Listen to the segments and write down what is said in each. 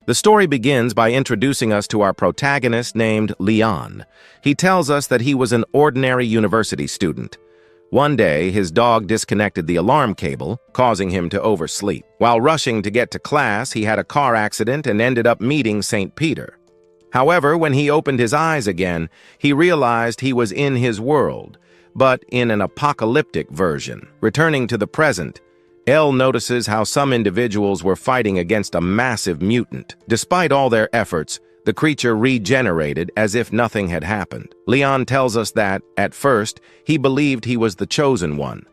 The story begins by introducing us to our protagonist named Leon. He tells us that he was an ordinary university student. One day, his dog disconnected the alarm cable, causing him to oversleep. While rushing to get to class, he had a car accident and ended up meeting St. Peter. However, when he opened his eyes again, he realized he was in his world, but in an apocalyptic version. Returning to the present, L notices how some individuals were fighting against a massive mutant. Despite all their efforts, the creature regenerated as if nothing had happened. Leon tells us that, at first, he believed he was the chosen one,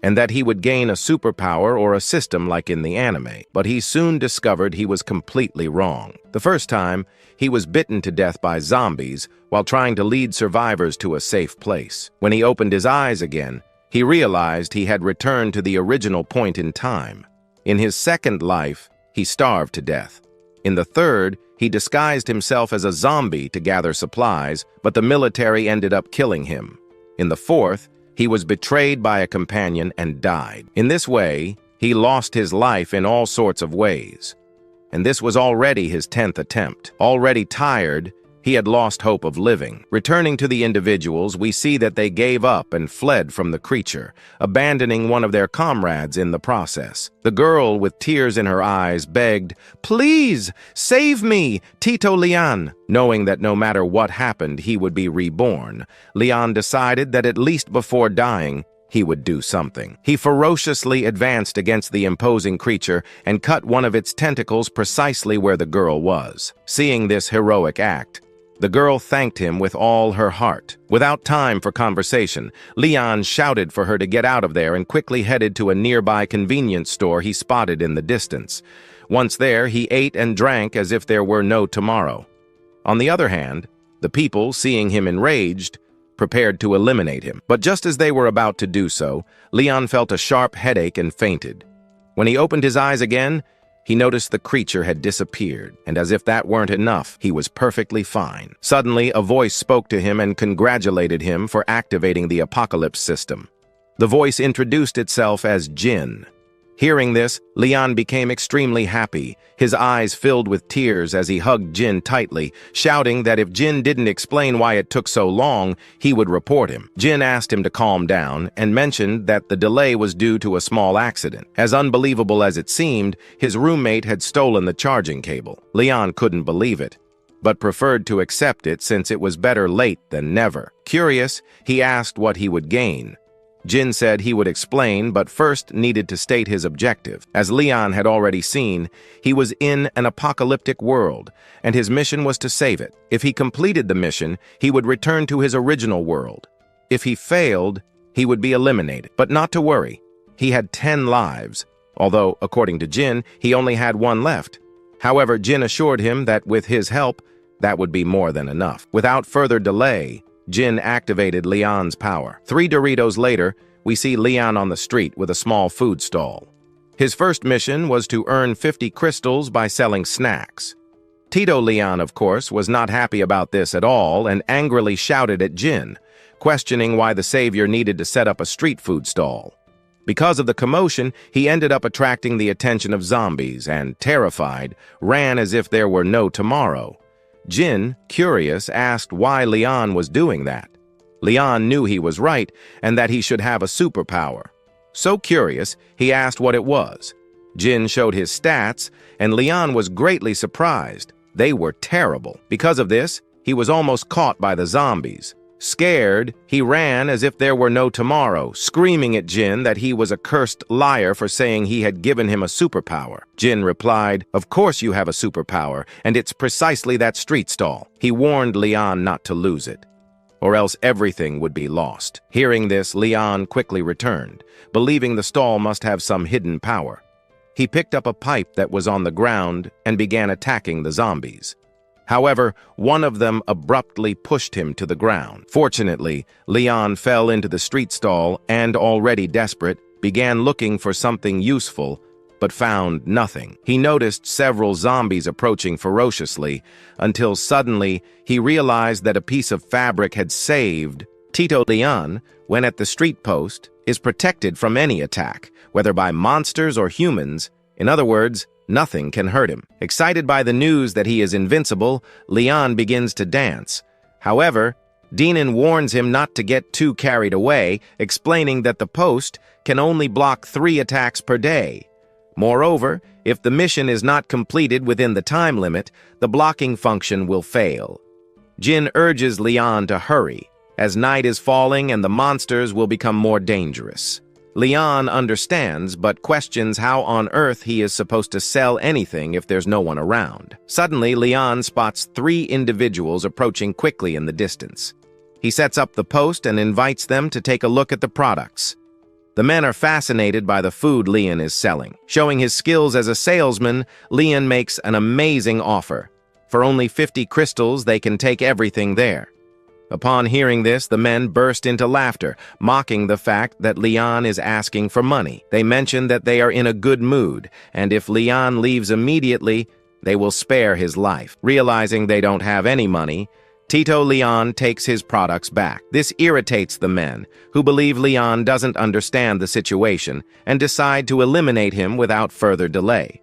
and that he would gain a superpower or a system like in the anime, but he soon discovered he was completely wrong. The first time, he was bitten to death by zombies while trying to lead survivors to a safe place. When he opened his eyes again, he realized he had returned to the original point in time. In his second life, he starved to death. In the third, he disguised himself as a zombie to gather supplies, but the military ended up killing him. In the fourth, he was betrayed by a companion and died. In this way, he lost his life in all sorts of ways. And this was already his 10th attempt. Already tired, he had lost hope of living. Returning to the individuals, we see that they gave up and fled from the creature, abandoning one of their comrades in the process. The girl, with tears in her eyes, begged, "Please, save me, Tito Leon." Knowing that no matter what happened, he would be reborn, Leon decided that at least before dying, he would do something. He ferociously advanced against the imposing creature and cut one of its tentacles precisely where the girl was. Seeing this heroic act, the girl thanked him with all her heart. Without time for conversation, Leon shouted for her to get out of there and quickly headed to a nearby convenience store he spotted in the distance. Once there, he ate and drank as if there were no tomorrow. On the other hand, the people, seeing him enraged, prepared to eliminate him. But just as they were about to do so, Leon felt a sharp headache and fainted. When he opened his eyes again, he noticed the creature had disappeared, and as if that weren't enough, he was perfectly fine. Suddenly, a voice spoke to him and congratulated him for activating the apocalypse system. The voice introduced itself as Jin. Hearing this, Leon became extremely happy. His eyes filled with tears as he hugged Jin tightly, shouting that if Jin didn't explain why it took so long, he would report him. Jin asked him to calm down and mentioned that the delay was due to a small accident. As unbelievable as it seemed, his roommate had stolen the charging cable. Leon couldn't believe it, but preferred to accept it since it was better late than never. Curious, he asked what he would gain. Jin said he would explain, but first needed to state his objective. As Leon had already seen, he was in an apocalyptic world, and his mission was to save it. If he completed the mission, he would return to his original world. If he failed, he would be eliminated. But not to worry, he had 10 lives, although, according to Jin, he only had 1 left. However, Jin assured him that with his help, that would be more than enough. Without further delay, Jin activated Leon's power. 3 Doritos later, we see Leon on the street with a small food stall. His first mission was to earn 50 crystals by selling snacks. Tito Leon, of course, was not happy about this at all and angrily shouted at Jin, questioning why the savior needed to set up a street food stall. Because of the commotion, he ended up attracting the attention of zombies and, terrified, ran as if there were no tomorrow. Jin, curious, asked why Leon was doing that. Leon knew he was right and that he should have a superpower. So curious, he asked what it was. Jin showed his stats, and Leon was greatly surprised. They were terrible. Because of this, he was almost caught by the zombies. Scared, he ran as if there were no tomorrow, screaming at Jin that he was a cursed liar for saying he had given him a superpower. Jin replied, "Of course you have a superpower, and it's precisely that street stall." He warned Leon not to lose it, or else everything would be lost. Hearing this, Leon quickly returned, believing the stall must have some hidden power. He picked up a pipe that was on the ground and began attacking the zombies. However, one of them abruptly pushed him to the ground. Fortunately, Leon fell into the street stall and, already desperate, began looking for something useful, but found nothing. He noticed several zombies approaching ferociously, until suddenly he realized that a piece of fabric had saved Tito Leon. When at the street post, is protected from any attack, whether by monsters or humans. In other words, Nothing can hurt him. Excited by the news that he is invincible, Leon begins to dance. However, Denon warns him not to get too carried away, explaining that the post can only block 3 attacks per day. Moreover, if the mission is not completed within the time limit, the blocking function will fail. Jin urges Leon to hurry, as night is falling and the monsters will become more dangerous. Leon understands, but questions how on earth he is supposed to sell anything if there's no one around. Suddenly, Leon spots 3 individuals approaching quickly in the distance. He sets up the post and invites them to take a look at the products. The men are fascinated by the food Leon is selling. Showing his skills as a salesman, Leon makes an amazing offer. For only 50 crystals, they can take everything there. Upon hearing this, the men burst into laughter, mocking the fact that Leon is asking for money. They mention that they are in a good mood, and if Leon leaves immediately, they will spare his life. Realizing they don't have any money, Tito Leon takes his products back. This irritates the men, who believe Leon doesn't understand the situation, and decide to eliminate him without further delay.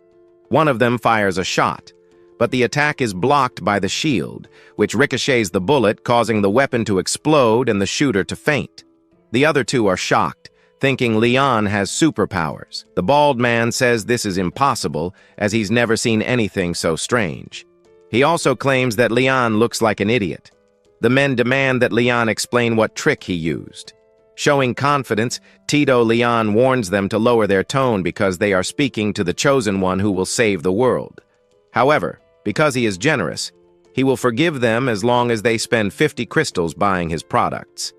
One of them fires a shot, but the attack is blocked by the shield, which ricochets the bullet, causing the weapon to explode and the shooter to faint. The other 2 are shocked, thinking Leon has superpowers. The bald man says this is impossible, as he's never seen anything so strange. He also claims that Leon looks like an idiot. The men demand that Leon explain what trick he used. Showing confidence, Tito Leon warns them to lower their tone because they are speaking to the chosen one who will save the world. However, because he is generous, he will forgive them as long as they spend 50 crystals buying his products.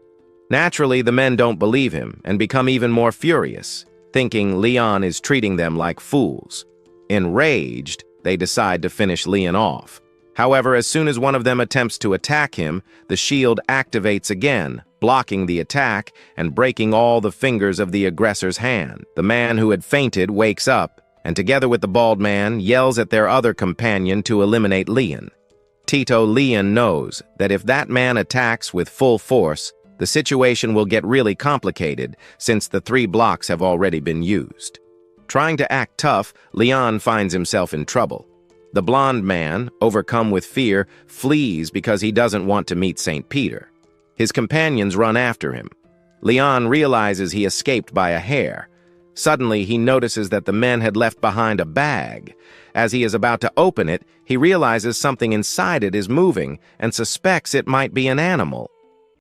Naturally, the men don't believe him and become even more furious, thinking Leon is treating them like fools. Enraged, they decide to finish Leon off. However, as soon as one of them attempts to attack him, the shield activates again, blocking the attack and breaking all the fingers of the aggressor's hand. The man who had fainted wakes up, and together with the bald man, yells at their other companion to eliminate Leon. Tito Leon knows that if that man attacks with full force, the situation will get really complicated since the 3 blocks have already been used. Trying to act tough, Leon finds himself in trouble. The blond man, overcome with fear, flees because he doesn't want to meet St. Peter. His companions run after him. Leon realizes he escaped by a hair. Suddenly, he notices that the men had left behind a bag. As he is about to open it, he realizes something inside it is moving and suspects it might be an animal.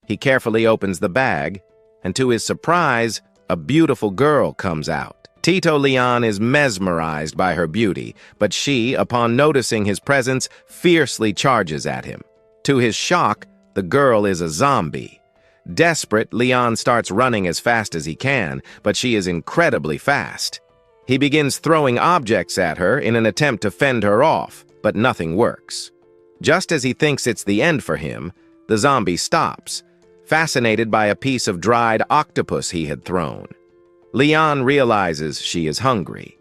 He carefully opens the bag, and to his surprise, a beautiful girl comes out. Tito Leon is mesmerized by her beauty, but she, upon noticing his presence, fiercely charges at him. To his shock, the girl is a zombie. Desperate, Leon starts running as fast as he can, but she is incredibly fast. He begins throwing objects at her in an attempt to fend her off, but nothing works. Just as he thinks it's the end for him, the zombie stops, fascinated by a piece of dried octopus he had thrown. Leon realizes she is hungry.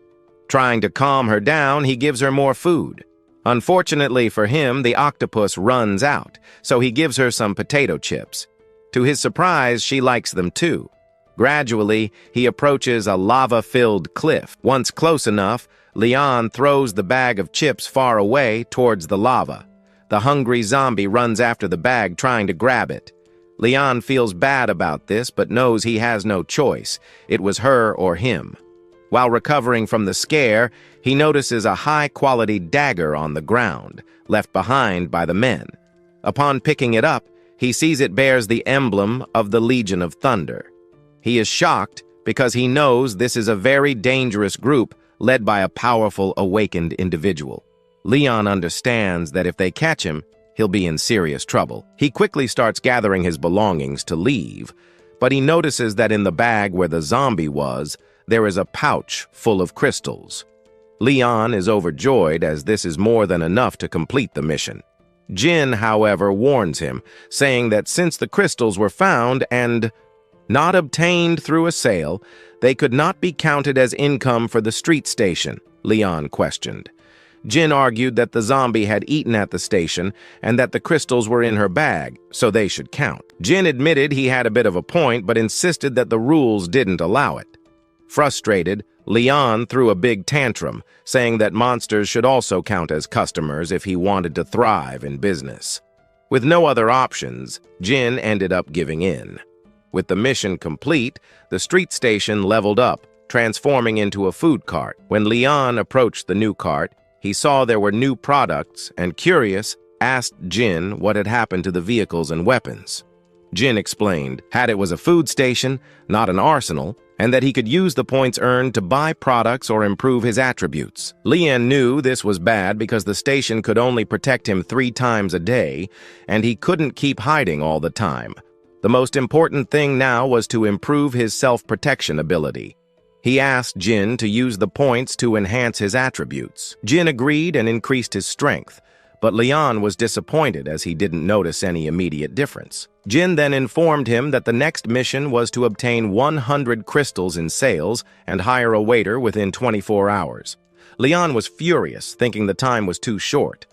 Trying to calm her down, he gives her more food. Unfortunately for him, the octopus runs out, so he gives her some potato chips. To his surprise, she likes them too. Gradually, he approaches a lava-filled cliff. Once close enough, Leon throws the bag of chips far away towards the lava. The hungry zombie runs after the bag, trying to grab it. Leon feels bad about this, but knows he has no choice. It was her or him. While recovering from the scare, he notices a high-quality dagger on the ground, left behind by the men. Upon picking it up, he sees it bears the emblem of the Legion of Thunder. He is shocked because he knows this is a very dangerous group led by a powerful, awakened individual. Leon understands that if they catch him, he'll be in serious trouble. He quickly starts gathering his belongings to leave, but he notices that in the bag where the zombie was, there is a pouch full of crystals. Leon is overjoyed as this is more than enough to complete the mission. Jin, however, warns him, saying that since the crystals were found and not obtained through a sale, they could not be counted as income for the street station, Leon questioned. Jin argued that the zombie had eaten at the station and that the crystals were in her bag, so they should count. Jin admitted he had a bit of a point, but insisted that the rules didn't allow it. Frustrated, Leon threw a big tantrum, saying that monsters should also count as customers if he wanted to thrive in business. With no other options, Jin ended up giving in. With the mission complete, the street station leveled up, transforming into a food cart. When Leon approached the new cart, he saw there were new products and, curious, asked Jin what had happened to the vehicles and weapons. Jin explained that it was a food station, not an arsenal, and that he could use the points earned to buy products or improve his attributes. Leon knew this was bad because the station could only protect him 3 times a day, and he couldn't keep hiding all the time. The most important thing now was to improve his self-protection ability. He asked Jin to use the points to enhance his attributes. Jin agreed and increased his strength, but Leon was disappointed as he didn't notice any immediate difference. Jin then informed him that the next mission was to obtain 100 crystals in sales and hire a waiter within 24 hours. Leon was furious, thinking the time was too short.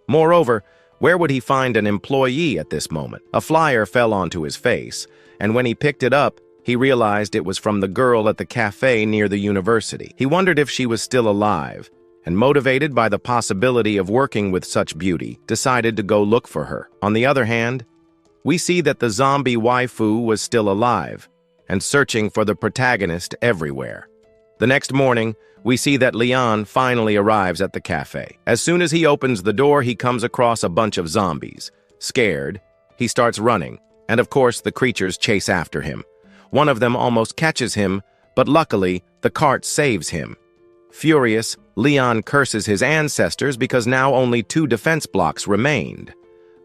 Moreover, where would he find an employee at this moment? A flyer fell onto his face, and when he picked it up, he realized it was from the girl at the cafe near the university. He wondered if she was still alive, and motivated by the possibility of working with such beauty, decided to go look for her. On the other hand, we see that the zombie waifu was still alive, and searching for the protagonist everywhere. The next morning, we see that Leon finally arrives at the cafe. As soon as he opens the door, he comes across a bunch of zombies. Scared, he starts running, and of course the creatures chase after him. One of them almost catches him, but luckily, the cart saves him. Furious, Leon curses his ancestors because now only 2 defense blocks remained.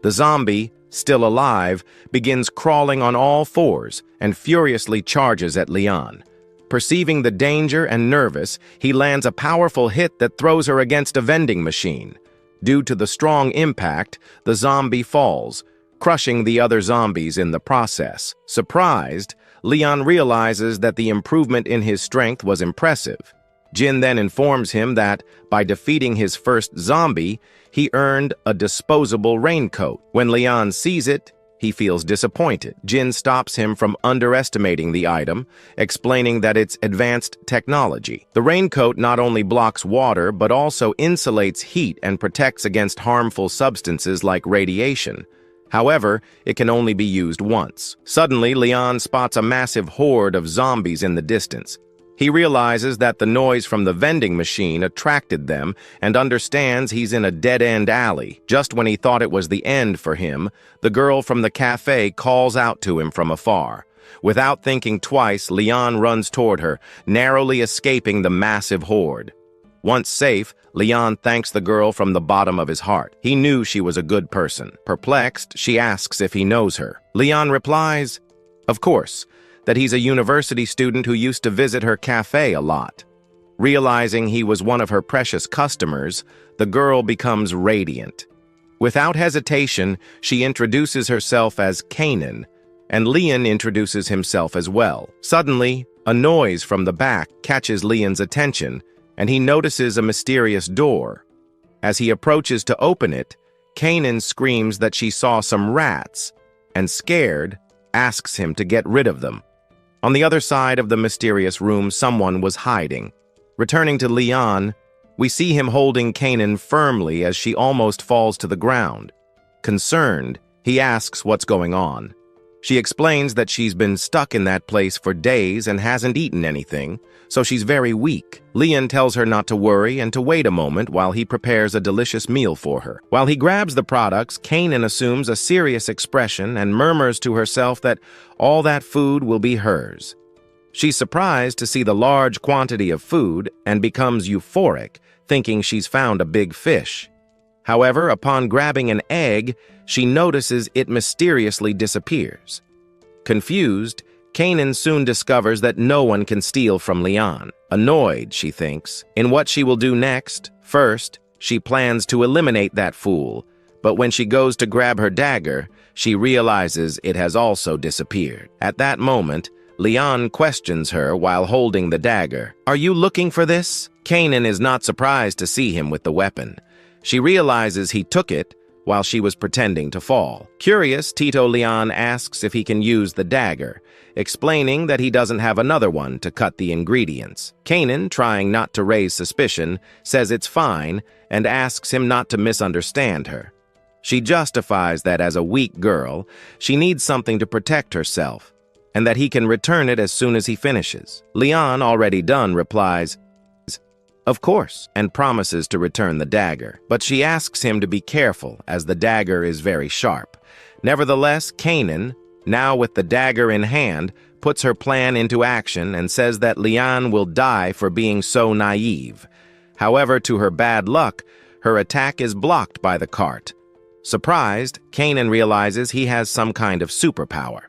The zombie, still alive, begins crawling on all 4s and furiously charges at Leon. Perceiving the danger and nervous, he lands a powerful hit that throws her against a vending machine. Due to the strong impact, the zombie falls, crushing the other zombies in the process. Surprised, Leon realizes that the improvement in his strength was impressive. Jin then informs him that, by defeating his first zombie, he earned a disposable raincoat. When Leon sees it, he feels disappointed. Jin stops him from underestimating the item, explaining that it's advanced technology. The raincoat not only blocks water, but also insulates heat and protects against harmful substances like radiation. However, it can only be used once. Suddenly, Leon spots a massive horde of zombies in the distance. He realizes that the noise from the vending machine attracted them and understands he's in a dead-end alley. Just when he thought it was the end for him, the girl from the cafe calls out to him from afar. Without thinking twice, Leon runs toward her, narrowly escaping the massive horde. Once safe, Leon thanks the girl from the bottom of his heart. He knew she was a good person. Perplexed, she asks if he knows her. Leon replies, "Of course," that he's a university student who used to visit her cafe a lot. Realizing he was one of her precious customers, the girl becomes radiant. Without hesitation, she introduces herself as Kanan, and Leon introduces himself as well. Suddenly, a noise from the back catches Leon's attention, and he notices a mysterious door. As he approaches to open it, Kanan screams that she saw some rats, and scared, asks him to get rid of them. On the other side of the mysterious room, someone was hiding. Returning to Leon, we see him holding Kanan firmly as she almost falls to the ground. Concerned, he asks what's going on. She explains that she's been stuck in that place for days and hasn't eaten anything, so she's very weak. Leon tells her not to worry and to wait a moment while he prepares a delicious meal for her. While he grabs the products, Kanan assumes a serious expression and murmurs to herself that all that food will be hers. She's surprised to see the large quantity of food and becomes euphoric, thinking she's found a big fish. However, upon grabbing an egg, she notices it mysteriously disappears. Confused, Kanan soon discovers that no one can steal from Leon. Annoyed, she thinks, in what she will do next. First, she plans to eliminate that fool, but when she goes to grab her dagger, she realizes it has also disappeared. At that moment, Leon questions her while holding the dagger. "Are you looking for this?" Kanan is not surprised to see him with the weapon. She realizes he took it while she was pretending to fall. Curious, Tito Leon asks if he can use the dagger, explaining that he doesn't have another one to cut the ingredients. Kanan, trying not to raise suspicion, says it's fine and asks him not to misunderstand her. She justifies that as a weak girl, she needs something to protect herself, and that he can return it as soon as he finishes. Leon, already done, replies, "Of course," and promises to return the dagger. But she asks him to be careful, as the dagger is very sharp. Nevertheless, Kanan, now with the dagger in hand, puts her plan into action and says that Leon will die for being so naive. However, to her bad luck, her attack is blocked by the cart. Surprised, Kanan realizes he has some kind of superpower.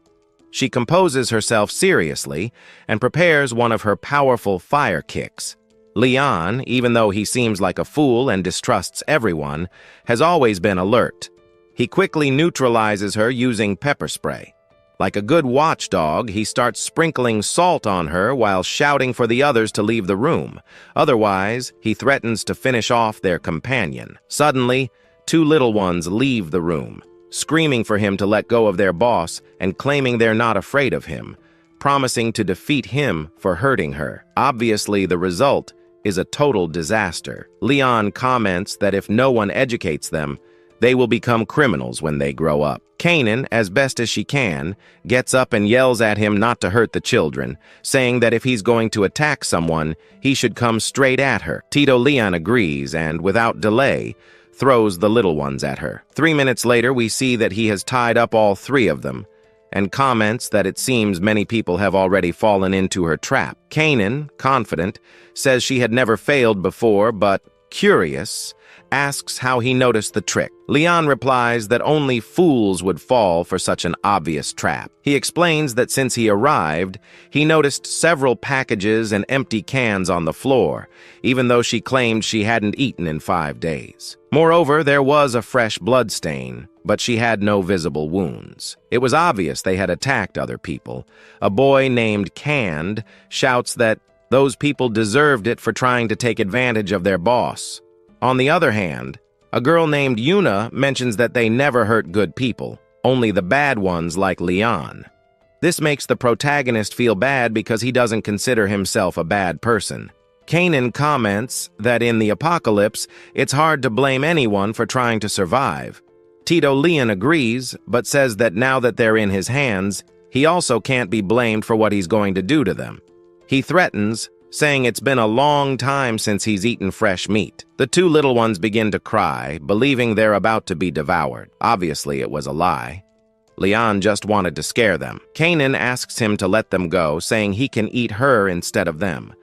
She composes herself seriously and prepares one of her powerful fire kicks. Leon, even though he seems like a fool and distrusts everyone, has always been alert. He quickly neutralizes her using pepper spray. Like a good watchdog, he starts sprinkling salt on her while shouting for the others to leave the room. Otherwise, he threatens to finish off their companion. Suddenly, two little ones leave the room, screaming for him to let go of their boss and claiming they're not afraid of him, promising to defeat him for hurting her. Obviously, the result is a total disaster. Leon comments that if no one educates them, they will become criminals when they grow up. Kanan, as best as she can, gets up and yells at him not to hurt the children, saying that if he's going to attack someone, he should come straight at her. Tito Leon agrees and, without delay, throws the little ones at her. 3 minutes later, we see that he has tied up all three of them, and comments that it seems many people have already fallen into her trap. Kanan, confident, says she had never failed before, but, curious, asks how he noticed the trick. Leon replies that only fools would fall for such an obvious trap. He explains that since he arrived, he noticed several packages and empty cans on the floor, even though she claimed she hadn't eaten in 5 days. Moreover, there was a fresh blood stain, but she had no visible wounds. It was obvious they had attacked other people. A boy named Canned shouts that those people deserved it for trying to take advantage of their boss. On the other hand, a girl named Yuna mentions that they never hurt good people, only the bad ones like Leon. This makes the protagonist feel bad because he doesn't consider himself a bad person. Kanan comments that in the apocalypse, it's hard to blame anyone for trying to survive. Tito Leon agrees, but says that now that they're in his hands, he also can't be blamed for what he's going to do to them. He threatens, saying it's been a long time since he's eaten fresh meat. The two little ones begin to cry, believing they're about to be devoured. Obviously, it was a lie. Leon just wanted to scare them. Kanan asks him to let them go, saying he can eat her instead of them.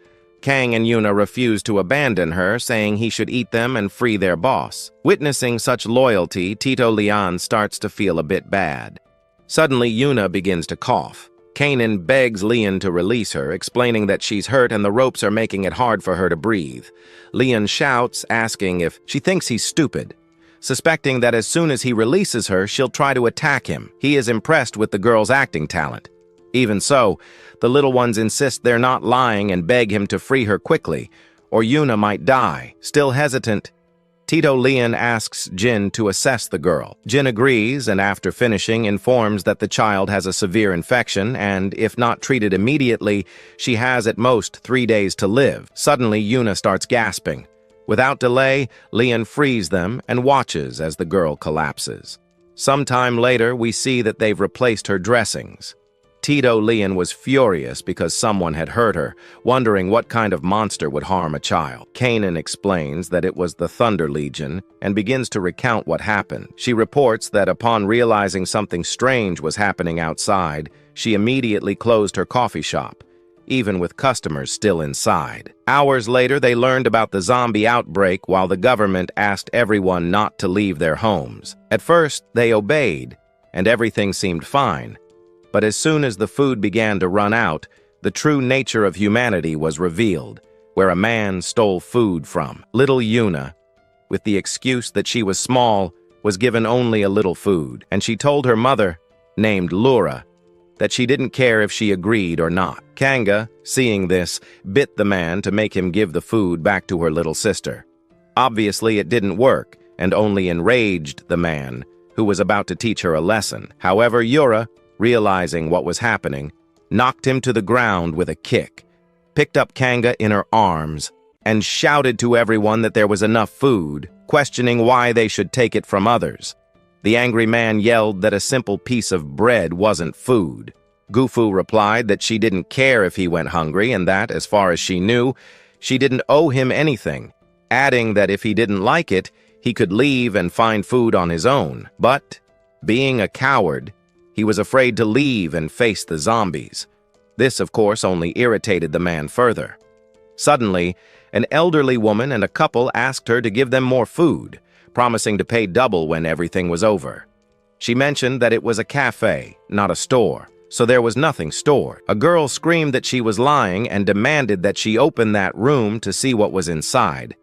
Kang and Yuna refuse to abandon her, saying he should eat them and free their boss. Witnessing such loyalty, Tito Leon starts to feel a bit bad. Suddenly, Yuna begins to cough. Kanan begs Leon to release her, explaining that she's hurt and the ropes are making it hard for her to breathe. Leon shouts, asking if she thinks he's stupid, suspecting that as soon as he releases her, she'll try to attack him. He is impressed with the girl's acting talent. Even so, the little ones insist they're not lying and beg him to free her quickly, or Yuna might die. Still hesitant, Tito Leon asks Jin to assess the girl. Jin agrees and after finishing informs that the child has a severe infection and, if not treated immediately, she has at most 3 days to live. Suddenly, Yuna starts gasping. Without delay, Leon frees them and watches as the girl collapses. Sometime later, we see that they've replaced her dressings. Tito Leon was furious because someone had hurt her, wondering what kind of monster would harm a child. Kanan explains that it was the Thunder Legion and begins to recount what happened. She reports that upon realizing something strange was happening outside, she immediately closed her coffee shop, even with customers still inside. Hours later, they learned about the zombie outbreak while the government asked everyone not to leave their homes. At first, they obeyed, and everything seemed fine. But as soon as the food began to run out, the true nature of humanity was revealed, where a man stole food from. Little Yuna, with the excuse that she was small, was given only a little food, and she told her mother, named Laura, that she didn't care if she agreed or not. Kanga, seeing this, bit the man to make him give the food back to her little sister. Obviously, it didn't work, and only enraged the man, who was about to teach her a lesson. However, Yura, realizing what was happening, knocked him to the ground with a kick, picked up Kanga in her arms, and shouted to everyone that there was enough food, questioning why they should take it from others. The angry man yelled that a simple piece of bread wasn't food. Gufu replied that she didn't care if he went hungry and that, as far as she knew, she didn't owe him anything, adding that if he didn't like it, he could leave and find food on his own. But, being a coward, he was afraid to leave and face the zombies. This, of course, only irritated the man further. Suddenly, an elderly woman and a couple asked her to give them more food, promising to pay double when everything was over. She mentioned that it was a cafe, not a store, so there was nothing stored. A girl screamed that she was lying and demanded that she open that room to see what was inside.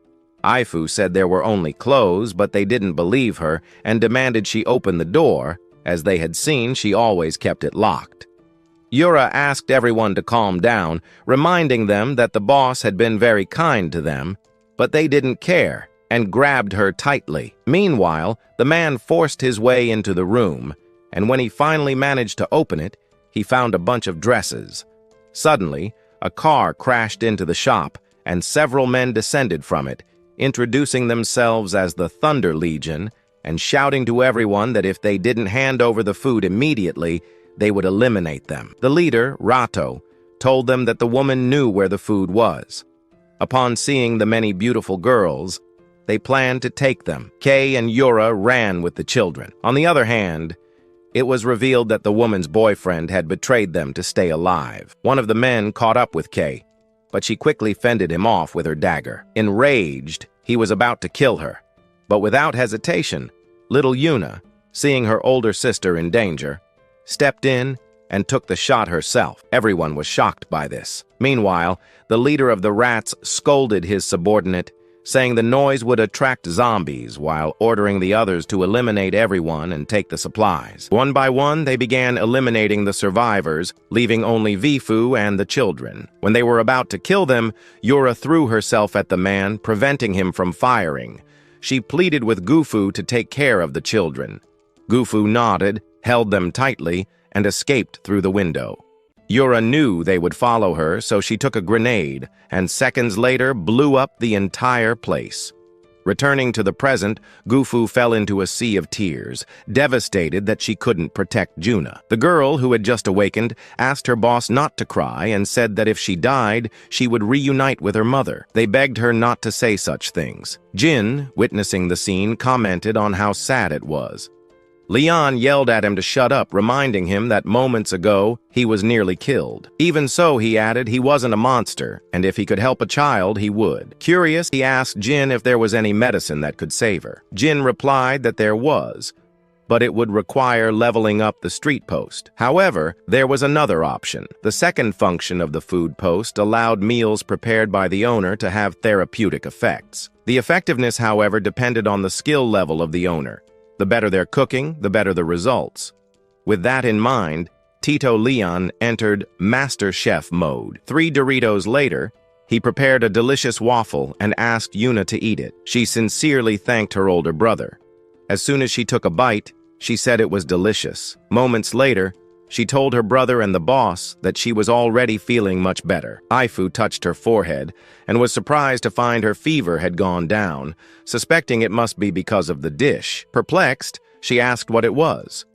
Ifu said there were only clothes, but they didn't believe her and demanded she open the door, as they had seen she always kept it locked. Yura asked everyone to calm down, reminding them that the boss had been very kind to them, but they didn't care and grabbed her tightly. Meanwhile, the man forced his way into the room, and when he finally managed to open it, he found a bunch of dresses. Suddenly, a car crashed into the shop, and several men descended from it, introducing themselves as the Thunder Legion and shouting to everyone that if they didn't hand over the food immediately, they would eliminate them. The leader, Rato, told them that the woman knew where the food was. Upon seeing the many beautiful girls, they planned to take them. Kei and Yura ran with the children. On the other hand, it was revealed that the woman's boyfriend had betrayed them to stay alive. One of the men caught up with Kei, but she quickly fended him off with her dagger. Enraged, he was about to kill her, but without hesitation, little Yuna, seeing her older sister in danger, stepped in and took the shot herself. Everyone was shocked by this. Meanwhile, the leader of the rats scolded his subordinate, saying the noise would attract zombies while ordering the others to eliminate everyone and take the supplies. One by one, they began eliminating the survivors, leaving only Vifu and the children. When they were about to kill them, Yura threw herself at the man, preventing him from firing. She pleaded with Gufu to take care of the children. Gufu nodded, held them tightly, and escaped through the window. Yura knew they would follow her, so she took a grenade, and seconds later blew up the entire place. Returning to the present, Gufu fell into a sea of tears, devastated that she couldn't protect Juna. The girl, who had just awakened, asked her boss not to cry and said that if she died, she would reunite with her mother. They begged her not to say such things. Jin, witnessing the scene, commented on how sad it was. Leon yelled at him to shut up, reminding him that moments ago he was nearly killed. Even so, he added, he wasn't a monster, and if he could help a child, he would. Curious, he asked Jin if there was any medicine that could save her. Jin replied that there was, but it would require leveling up the street post. However, there was another option. The second function of the food post allowed meals prepared by the owner to have therapeutic effects. The effectiveness, however, depended on the skill level of the owner. The better their cooking, the better the results. With that in mind, Tito Leon entered Master Chef mode. 3 Doritos later, he prepared a delicious waffle and asked Yuna to eat it. She sincerely thanked her older brother. As soon as she took a bite, she said it was delicious. Moments later, she told her brother and the boss that she was already feeling much better. Ifu touched her forehead and was surprised to find her fever had gone down, suspecting it must be because of the dish. Perplexed, she asked what it was.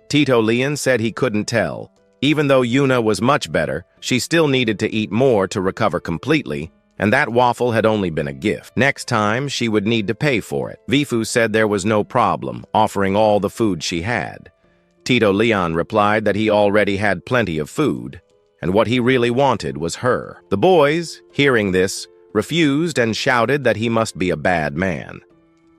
Tito Leon said he couldn't tell. Even though Yuna was much better, she still needed to eat more to recover completely, and that waffle had only been a gift. Next time, she would need to pay for it. Vifu said there was no problem, offering all the food she had. Tito Leon replied that he already had plenty of food, and what he really wanted was her. The boys, hearing this, refused and shouted that he must be a bad man.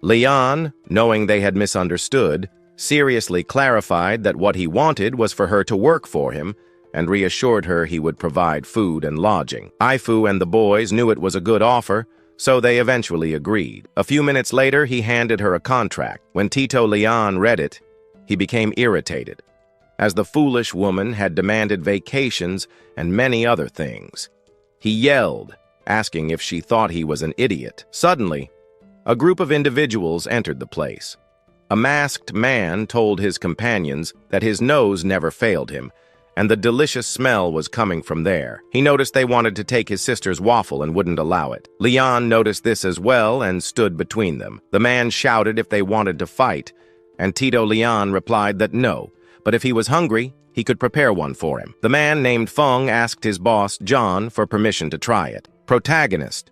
Leon, knowing they had misunderstood, seriously clarified that what he wanted was for her to work for him, and reassured her he would provide food and lodging. Ifu and the boys knew it was a good offer, so they eventually agreed. A few minutes later, he handed her a contract. When Tito Leon read it, he became irritated, as the foolish woman had demanded vacations and many other things. He yelled, asking if she thought he was an idiot. Suddenly, A group of individuals entered the place. A masked man told his companions that his nose never failed him, and the delicious smell was coming from there. He noticed they wanted to take his sister's waffle and wouldn't allow it. Leon noticed this as well and stood between them. The man shouted if they wanted to fight, and Tito Leon replied that no, but if he was hungry, he could prepare one for him. The man named Feng asked his boss, John, for permission to try it. Protagonist: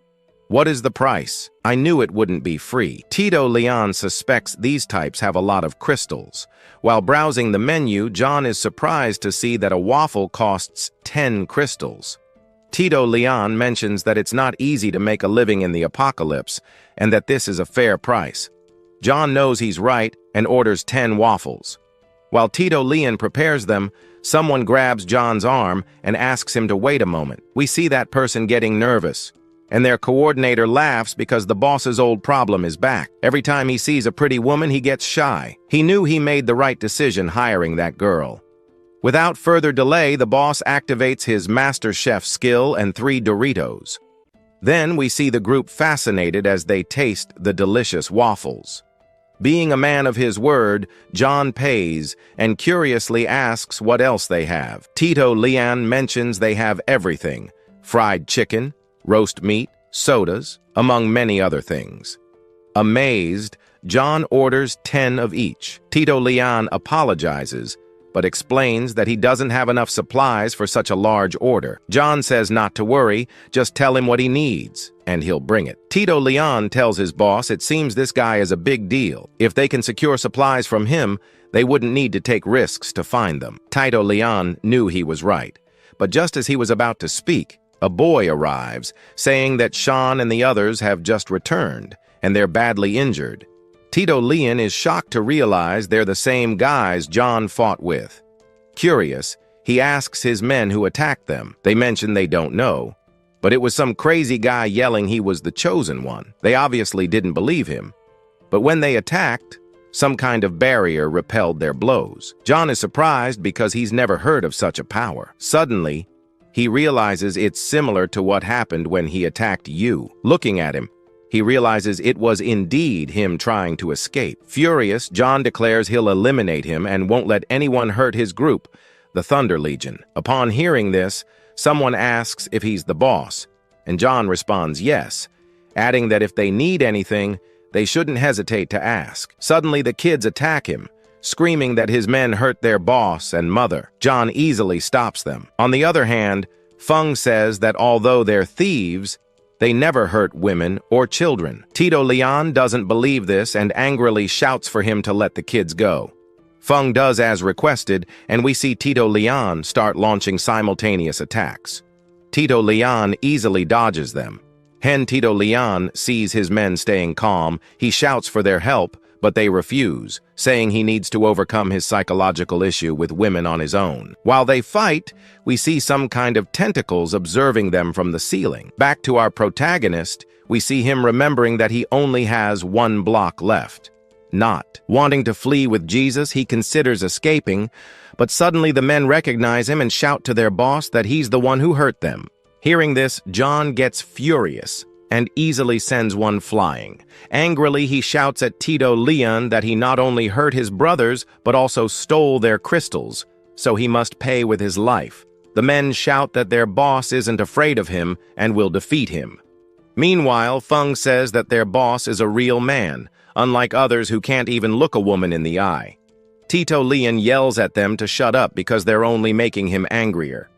what is the price? I knew it wouldn't be free. Tito Leon suspects these types have a lot of crystals. While browsing the menu, John is surprised to see that a waffle costs 10 crystals. Tito Leon mentions that it's not easy to make a living in the apocalypse, and that this is a fair price. John knows he's right and orders 10 waffles. While Tito Leon prepares them, someone grabs John's arm and asks him to wait a moment. We see that person getting nervous, and their coordinator laughs because the boss's old problem is back. Every time he sees a pretty woman, he gets shy. He knew he made the right decision hiring that girl. Without further delay, the boss activates his Master Chef skill and 3 Doritos. Then we see the group fascinated as they taste the delicious waffles. Being a man of his word, John pays and curiously asks what else they have. Tito Leon mentions they have everything: fried chicken, roast meat, sodas, among many other things. Amazed, John orders 10 of each. Tito Leon apologizes, but explains that he doesn't have enough supplies for such a large order. John says not to worry, just tell him what he needs, and he'll bring it. Tito Leon tells his boss it seems this guy is a big deal. If they can secure supplies from him, they wouldn't need to take risks to find them. Tito Leon knew he was right, but just as he was about to speak, a boy arrives, saying that Sean and the others have just returned, and they're badly injured. Tito Leon is shocked to realize they're the same guys John fought with. Curious, he asks his men who attacked them. They mention they don't know, but it was some crazy guy yelling he was the chosen one. They obviously didn't believe him. But when they attacked, some kind of barrier repelled their blows. John is surprised because he's never heard of such a power. Suddenly, he realizes it's similar to what happened when he attacked you. Looking at him, he realizes it was indeed him trying to escape. Furious, John declares he'll eliminate him and won't let anyone hurt his group, the Thunder Legion. Upon hearing this, someone asks if he's the boss, and John responds yes, adding that if they need anything, they shouldn't hesitate to ask. Suddenly, the kids attack him, screaming that his men hurt their boss and mother. John easily stops them. On the other hand, Feng says that although they're thieves, they never hurt women or children. Tito Leon doesn't believe this and angrily shouts for him to let the kids go. Feng does as requested, and we see Tito Leon start launching simultaneous attacks. Tito Leon easily dodges them. When Tito Leon sees his men staying calm, he shouts for their help, but they refuse, saying he needs to overcome his psychological issue with women on his own. While they fight, we see some kind of tentacles observing them from the ceiling. Back to our protagonist, we see him remembering that he only has 1 block left. Not wanting to flee with Jesus, he considers escaping, but suddenly the men recognize him and shout to their boss that he's the one who hurt them. Hearing this, John gets furious and easily sends one flying. Angrily, he shouts at Tito Leon that he not only hurt his brothers, but also stole their crystals, so he must pay with his life. The men shout that their boss isn't afraid of him and will defeat him. Meanwhile, Feng says that their boss is a real man, unlike others who can't even look a woman in the eye. Tito Leon yells at them to shut up because they're only making him angrier.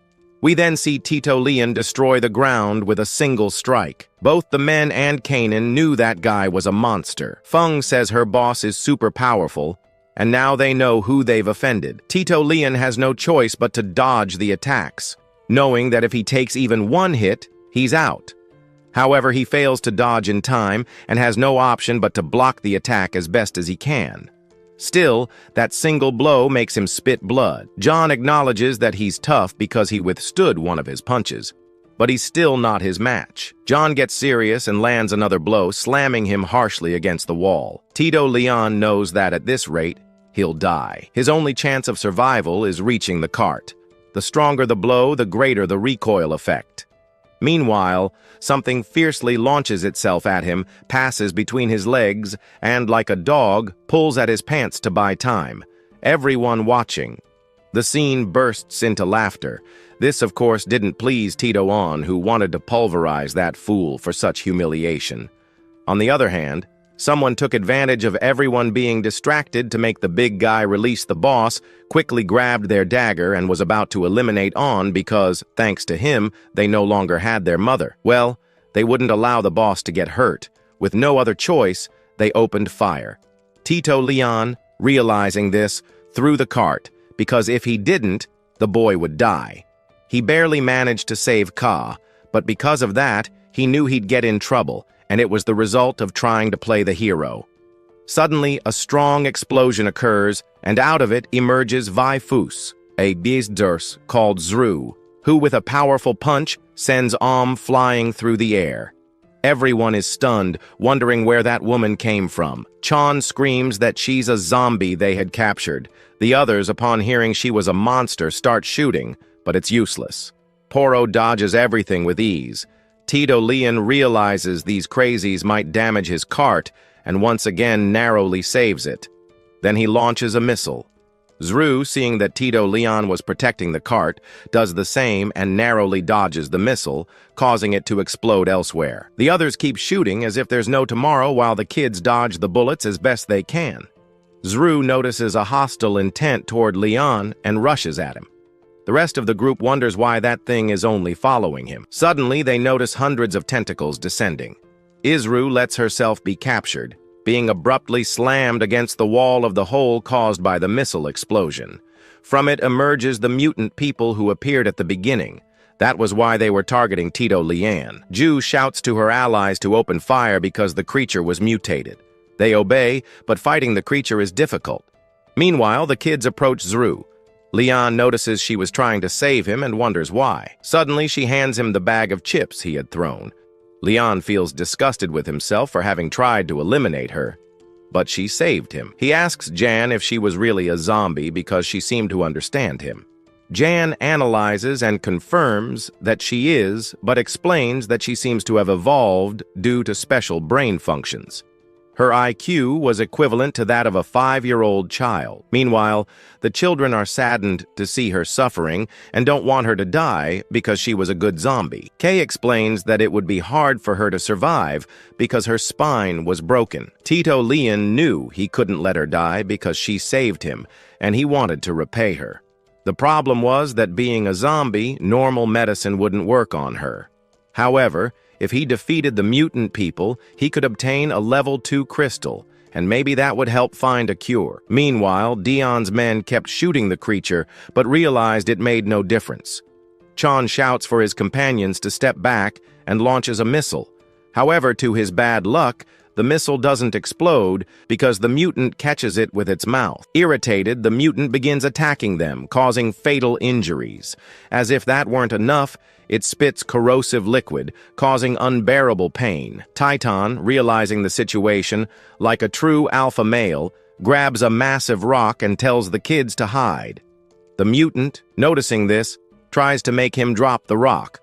We then see Tito Leon destroy the ground with a single strike. Both the men and Kanan knew that guy was a monster. Feng says her boss is super powerful, and now they know who they've offended. Tito Leon has no choice but to dodge the attacks, knowing that if he takes even 1 hit, he's out. However, he fails to dodge in time and has no option but to block the attack as best as he can. Still, that single blow makes him spit blood. John acknowledges that he's tough because he withstood one of his punches, but he's still not his match. John gets serious and lands another blow, slamming him harshly against the wall. Tito Leon knows that at this rate, he'll die. His only chance of survival is reaching the cart. The stronger the blow, the greater the recoil effect. Meanwhile, something fiercely launches itself at him, passes between his legs, and, like a dog, pulls at his pants to buy time. Everyone watching. The scene bursts into laughter. This, of course, didn't please Tito On, who wanted to pulverize that fool for such humiliation. On the other hand, someone took advantage of everyone being distracted to make the big guy release the boss, quickly grabbed their dagger, and was about to eliminate On because, thanks to him, they no longer had their mother. Well, they wouldn't allow the boss to get hurt. With no other choice, they opened fire. Tito Leon, realizing this, threw the cart, because if he didn't, the boy would die. He barely managed to save Ka, but because of that, he knew he'd get in trouble, and it was the result of trying to play the hero. Suddenly, a strong explosion occurs, and out of it emerges Vaifus, a beastdurs called Zru, who with a powerful punch sends flying through the air. Everyone is stunned, wondering where that woman came from. Chan screams that she's a zombie they had captured. The others, upon hearing she was a monster, start shooting, but it's useless. Poro dodges everything with ease. Tito Leon realizes these crazies might damage his cart, and once again narrowly saves it. Then he launches a missile. Zru, seeing that Tito Leon was protecting the cart, does the same and narrowly dodges the missile, causing it to explode elsewhere. The others keep shooting as if there's no tomorrow while the kids dodge the bullets as best they can. Zru notices a hostile intent toward Leon and rushes at him. The rest of the group wonders why that thing is only following him. Suddenly, they notice hundreds of tentacles descending. Isru lets herself be captured, being abruptly slammed against the wall of the hole caused by the missile explosion. From it emerges the mutant people who appeared at the beginning. That was why they were targeting Tito Leon. Ju shouts to her allies to open fire because the creature was mutated. They obey, but fighting the creature is difficult. Meanwhile, the kids approach Zru. Leon notices she was trying to save him and wonders why. Suddenly, she hands him the bag of chips he had thrown. Leon feels disgusted with himself for having tried to eliminate her, but she saved him. He asks Jan if she was really a zombie because she seemed to understand him. Jan analyzes and confirms that she is, but explains that she seems to have evolved due to special brain functions. Her IQ was equivalent to that of a 5-year-old child. Meanwhile, the children are saddened to see her suffering and don't want her to die because she was a good zombie. Kay explains that it would be hard for her to survive because her spine was broken. Tito Leon knew he couldn't let her die because she saved him, and he wanted to repay her. The problem was that being a zombie, normal medicine wouldn't work on her. However, if he defeated the mutant people, he could obtain a level 2 crystal, and maybe that would help find a cure. Meanwhile, Dion's men kept shooting the creature, but realized it made no difference. Chan shouts for his companions to step back and launches a missile. However, to his bad luck, the missile doesn't explode because the mutant catches it with its mouth. Irritated, the mutant begins attacking them, causing fatal injuries. As if that weren't enough, it spits corrosive liquid, causing unbearable pain. Titan, realizing the situation, like a true alpha male, grabs a massive rock and tells the kids to hide. The mutant, noticing this, tries to make him drop the rock.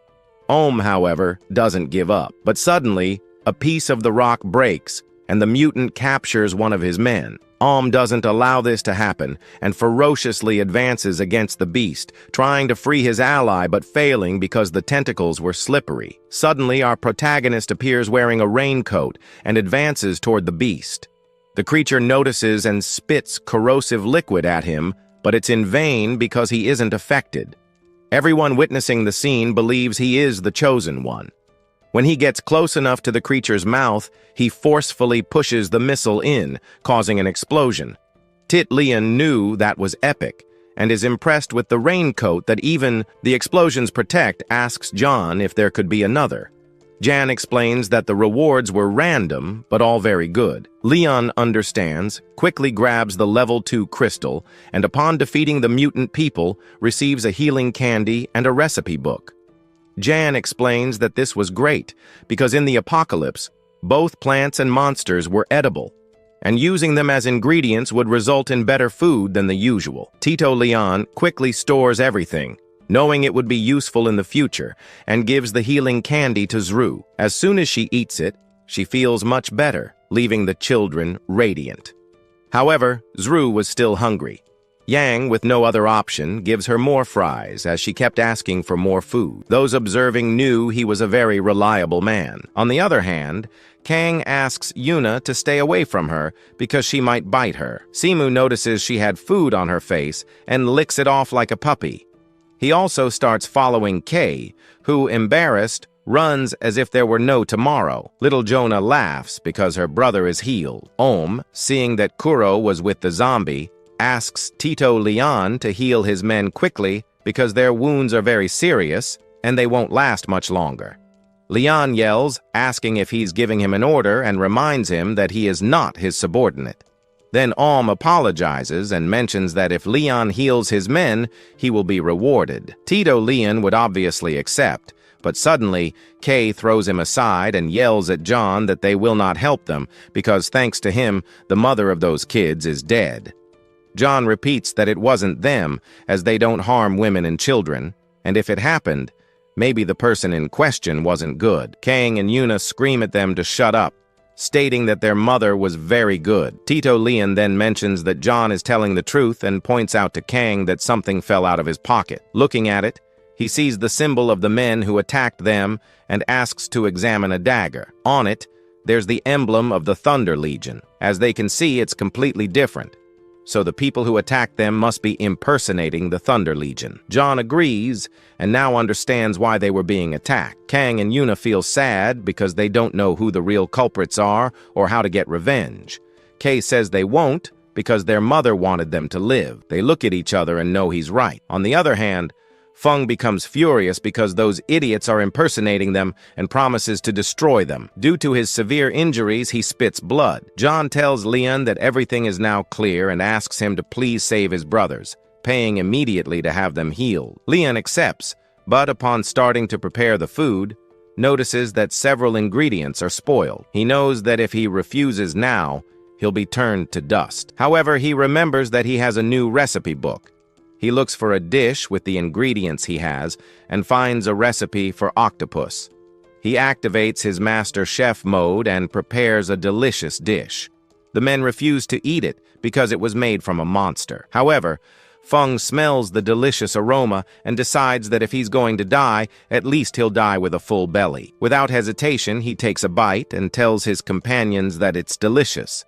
However, doesn't give up. But suddenly, a piece of the rock breaks, and the mutant captures one of his men. Doesn't allow this to happen, and ferociously advances against the beast, trying to free his ally but failing because the tentacles were slippery. Suddenly, our protagonist appears wearing a raincoat and advances toward the beast. The creature notices and spits corrosive liquid at him, but it's in vain because he isn't affected. Everyone witnessing the scene believes he is the chosen one. When he gets close enough to the creature's mouth, he forcefully pushes the missile in, causing an explosion. Tit Leon knew that was epic, and is impressed with the raincoat that even the explosions protect, asks John if there could be another. Jan explains that the rewards were random, but all very good. Leon understands, quickly grabs the level 2 crystal, and upon defeating the mutant people, receives a healing candy and a recipe book. Jan explains that this was great, because in the apocalypse, both plants and monsters were edible, and using them as ingredients would result in better food than the usual. Tito Leon quickly stores everything, knowing it would be useful in the future, and gives the healing candy to Zru. As soon as she eats it, she feels much better, leaving the children radiant. However, Zru was still hungry. Yang, with no other option, gives her more fries as she kept asking for more food. Those observing knew he was a very reliable man. On the other hand, Kang asks Yuna to stay away from her because she might bite her. Simu notices she had food on her face and licks it off like a puppy. He also starts following Kei, who, embarrassed, runs as if there were no tomorrow. Little Jonah laughs because her brother is healed. Om, seeing that Kuro was with the zombie, asks Tito Leon to heal his men quickly because their wounds are very serious and they won't last much longer. Leon yells, asking if he's giving him an order, and reminds him that he is not his subordinate. Then Om apologizes and mentions that if Leon heals his men, he will be rewarded. Tito Leon would obviously accept, but suddenly Kei throws him aside and yells at John that they will not help them because thanks to him, the mother of those kids is dead. John repeats that it wasn't them, as they don't harm women and children, and if it happened, maybe the person in question wasn't good. Kang and Yuna scream at them to shut up, stating that their mother was very good. Tito Leon then mentions that John is telling the truth and points out to Kang that something fell out of his pocket. Looking at it, he sees the symbol of the men who attacked them and asks to examine a dagger. On it, there's the emblem of the Thunder Legion. As they can see, it's completely different. So the people who attacked them must be impersonating the Thunder Legion. John agrees and now understands why they were being attacked. Kang and Yuna feel sad because they don't know who the real culprits are or how to get revenge. Kei says they won't because their mother wanted them to live. They look at each other and know he's right. On the other hand, Feng becomes furious because those idiots are impersonating them and promises to destroy them. Due to his severe injuries, he spits blood. John tells Leon that everything is now clear and asks him to please save his brothers, paying immediately to have them healed. Leon accepts, but upon starting to prepare the food, notices that several ingredients are spoiled. He knows that if he refuses now, he'll be turned to dust. However, he remembers that he has a new recipe book. He looks for a dish with the ingredients he has and finds a recipe for octopus. He activates his master chef mode and prepares a delicious dish. The men refuse to eat it because it was made from a monster. However, Feng smells the delicious aroma and decides that if he's going to die, at least he'll die with a full belly. Without hesitation, he takes a bite and tells his companions that it's delicious.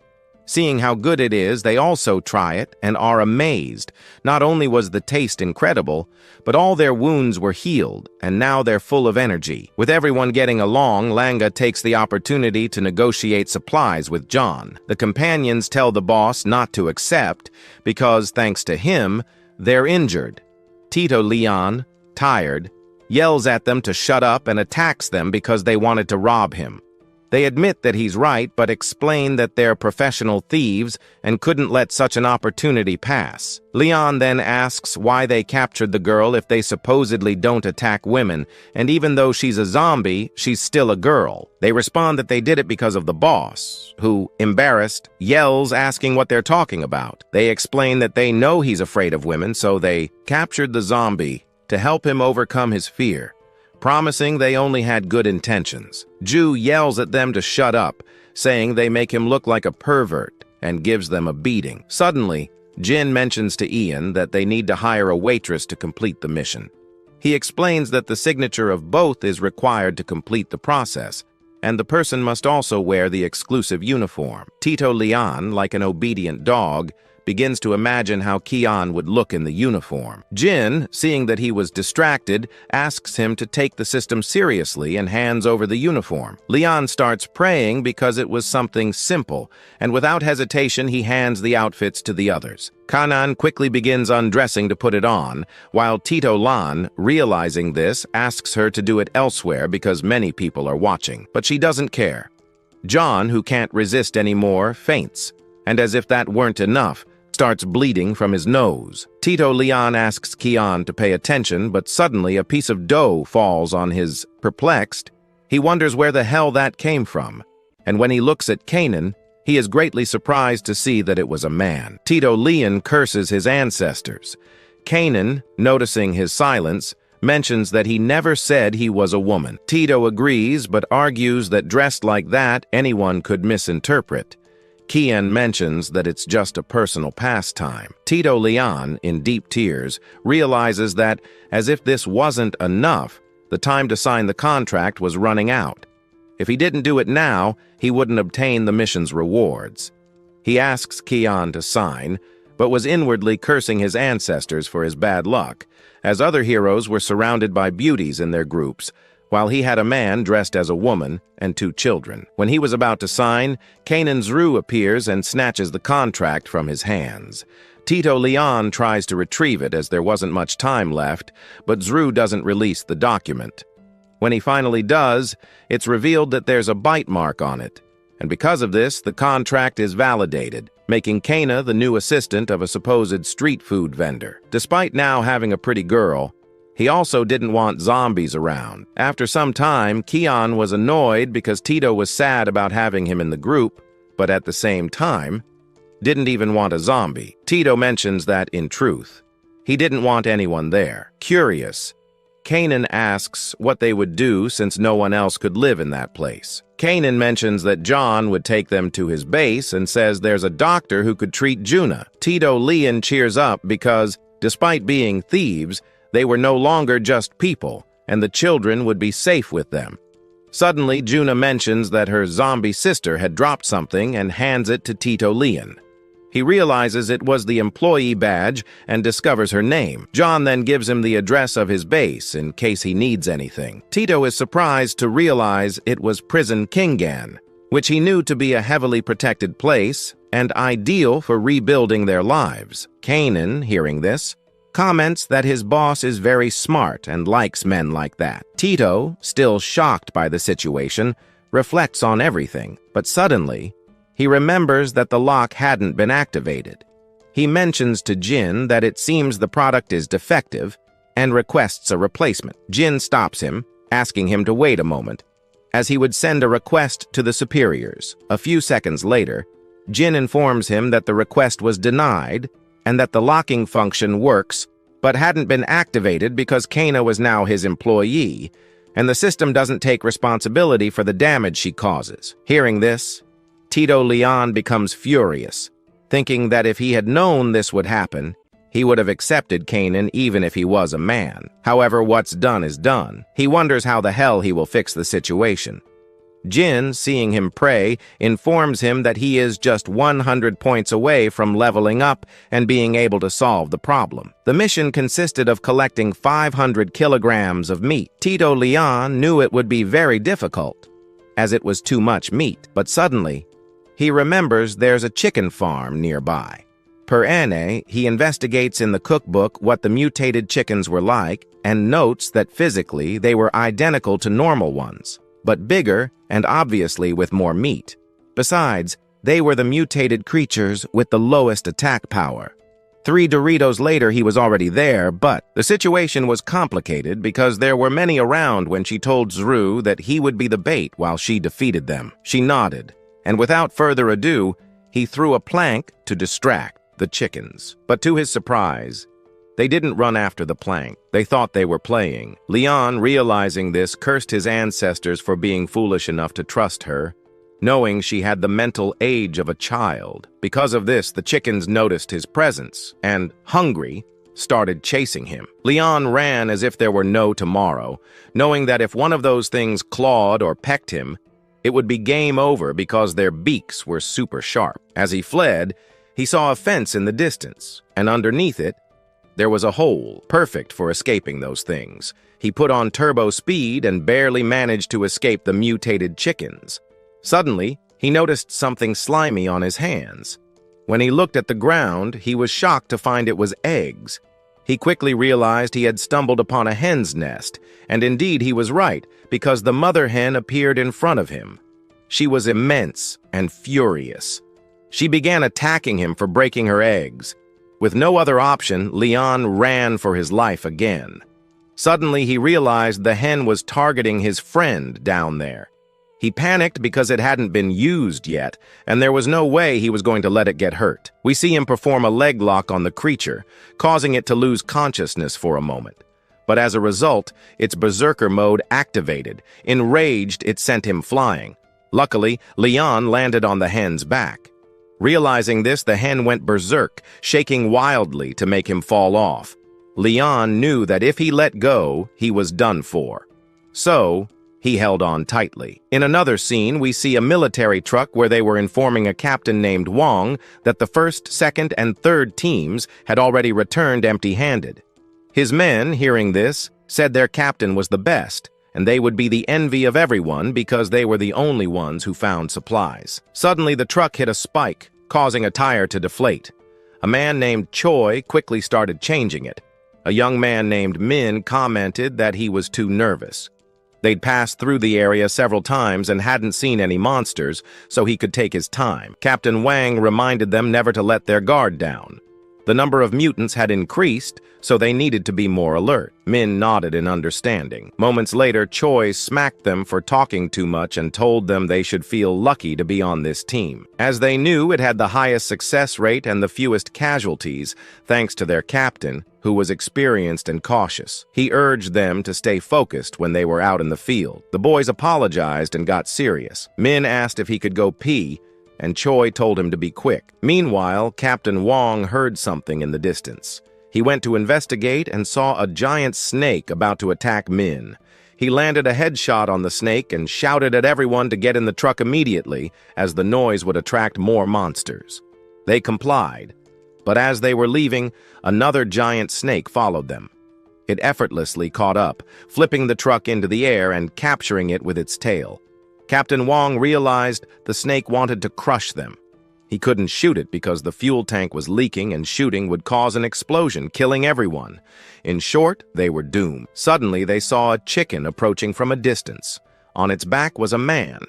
Seeing how good it is, they also try it and are amazed. Not only was the taste incredible, but all their wounds were healed, and now they're full of energy. With everyone getting along, Langa takes the opportunity to negotiate supplies with John. The companions tell the boss not to accept, because thanks to him, they're injured. Tito Leon, tired, yells at them to shut up and attacks them because they wanted to rob him. They admit that he's right, but explain that they're professional thieves and couldn't let such an opportunity pass. Leon then asks why they captured the girl if they supposedly don't attack women, and even though she's a zombie, she's still a girl. They respond that they did it because of the boss, who, embarrassed, yells asking what they're talking about. They explain that they know he's afraid of women, so they captured the zombie to help him overcome his fear, promising they only had good intentions. Ju yells at them to shut up, saying they make him look like a pervert, and gives them a beating. Suddenly, Jin mentions to Ian that they need to hire a waitress to complete the mission. He explains that the signature of both is required to complete the process, and the person must also wear the exclusive uniform. Tito Leon, like an obedient dog, begins to imagine how Kian would look in the uniform. Jin, seeing that he was distracted, asks him to take the system seriously and hands over the uniform. Leon starts praying because it was something simple, and without hesitation he hands the outfits to the others. Kanan quickly begins undressing to put it on, while Tito Lan, realizing this, asks her to do it elsewhere because many people are watching. But she doesn't care. John, who can't resist anymore, faints, and as if that weren't enough, starts bleeding from his nose. Tito Leon asks Kian to pay attention, but suddenly a piece of dough falls on his. Perplexed, he wonders where the hell that came from, and when he looks at Kanan, he is greatly surprised to see that it was a man. Tito Leon curses his ancestors. Kanan, noticing his silence, mentions that he never said he was a woman. Tito agrees but argues that dressed like that, anyone could misinterpret. Kian mentions that it's just a personal pastime. Tito Leon, in deep tears, realizes that, as if this wasn't enough, the time to sign the contract was running out. If he didn't do it now, he wouldn't obtain the mission's rewards. He asks Kian to sign, but was inwardly cursing his ancestors for his bad luck, as other heroes were surrounded by beauties in their groups, while he had a man dressed as a woman and 2 children. When he was about to sign, Kanan's Zru appears and snatches the contract from his hands. Tito Leon tries to retrieve it as there wasn't much time left, but Zru doesn't release the document. When he finally does, it's revealed that there's a bite mark on it, and because of this, the contract is validated, making Kana the new assistant of a supposed street food vendor. Despite now having a pretty girl, he also didn't want zombies around. After some time, Kian was annoyed because Tito was sad about having him in the group, but at the same time, didn't even want a zombie. Tito mentions that, in truth, he didn't want anyone there. Curious, Kanan asks what they would do since no one else could live in that place. Kanan mentions that John would take them to his base and says there's a doctor who could treat Juna. Tito Leon cheers up because, despite being thieves, they were no longer just people, and the children would be safe with them. Suddenly, Juna mentions that her zombie sister had dropped something and hands it to Tito Leon. He realizes it was the employee badge and discovers her name. John then gives him the address of his base in case he needs anything. Tito is surprised to realize it was Prison Kingan, which he knew to be a heavily protected place and ideal for rebuilding their lives. Kanan, hearing this, comments that his boss is very smart and likes men like that. Tito, still shocked by the situation, reflects on everything, but suddenly, he remembers that the lock hadn't been activated. He mentions to Jin that it seems the product is defective and requests a replacement. Jin stops him, asking him to wait a moment, as he would send a request to the superiors. A few seconds later, Jin informs him that the request was denied and that the locking function works but hadn't been activated because Kana was now his employee, and the system doesn't take responsibility for the damage she causes. Hearing this, Tito Leon becomes furious, thinking that if he had known this would happen, he would have accepted Kanan even if he was a man. However, what's done is done. He wonders how the hell he will fix the situation. Jin, seeing him pray, informs him that he is just 100 points away from leveling up and being able to solve the problem. The mission consisted of collecting 500 kilograms of meat. Tito Leon knew it would be very difficult, as it was too much meat, but suddenly, he remembers there's a chicken farm nearby. Per Anne, he investigates in the cookbook what the mutated chickens were like and notes that physically they were identical to normal ones, but bigger and obviously with more meat. Besides, they were the mutated creatures with the lowest attack power. 3 Doritos later, he was already there, but the situation was complicated because there were many around when she told Zru that he would be the bait while she defeated them. She nodded, and without further ado, he threw a plank to distract the chickens. But to his surprise, they didn't run after the plank. They thought they were playing. Leon, realizing this, cursed his ancestors for being foolish enough to trust her, knowing she had the mental age of a child. Because of this, the chickens noticed his presence and, hungry, started chasing him. Leon ran as if there were no tomorrow, knowing that if one of those things clawed or pecked him, it would be game over because their beaks were super sharp. As he fled, he saw a fence in the distance, and underneath it, there was a hole, perfect for escaping those things. He put on turbo speed and barely managed to escape the mutated chickens. Suddenly, he noticed something slimy on his hands. When he looked at the ground, he was shocked to find it was eggs. He quickly realized he had stumbled upon a hen's nest, and indeed he was right, because the mother hen appeared in front of him. She was immense and furious. She began attacking him for breaking her eggs. With no other option, Leon ran for his life again. Suddenly, he realized the hen was targeting his friend down there. He panicked because it hadn't been used yet, and there was no way he was going to let it get hurt. We see him perform a leg lock on the creature, causing it to lose consciousness for a moment. But as a result, its berserker mode activated. Enraged, it sent him flying. Luckily, Leon landed on the hen's back. Realizing this, the hen went berserk, shaking wildly to make him fall off. Leon knew that if he let go, he was done for. So, he held on tightly. In another scene, we see a military truck where they were informing a captain named Wong that the first, second, and third teams had already returned empty-handed. His men, hearing this, said their captain was the best, and they would be the envy of everyone because they were the only ones who found supplies. Suddenly, the truck hit a spike, causing a tire to deflate. A man named Choi quickly started changing it. A young man named Min commented that he was too nervous. They'd passed through the area several times and hadn't seen any monsters, so he could take his time. Captain Wang reminded them never to let their guard down. The number of mutants had increased, so they needed to be more alert. Min nodded in understanding. Moments later, Choi smacked them for talking too much and told them they should feel lucky to be on this team, as they knew it had the highest success rate and the fewest casualties, thanks to their captain, who was experienced and cautious. He urged them to stay focused when they were out in the field. The boys apologized and got serious. Min asked if he could go pee, and Choi told him to be quick. Meanwhile, Captain Wong heard something in the distance. He went to investigate and saw a giant snake about to attack Min. He landed a headshot on the snake and shouted at everyone to get in the truck immediately, as the noise would attract more monsters. They complied, but as they were leaving, another giant snake followed them. It effortlessly caught up, flipping the truck into the air and capturing it with its tail. Captain Wong realized the snake wanted to crush them. He couldn't shoot it because the fuel tank was leaking and shooting would cause an explosion, killing everyone. In short, they were doomed. Suddenly, they saw a chicken approaching from a distance. On its back was a man.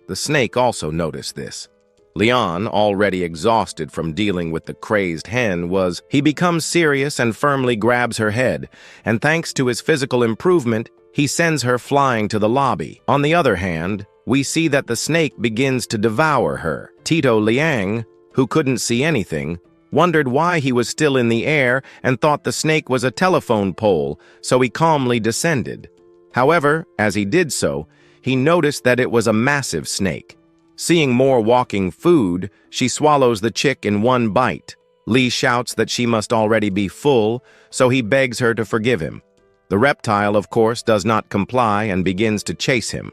The snake also noticed this. Leon, already exhausted from dealing with the crazed hen, he becomes serious and firmly grabs her head, and thanks to his physical improvement, he sends her flying to the lobby. On the other hand, we see that the snake begins to devour her. Tito Liang, who couldn't see anything, wondered why he was still in the air and thought the snake was a telephone pole, so he calmly descended. However, as he did so, he noticed that it was a massive snake. Seeing more walking food, she swallows the chick in one bite. Lee shouts that she must already be full, so he begs her to forgive him. The reptile, of course, does not comply and begins to chase him.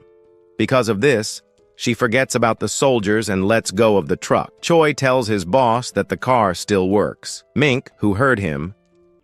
Because of this, she forgets about the soldiers and lets go of the truck. Choi tells his boss that the car still works. Mink, who heard him,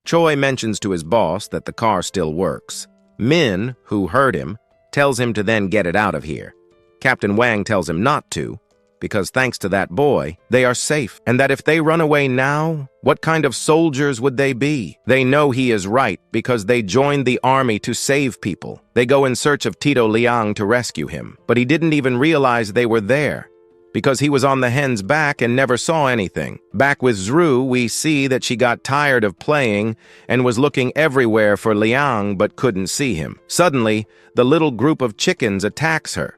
Choi mentions to his boss that the car still works. Min, who heard him, tells him to then get it out of here. Captain Wang tells him not to, because thanks to that boy, they are safe, and that if they run away now, what kind of soldiers would they be? They know he is right because they joined the army to save people. They go in search of Tito Liang to rescue him, but he didn't even realize they were there, because he was on the hen's back and never saw anything. Back with Zru, we see that she got tired of playing and was looking everywhere for Liang but couldn't see him. Suddenly, the little group of chickens attacks her.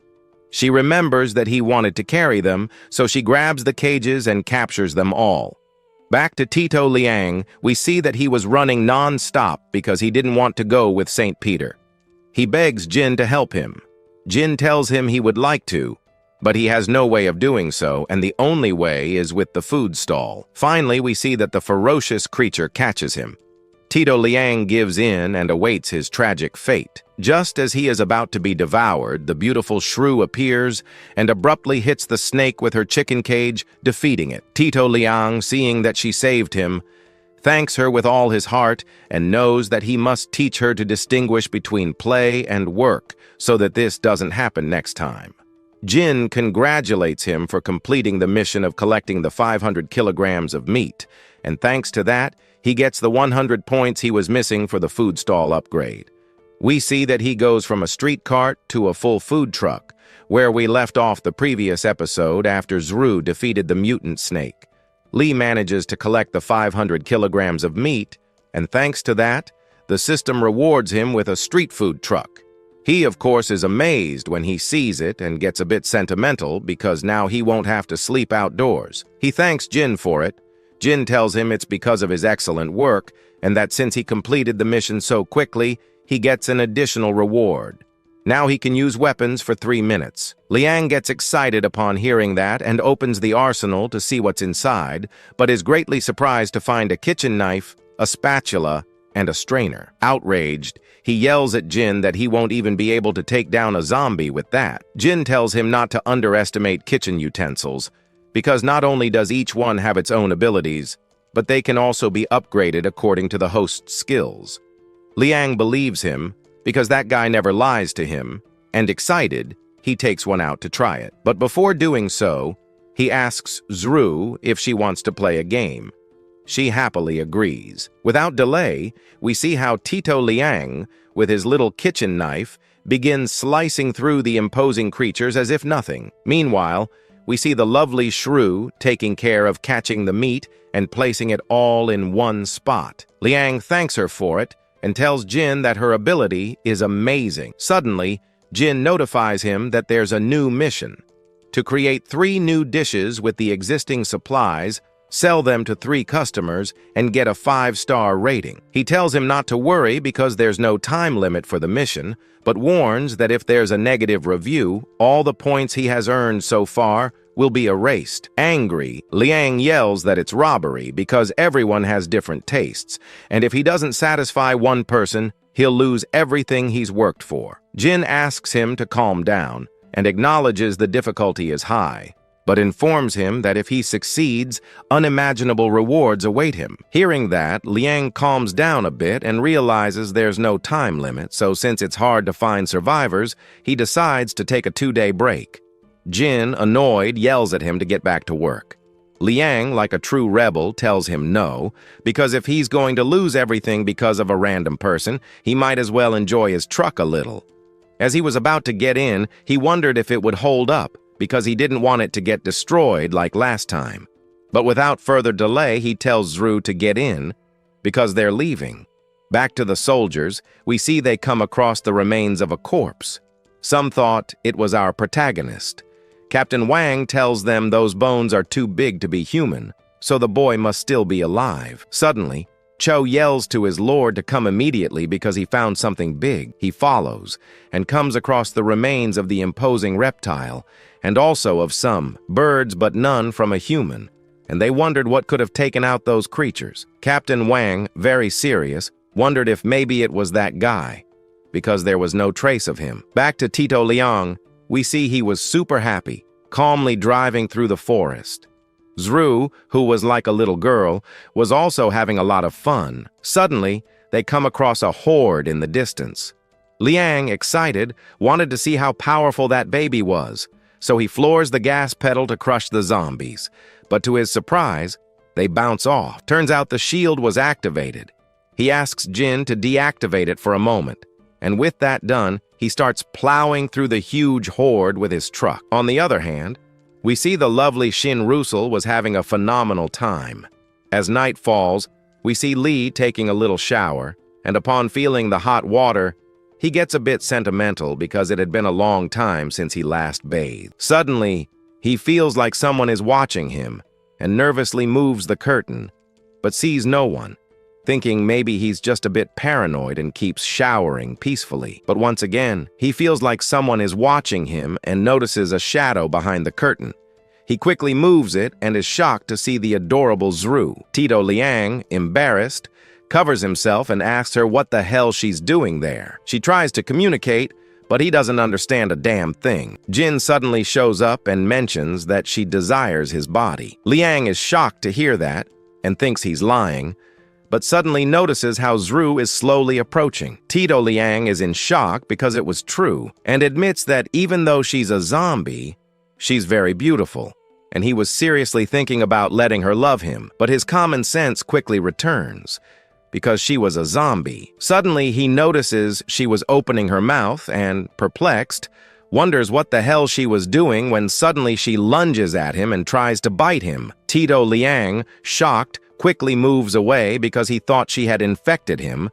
She remembers that he wanted to carry them, so she grabs the cages and captures them all. Back to Tito Liang, we see that he was running non-stop because he didn't want to go with St. Peter. He begs Jin to help him. Jin tells him he would like to, but he has no way of doing so, and the only way is with the food stall. Finally, we see that the ferocious creature catches him. Tito Liang gives in and awaits his tragic fate. Just as he is about to be devoured, the beautiful shrew appears and abruptly hits the snake with her chicken cage, defeating it. Tito Liang, seeing that she saved him, thanks her with all his heart and knows that he must teach her to distinguish between play and work so that this doesn't happen next time. Jin congratulates him for completing the mission of collecting the 500 kilograms of meat, and thanks to that, he gets the 100 points he was missing for the food stall upgrade. We see that he goes from a street cart to a full food truck, where we left off the previous episode after Zru defeated the mutant snake. Lee manages to collect the 500 kilograms of meat, and thanks to that, the system rewards him with a street food truck. He, of course, is amazed when he sees it and gets a bit sentimental because now he won't have to sleep outdoors. He thanks Jin for it. Jin tells him it's because of his excellent work and that since he completed the mission so quickly, he gets an additional reward. Now he can use weapons for 3 minutes. Liang gets excited upon hearing that and opens the arsenal to see what's inside, but is greatly surprised to find a kitchen knife, a spatula, and a strainer. Outraged, he yells at Jin that he won't even be able to take down a zombie with that. Jin tells him not to underestimate kitchen utensils, because not only does each one have its own abilities, but they can also be upgraded according to the host's skills. Liang believes him, because that guy never lies to him, and excited, he takes one out to try it. But before doing so, he asks Zru if she wants to play a game. She happily agrees. Without delay, we see how Tito Liang, with his little kitchen knife, begins slicing through the imposing creatures as if nothing. Meanwhile, we see the lovely Shrew taking care of catching the meat and placing it all in one spot. Liang thanks her for it and tells Jin that her ability is amazing. Suddenly, Jin notifies him that there's a new mission: to create 3 new dishes with the existing supplies, sell them to 3 customers, and get a 5-star rating. He tells him not to worry because there's no time limit for the mission, but warns that if there's a negative review, all the points he has earned so far will be erased. Angry, Liang yells that it's robbery because everyone has different tastes, and if he doesn't satisfy one person, he'll lose everything he's worked for. Jin asks him to calm down and acknowledges the difficulty is high, but informs him that if he succeeds, unimaginable rewards await him. Hearing that, Liang calms down a bit and realizes there's no time limit, so since it's hard to find survivors, he decides to take a 2-day break. Jin, annoyed, yells at him to get back to work. Liang, like a true rebel, tells him no, because if he's going to lose everything because of a random person, he might as well enjoy his truck a little. As he was about to get in, he wondered if it would hold up, because he didn't want it to get destroyed like last time. But without further delay, he tells Zru to get in, because they're leaving. Back to the soldiers, we see they come across the remains of a corpse. Some thought it was our protagonist. Captain Wang tells them those bones are too big to be human, so the boy must still be alive. Suddenly, Cho yells to his lord to come immediately because he found something big. He follows and comes across the remains of the imposing reptile, and also of some birds but none from a human, and they wondered what could have taken out those creatures. Captain Wang, very serious, wondered if maybe it was that guy, because there was no trace of him. Back to Tito Liang, we see he was super happy, calmly driving through the forest. Zru, who was like a little girl, was also having a lot of fun. Suddenly, they come across a horde in the distance. Liang, excited, wanted to see how powerful that baby was, so he floors the gas pedal to crush the zombies. But to his surprise, they bounce off. Turns out the shield was activated. He asks Jin to deactivate it for a moment, and with that done, he starts plowing through the huge horde with his truck. On the other hand, we see the lovely Shin Rusel was having a phenomenal time. As night falls, we see Lee taking a little shower, and upon feeling the hot water, he gets a bit sentimental because it had been a long time since he last bathed. Suddenly, he feels like someone is watching him and nervously moves the curtain, but sees no one, thinking maybe he's just a bit paranoid and keeps showering peacefully. But once again, he feels like someone is watching him and notices a shadow behind the curtain. He quickly moves it and is shocked to see the adorable Zru. Tito Liang, embarrassed, covers himself and asks her what the hell she's doing there. She tries to communicate, but he doesn't understand a damn thing. Jin suddenly shows up and mentions that she desires his body. Liang is shocked to hear that and thinks he's lying, but suddenly notices how Zru is slowly approaching. Tito Liang is in shock because it was true, and admits that even though she's a zombie, she's very beautiful, and he was seriously thinking about letting her love him, but his common sense quickly returns, because she was a zombie. Suddenly, he notices she was opening her mouth and, perplexed, wonders what the hell she was doing when suddenly she lunges at him and tries to bite him. Tito Liang, shocked, quickly moves away because he thought she had infected him,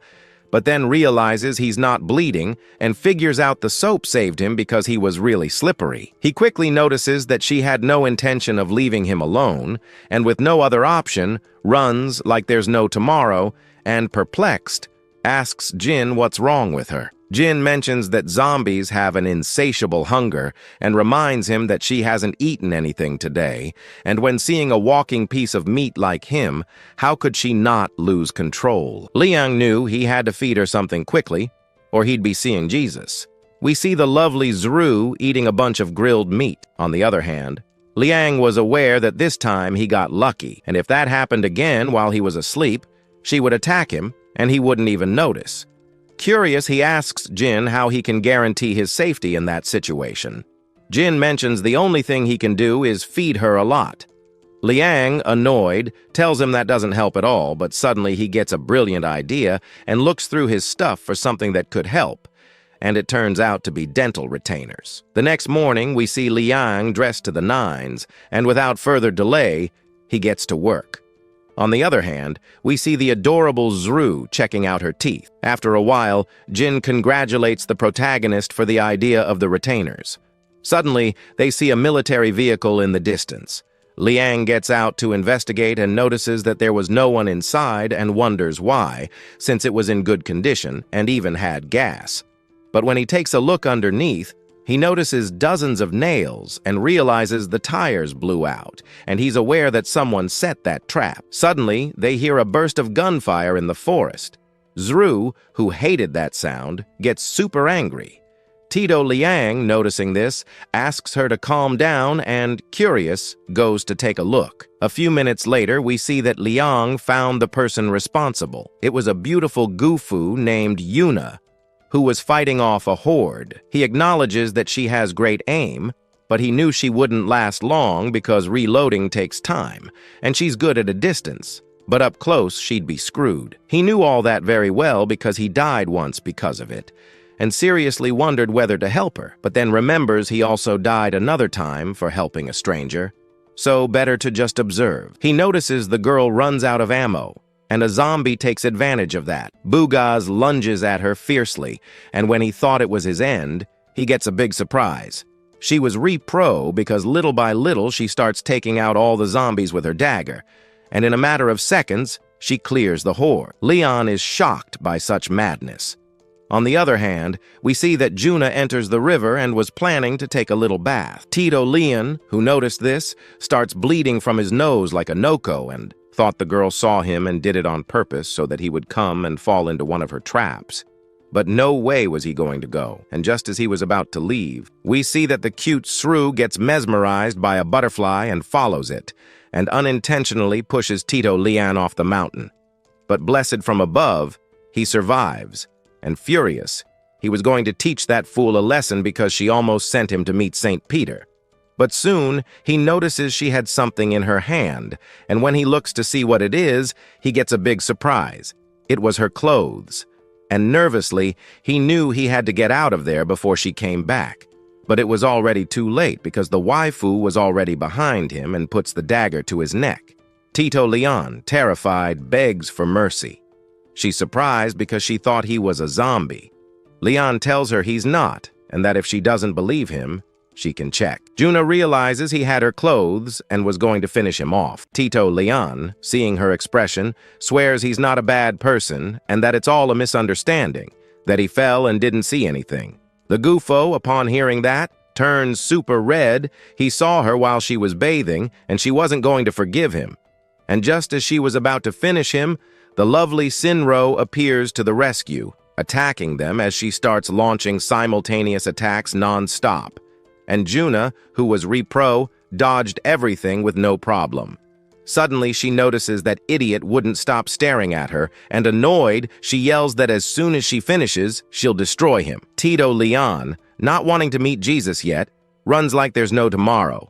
but then realizes he's not bleeding and figures out the soap saved him because he was really slippery. He quickly notices that she had no intention of leaving him alone, and with no other option, runs like there's no tomorrow, and perplexed, asks Jin what's wrong with her. Jin mentions that zombies have an insatiable hunger and reminds him that she hasn't eaten anything today, and when seeing a walking piece of meat like him, how could she not lose control? Liang knew he had to feed her something quickly, or he'd be seeing Jesus. We see the lovely Zru eating a bunch of grilled meat. On the other hand, Liang was aware that this time he got lucky, and if that happened again while he was asleep, she would attack him, and he wouldn't even notice. Curious, he asks Jin how he can guarantee his safety in that situation. Jin mentions the only thing he can do is feed her a lot. Liang, annoyed, tells him that doesn't help at all, but suddenly he gets a brilliant idea and looks through his stuff for something that could help, and it turns out to be dental retainers. The next morning, we see Liang dressed to the nines, and without further delay, he gets to work. On the other hand, we see the adorable Zru checking out her teeth. After a while, Jin congratulates the protagonist for the idea of the retainers. Suddenly, they see a military vehicle in the distance. Liang gets out to investigate and notices that there was no one inside and wonders why, since it was in good condition and even had gas. But when he takes a look underneath, he notices dozens of nails and realizes the tires blew out, and he's aware that someone set that trap. Suddenly, they hear a burst of gunfire in the forest. Zru, who hated that sound, gets super angry. Tito Liang, noticing this, asks her to calm down and, curious, goes to take a look. A few minutes later, we see that Liang found the person responsible. It was a beautiful Gufu named Yuna, who was fighting off a horde. He acknowledges that she has great aim, but he knew she wouldn't last long because reloading takes time, and she's good at a distance, but up close she'd be screwed. He knew all that very well because he died once because of it, and seriously wondered whether to help her, but then remembers he also died another time for helping a stranger, so better to just observe. He notices the girl runs out of ammo, and a zombie takes advantage of that. Bugaz lunges at her fiercely, and when he thought it was his end, he gets a big surprise. She was repro because little by little she starts taking out all the zombies with her dagger, and in a matter of seconds, she clears the horde. Leon is shocked by such madness. On the other hand, we see that Juna enters the river and was planning to take a little bath. Tito Leon, who noticed this, starts bleeding from his nose like a Noko and thought the girl saw him and did it on purpose so that he would come and fall into one of her traps. But no way was he going to go, and just as he was about to leave, we see that the cute shrew gets mesmerized by a butterfly and follows it, and unintentionally pushes Tito Lian off the mountain. But blessed from above, he survives, and furious, he was going to teach that fool a lesson because she almost sent him to meet St. Peter. But soon, he notices she had something in her hand, and when he looks to see what it is, he gets a big surprise. It was her clothes, and nervously, he knew he had to get out of there before she came back. But it was already too late because the waifu was already behind him and puts the dagger to his neck. Tito Leon, terrified, begs for mercy. She's surprised because she thought he was a zombie. Leon tells her he's not, and that if she doesn't believe him, she can check. Juna realizes he had her clothes and was going to finish him off. Tito Leon, seeing her expression, swears he's not a bad person and that it's all a misunderstanding, that he fell and didn't see anything. The Gufo, upon hearing that, turns super red. He saw her while she was bathing and she wasn't going to forgive him. And just as she was about to finish him, the lovely Sinro appears to the rescue, attacking them as she starts launching simultaneous attacks non-stop. And Juna, who was repro, dodged everything with no problem. Suddenly, she notices that idiot wouldn't stop staring at her, and annoyed, she yells that as soon as she finishes, she'll destroy him. Tito Leon, not wanting to meet Jesus yet, runs like there's no tomorrow.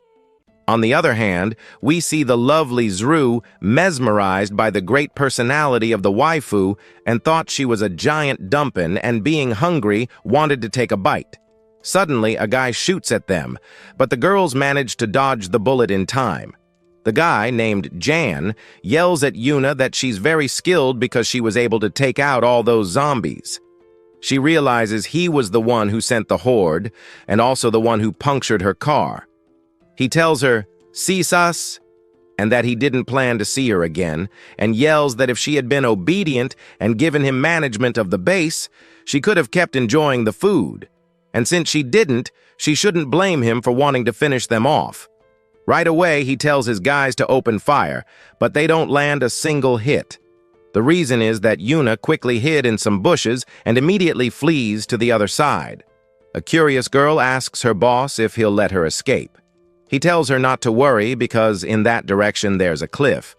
On the other hand, we see the lovely Zru mesmerized by the great personality of the waifu and thought she was a giant dumpin and being hungry wanted to take a bite. Suddenly, a guy shoots at them, but the girls manage to dodge the bullet in time. The guy, named Jan, yells at Yuna that she's very skilled because she was able to take out all those zombies. She realizes he was the one who sent the horde, and also the one who punctured her car. He tells her, "Sisas," and that he didn't plan to see her again, and yells that if she had been obedient and given him management of the base, she could have kept enjoying the food. And since she didn't, she shouldn't blame him for wanting to finish them off. Right away, he tells his guys to open fire, but they don't land a single hit. The reason is that Yuna quickly hid in some bushes and immediately flees to the other side. A curious girl asks her boss if he'll let her escape. He tells her not to worry because in that direction there's a cliff.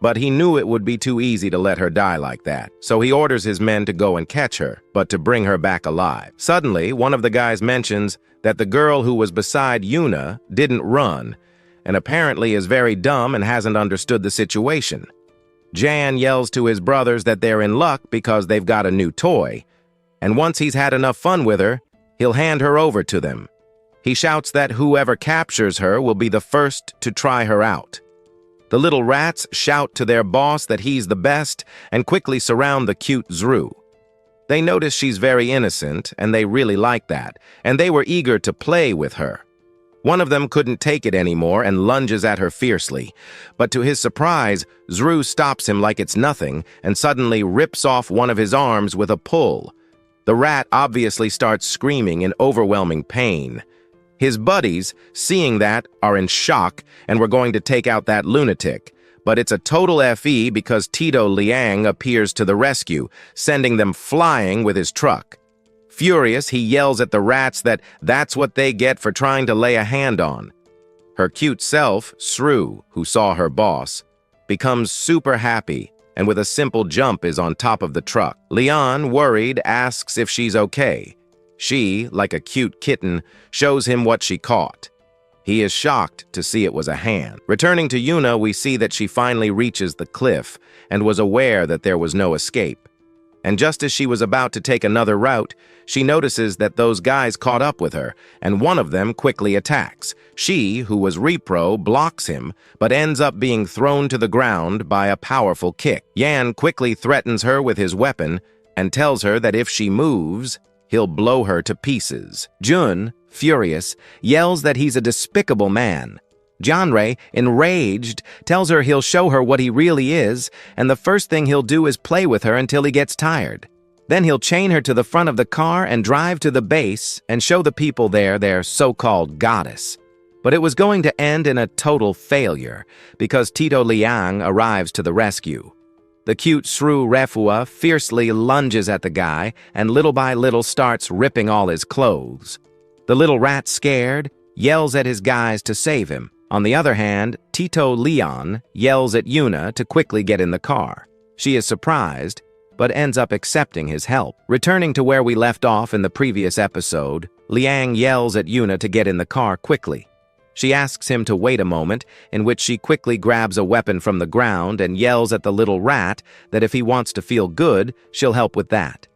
But he knew it would be too easy to let her die like that, so he orders his men to go and catch her, but to bring her back alive. Suddenly, one of the guys mentions that the girl who was beside Yuna didn't run, and apparently is very dumb and hasn't understood the situation. Jan yells to his brothers that they're in luck because they've got a new toy, and once he's had enough fun with her, he'll hand her over to them. He shouts that whoever captures her will be the first to try her out. The little rats shout to their boss that he's the best and quickly surround the cute Zru. They notice she's very innocent, and they really like that, and they were eager to play with her. One of them couldn't take it anymore and lunges at her fiercely, but to his surprise, Zru stops him like it's nothing and suddenly rips off one of his arms with a pull. The rat obviously starts screaming in overwhelming pain. His buddies, seeing that, are in shock and were going to take out that lunatic, but it's a total FE because Tito Liang appears to the rescue, sending them flying with his truck. Furious, he yells at the rats that that's what they get for trying to lay a hand on. Her cute self, Sru, who saw her boss, becomes super happy and with a simple jump is on top of the truck. Leon, worried, asks if she's okay. She, like a cute kitten, shows him what she caught. He is shocked to see it was a hand. Returning to Yuna, we see that she finally reaches the cliff and was aware that there was no escape. And just as she was about to take another route, she notices that those guys caught up with her, and one of them quickly attacks. She, who was repro, blocks him, but ends up being thrown to the ground by a powerful kick. Yan quickly threatens her with his weapon and tells her that if she moves, he'll blow her to pieces. Jun, furious, yells that he's a despicable man. Janrei, enraged, tells her he'll show her what he really is, and the first thing he'll do is play with her until he gets tired. Then he'll chain her to the front of the car and drive to the base and show the people there their so-called goddess. But it was going to end in a total failure, because Tito Liang arrives to the rescue. The cute Sru Refua fiercely lunges at the guy and little by little starts ripping all his clothes. The little rat, scared, yells at his guys to save him. On the other hand, Tito Leon yells at Yuna to quickly get in the car. She is surprised, but ends up accepting his help. Returning to where we left off in the previous episode, Liang yells at Yuna to get in the car quickly. She asks him to wait a moment, in which she quickly grabs a weapon from the ground and yells at the little rat that if he wants to feel good, she'll help with that.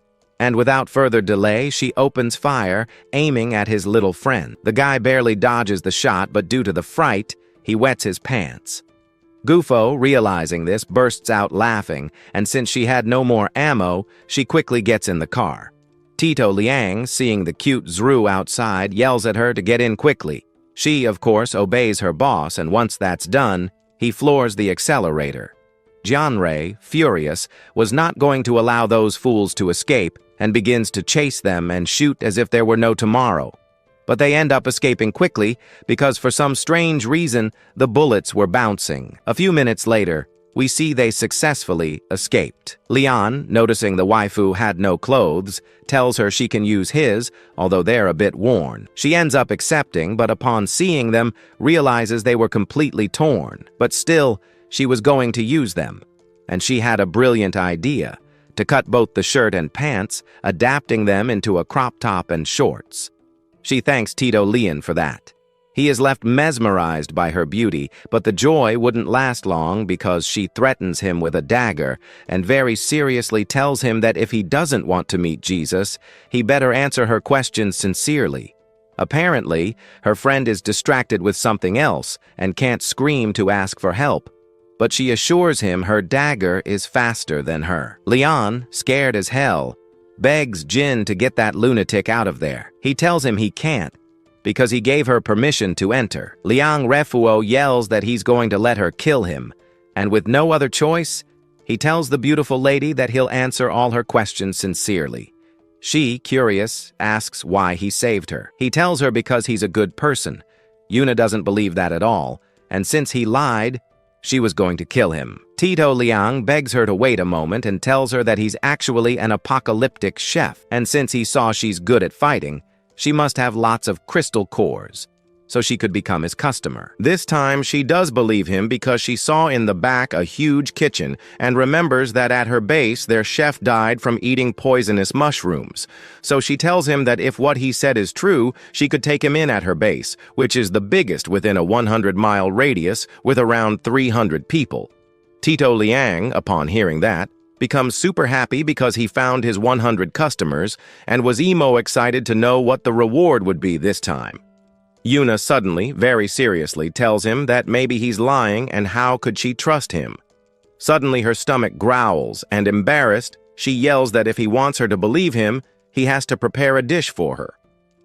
And without further delay, she opens fire, aiming at his little friend. The guy barely dodges the shot, but due to the fright, he wets his pants. Gufo, realizing this, bursts out laughing, and since she had no more ammo, she quickly gets in the car. Tito Liang, seeing the cute Zru outside, yells at her to get in quickly. She, of course, obeys her boss, and once that's done, he floors the accelerator. Janrei, furious, was not going to allow those fools to escape, and begins to chase them and shoot as if there were no tomorrow. But they end up escaping quickly because for some strange reason, the bullets were bouncing. A few minutes later, we see they successfully escaped. Leon, noticing the waifu had no clothes, tells her she can use his, although they're a bit worn. She ends up accepting, but upon seeing them, realizes they were completely torn. But still, she was going to use them. And she had a brilliant idea, to cut both the shirt and pants, adapting them into a crop top and shorts. She thanks Tito Leon for that. He is left mesmerized by her beauty, but the joy wouldn't last long because she threatens him with a dagger and very seriously tells him that if he doesn't want to meet Jesus, he better answer her questions sincerely. Apparently, her friend is distracted with something else and can't scream to ask for help, but she assures him her dagger is faster than her. Leon, scared as hell, begs Jin to get that lunatic out of there. He tells him he can't, because he gave her permission to enter. Liang Refuo yells that he's going to let her kill him, and with no other choice, he tells the beautiful lady that he'll answer all her questions sincerely. She, curious, asks why he saved her. He tells her because he's a good person. Yuna doesn't believe that at all, and since he lied, she was going to kill him. Tito Liang begs her to wait a moment and tells her that he's actually an apocalyptic chef, and since he saw she's good at fighting, she must have lots of crystal cores, so she could become his customer. This time, she does believe him because she saw in the back a huge kitchen and remembers that at her base, their chef died from eating poisonous mushrooms. So she tells him that if what he said is true, she could take him in at her base, which is the biggest within a 100-mile radius with around 300 people. Tito Liang, upon hearing that, becomes super happy because he found his 100 customers and was emo excited to know what the reward would be this time. Yuna suddenly, very seriously, tells him that maybe he's lying and how could she trust him. Suddenly her stomach growls, and embarrassed, she yells that if he wants her to believe him, he has to prepare a dish for her.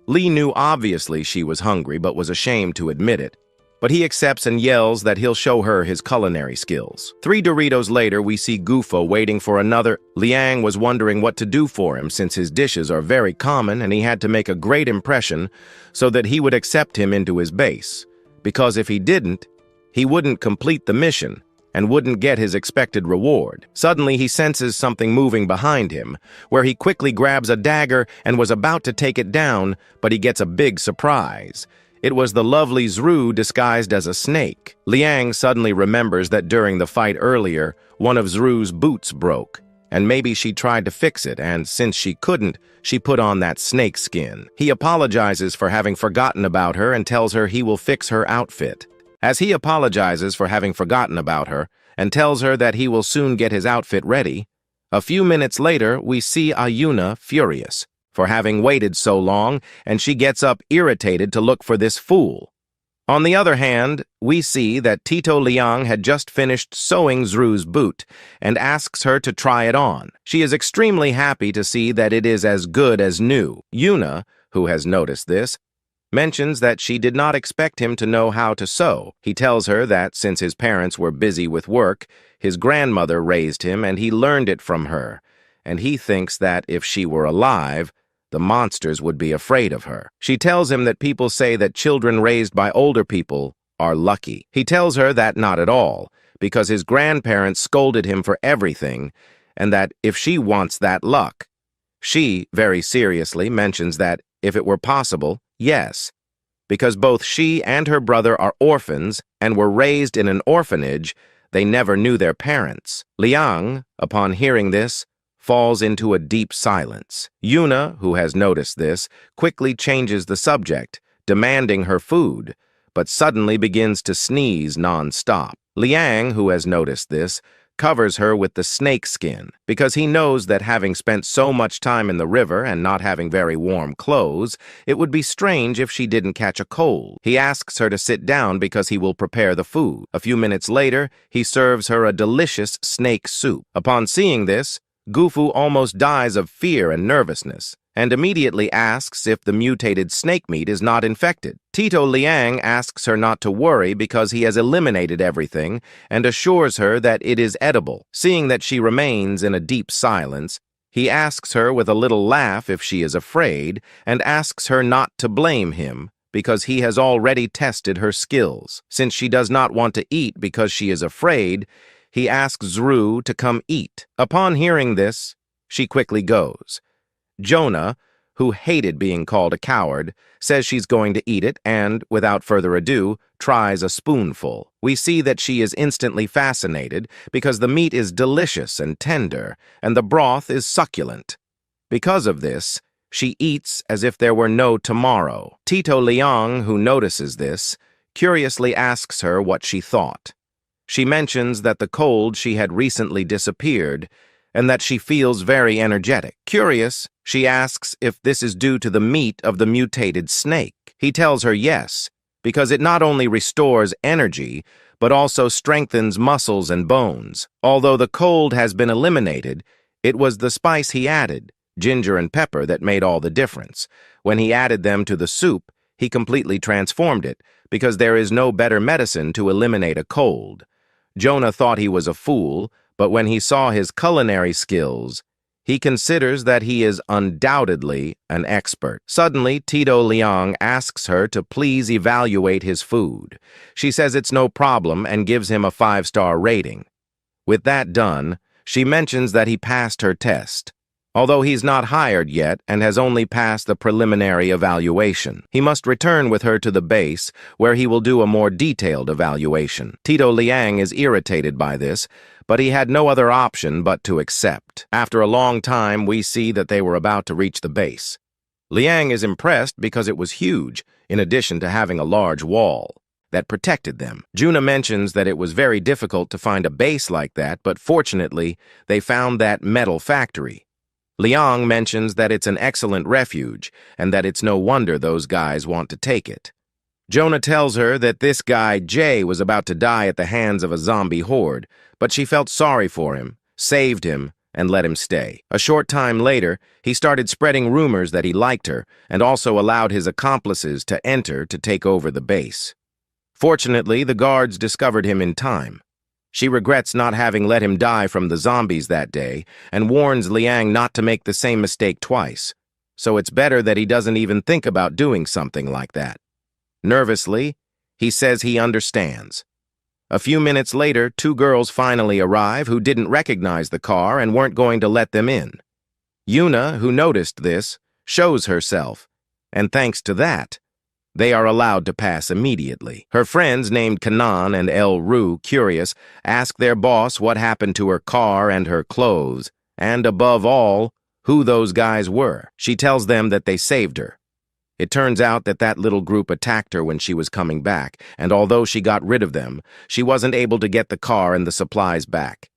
Lee knew obviously she was hungry but was ashamed to admit it, but he accepts and yells that he'll show her his culinary skills. 3 Doritos later, we see Gufo waiting for another. Liang was wondering what to do for him since his dishes are very common and he had to make a great impression so that he would accept him into his base. Because if he didn't, he wouldn't complete the mission and wouldn't get his expected reward. Suddenly, he senses something moving behind him, where he quickly grabs a dagger and was about to take it down, but he gets a big surprise. It was the lovely Zru disguised as a snake. Liang suddenly remembers that during the fight earlier, one of Zru's boots broke, and maybe she tried to fix it, and since she couldn't, she put on that snake skin. He apologizes for having forgotten about her and tells her he will fix her outfit. As he apologizes for having forgotten about her and tells her that he will soon get his outfit ready, a few minutes later, we see Ayuna furious for having waited so long, and she gets up irritated to look for this fool. On the other hand, we see that Tito Liang had just finished sewing Zru's boot and asks her to try it on. She is extremely happy to see that it is as good as new. Yuna, who has noticed this, mentions that she did not expect him to know how to sew. He tells her that since his parents were busy with work, his grandmother raised him and he learned it from her, and he thinks that if she were alive, the monsters would be afraid of her. She tells him that people say that children raised by older people are lucky. He tells her that not at all, because his grandparents scolded him for everything, and that if she wants that luck, she, very seriously, mentions that if it were possible, yes, because both she and her brother are orphans and were raised in an orphanage, they never knew their parents. Liang, upon hearing this, falls into a deep silence. Yuna, who has noticed this, quickly changes the subject, demanding her food, but suddenly begins to sneeze non-stop. Liang, who has noticed this, covers her with the snake skin, because he knows that having spent so much time in the river and not having very warm clothes, it would be strange if she didn't catch a cold. He asks her to sit down because he will prepare the food. A few minutes later, he serves her a delicious snake soup. Upon seeing this, Gufu almost dies of fear and nervousness, and immediately asks if the mutated snake meat is not infected. Tito Liang asks her not to worry because he has eliminated everything and assures her that it is edible. Seeing that she remains in a deep silence, he asks her with a little laugh if she is afraid and asks her not to blame him because he has already tested her skills. Since she does not want to eat because she is afraid, he asks Zru to come eat. Upon hearing this, she quickly goes. Jonah, who hated being called a coward, says she's going to eat it and, without further ado, tries a spoonful. We see that she is instantly fascinated because the meat is delicious and tender, and the broth is succulent. Because of this, she eats as if there were no tomorrow. Tito Liang, who notices this, curiously asks her what she thought. She mentions that the cold she had recently disappeared and that she feels very energetic. Curious, she asks if this is due to the meat of the mutated snake. He tells her yes, because it not only restores energy, but also strengthens muscles and bones. Although the cold has been eliminated, it was the spice he added, ginger and pepper, that made all the difference. When he added them to the soup, he completely transformed it, because there is no better medicine to eliminate a cold. Jonah thought he was a fool, but when he saw his culinary skills, he considers that he is undoubtedly an expert. Suddenly, Tito Liang asks her to please evaluate his food. She says it's no problem and gives him a 5-star rating. With that done, she mentions that he passed her test, although he's not hired yet and has only passed the preliminary evaluation. He must return with her to the base, where he will do a more detailed evaluation. Tito Liang is irritated by this, but he had no other option but to accept. After a long time, we see that they were about to reach the base. Liang is impressed because it was huge, in addition to having a large wall that protected them. Juna mentions that it was very difficult to find a base like that, but fortunately, they found that metal factory. Liang mentions that it's an excellent refuge, and that it's no wonder those guys want to take it. Jonah tells her that this guy, Jay, was about to die at the hands of a zombie horde, but she felt sorry for him, saved him, and let him stay. A short time later, he started spreading rumors that he liked her, and also allowed his accomplices to enter to take over the base. Fortunately, the guards discovered him in time. She regrets not having let him die from the zombies that day, and warns Liang not to make the same mistake twice, so it's better that he doesn't even think about doing something like that. Nervously, he says he understands. A few minutes later, 2 girls finally arrive who didn't recognize the car and weren't going to let them in. Yuna, who noticed this, shows herself, and thanks to that, they are allowed to pass immediately. Her friends named Kanan and El Ru, curious, ask their boss what happened to her car and her clothes, and above all, who those guys were. She tells them that they saved her. It turns out that that little group attacked her when she was coming back, and although she got rid of them, she wasn't able to get the car and the supplies back.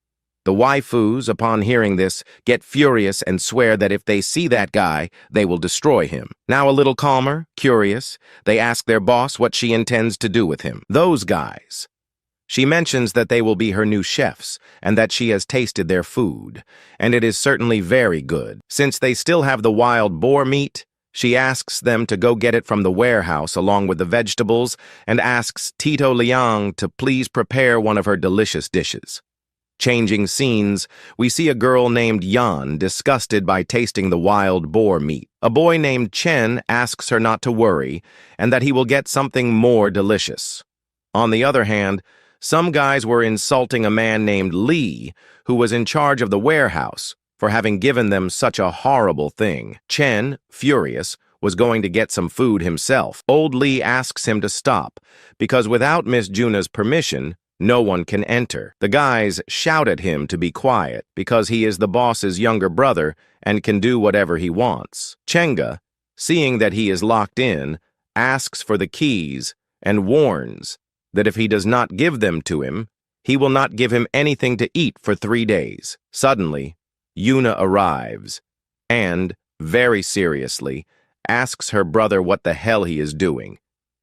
The waifus, upon hearing this, get furious and swear that if they see that guy, they will destroy him. Now a little calmer, curious, they ask their boss what she intends to do with him. Those guys. She mentions that they will be her new chefs, and that she has tasted their food, and it is certainly very good. Since they still have the wild boar meat, she asks them to go get it from the warehouse along with the vegetables and asks Tito Liang to please prepare one of her delicious dishes. Changing scenes, we see a girl named Yan disgusted by tasting the wild boar meat. A boy named Chen asks her not to worry and that he will get something more delicious. On the other hand, some guys were insulting a man named Lee, who was in charge of the warehouse, for having given them such a horrible thing. Chen, furious, was going to get some food himself. Old Lee asks him to stop, because without Miss Juna's permission, no one can enter. The guys shout at him to be quiet, because he is the boss's younger brother and can do whatever he wants. Chenga, seeing that he is locked in, asks for the keys and warns that if he does not give them to him, he will not give him anything to eat for 3 days. Suddenly, Yuna arrives and, very seriously, asks her brother what the hell he is doing,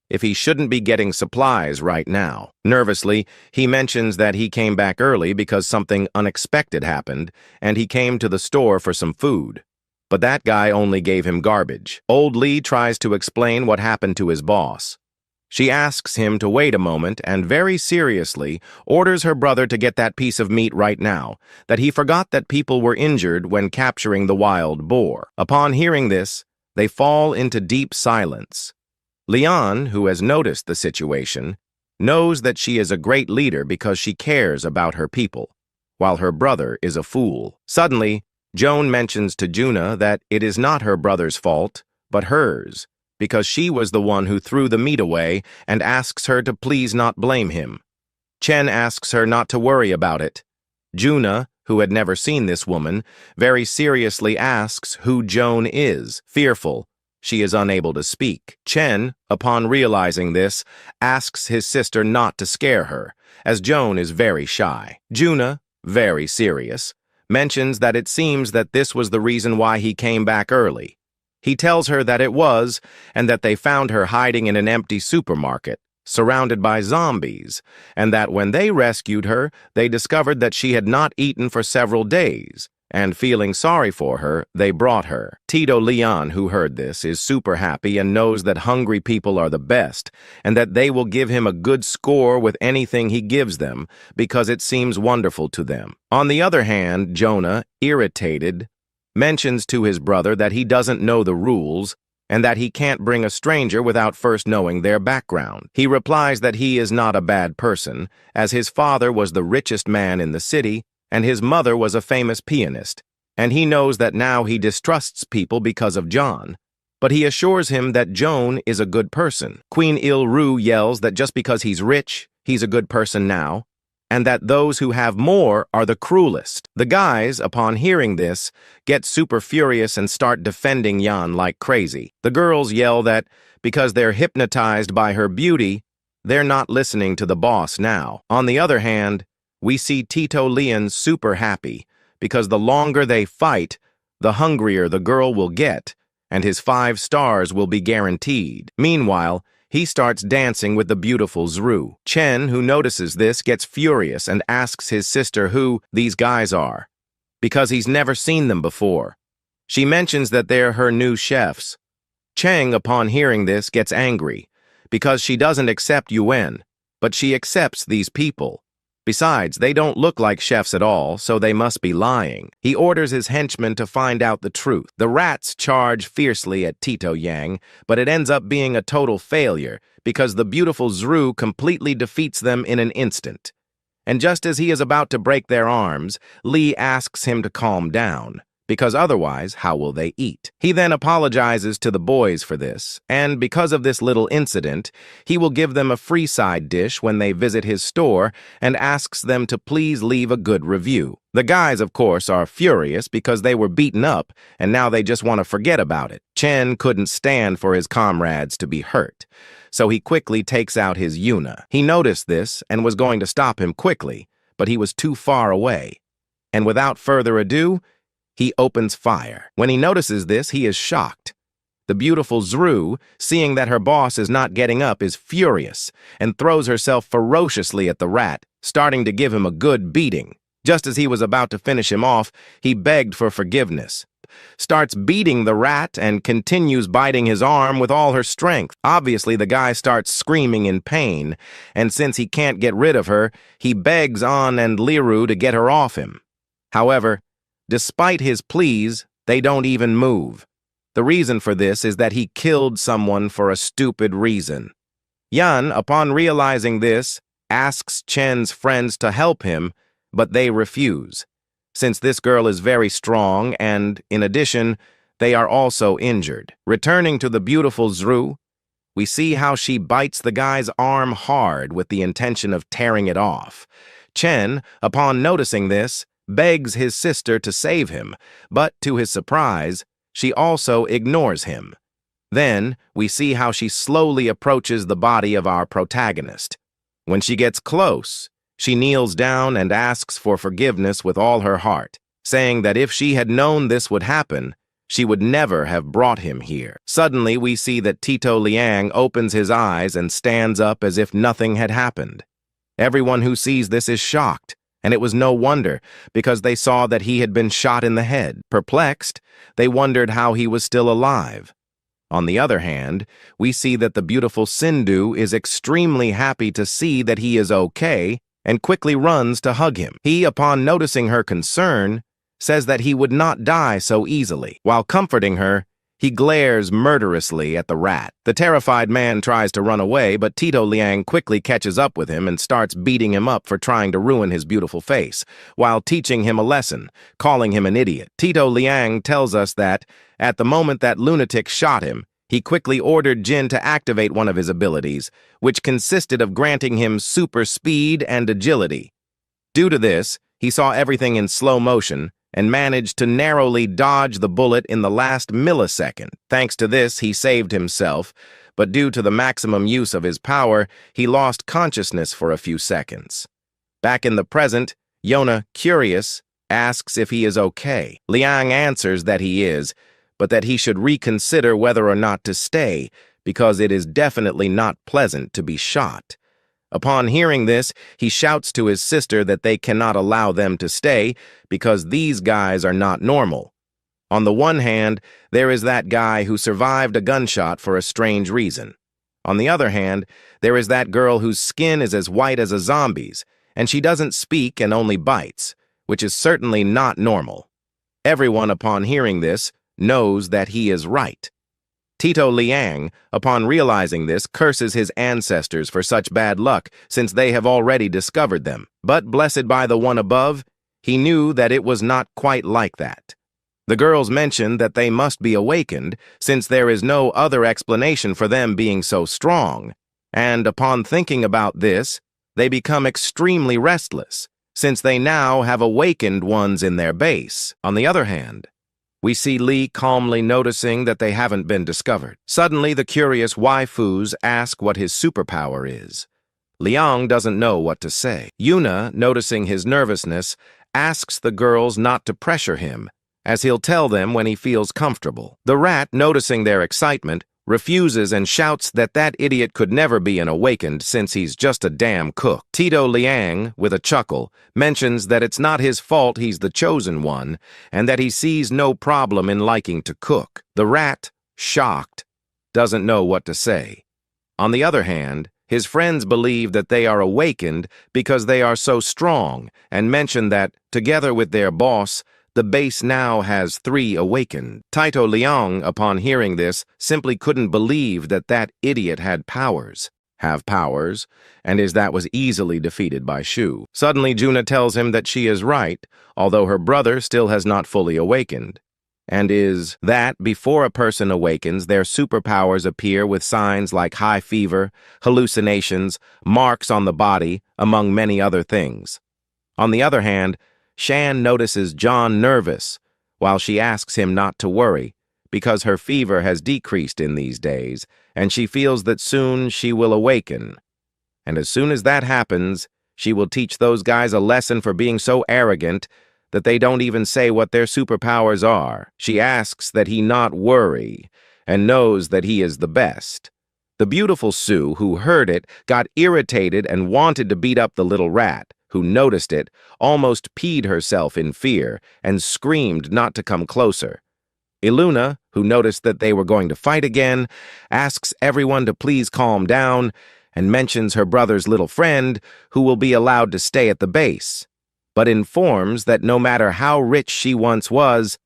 if he shouldn't be getting supplies right now. Nervously, he mentions that he came back early because something unexpected happened, and he came to the store for some food. But that guy only gave him garbage. Old Lee tries to explain what happened to his boss. She asks him to wait a moment and very seriously orders her brother to get that piece of meat right now, that he forgot that people were injured when capturing the wild boar. Upon hearing this, they fall into deep silence. Lian, who has noticed the situation, knows that she is a great leader because she cares about her people, while her brother is a fool. Suddenly, Joan mentions to Juna that it is not her brother's fault, but hers, because she was the one who threw the meat away and asks her to please not blame him. Chen asks her not to worry about it. Juna, who had never seen this woman, very seriously asks who Joan is. Fearful, she is unable to speak. Chen, upon realizing this, asks his sister not to scare her, as Joan is very shy. Juna, very serious, mentions that it seems that this was the reason why he came back early. He tells her that it was, and that they found her hiding in an empty supermarket, surrounded by zombies, and that when they rescued her, they discovered that she had not eaten for several days, and feeling sorry for her, they brought her. Tito Leon, who heard this, is super happy and knows that hungry people are the best, and that they will give him a good score with anything he gives them, because it seems wonderful to them. On the other hand, Jonah, irritated, mentions to his brother that he doesn't know the rules, and that he can't bring a stranger without first knowing their background. He replies that he is not a bad person, as his father was the richest man in the city, and his mother was a famous pianist, and he knows that now he distrusts people because of John. But he assures him that Joan is a good person. Queen Il-Ru yells that just because he's rich, he's a good person now, and that those who have more are the cruelest. The guys, upon hearing this, get super furious and start defending Yan like crazy. The girls yell that because they're hypnotized by her beauty, they're not listening to the boss now. On the other hand, we see Tito Leon super happy because the longer they fight, the hungrier the girl will get, and his 5 stars will be guaranteed. Meanwhile, he starts dancing with the beautiful Zru. Chen, who notices this, gets furious and asks his sister who these guys are, because he's never seen them before. She mentions that they're her new chefs. Cheng, upon hearing this, gets angry, because she doesn't accept Yuen, but she accepts these people. Besides, they don't look like chefs at all, so they must be lying. He orders his henchmen to find out the truth. The rats charge fiercely at Tito Yang, but it ends up being a total failure because the beautiful Zru completely defeats them in an instant. And just as he is about to break their arms, Lee asks him to calm down, because otherwise, how will they eat? He then apologizes to the boys for this, and because of this little incident, he will give them a free side dish when they visit his store and asks them to please leave a good review. The guys, of course, are furious because they were beaten up, and now they just want to forget about it. Chen couldn't stand for his comrades to be hurt, so he quickly takes out his Yuna. He noticed this and was going to stop him quickly, but he was too far away. And without further ado, he opens fire. When he notices this, he is shocked. The beautiful Zru, seeing that her boss is not getting up, is furious and throws herself ferociously at the rat, starting to give him a good beating. Just as he was about to finish him off, he begged for forgiveness, starts beating the rat, and continues biting his arm with all her strength. Obviously, the guy starts screaming in pain, and since he can't get rid of her, he begs An and Liru to get her off him. However, despite his pleas, they don't even move. The reason for this is that he killed someone for a stupid reason. Yan, upon realizing this, asks Chen's friends to help him, but they refuse, since this girl is very strong and, in addition, they are also injured. Returning to the beautiful Zru, we see how she bites the guy's arm hard with the intention of tearing it off. Chen, upon noticing this, begs his sister to save him, but to his surprise, she also ignores him. Then, we see how she slowly approaches the body of our protagonist. When she gets close, she kneels down and asks for forgiveness with all her heart, saying that if she had known this would happen, she would never have brought him here. Suddenly, we see that Tito Liang opens his eyes and stands up as if nothing had happened. Everyone who sees this is shocked, and it was no wonder, because they saw that he had been shot in the head. Perplexed, they wondered how he was still alive. On the other hand, we see that the beautiful Sindhu is extremely happy to see that he is okay and quickly runs to hug him. He, upon noticing her concern, says that he would not die so easily. While comforting her, he glares murderously at the rat. The terrified man tries to run away, but Tito Liang quickly catches up with him and starts beating him up for trying to ruin his beautiful face, while teaching him a lesson, calling him an idiot. Tito Liang tells us that, at the moment that lunatic shot him, he quickly ordered Jin to activate one of his abilities, which consisted of granting him super speed and agility. Due to this, he saw everything in slow motion, and managed to narrowly dodge the bullet in the last millisecond. Thanks to this, he saved himself, but due to the maximum use of his power, he lost consciousness for a few seconds. Back in the present, Yona, curious, asks if he is okay. Liang answers that he is, but that he should reconsider whether or not to stay, because it is definitely not pleasant to be shot. Upon hearing this, he shouts to his sister that they cannot allow them to stay because these guys are not normal. On the one hand, there is that guy who survived a gunshot for a strange reason. On the other hand, there is that girl whose skin is as white as a zombie's, and she doesn't speak and only bites, which is certainly not normal. Everyone, upon hearing this, knows that he is right. Tito Liang, upon realizing this, curses his ancestors for such bad luck, since they have already discovered them. But blessed by the one above, he knew that it was not quite like that. The girls mentioned that they must be awakened, since there is no other explanation for them being so strong, and upon thinking about this, they become extremely restless, since they now have awakened ones in their base. On the other hand, we see Lee calmly noticing that they haven't been discovered. Suddenly, the curious waifus ask what his superpower is. Liang doesn't know what to say. Yuna, noticing his nervousness, asks the girls not to pressure him, as he'll tell them when he feels comfortable. The rat, noticing their excitement, refuses and shouts that idiot could never be an awakened since he's just a damn cook. Tito Liang, with a chuckle, mentions that it's not his fault he's the chosen one, and that he sees no problem in liking to cook. The rat, shocked, doesn't know what to say. On the other hand, his friends believe that they are awakened because they are so strong, and mention that, together with their boss, the base now has 3 awakened. Tito Liang, upon hearing this, simply couldn't believe that idiot had powers. Have powers, and that was easily defeated by Shu. Suddenly, Juna tells him that she is right, although her brother still has not fully awakened, and is that before a person awakens, their superpowers appear with signs like high fever, hallucinations, marks on the body, among many other things. On the other hand, Shan notices John nervous, while she asks him not to worry, because her fever has decreased in these days, and she feels that soon she will awaken. And as soon as that happens, she will teach those guys a lesson for being so arrogant that they don't even say what their superpowers are. She asks that he not worry, and knows that he is the best. The beautiful Sue, who heard it, got irritated and wanted to beat up the little rat, who noticed it, almost peed herself in fear, and screamed not to come closer. Iluna, who noticed that they were going to fight again, asks everyone to please calm down, and mentions her brother's little friend, who will be allowed to stay at the base, but informs that no matter how rich she once was,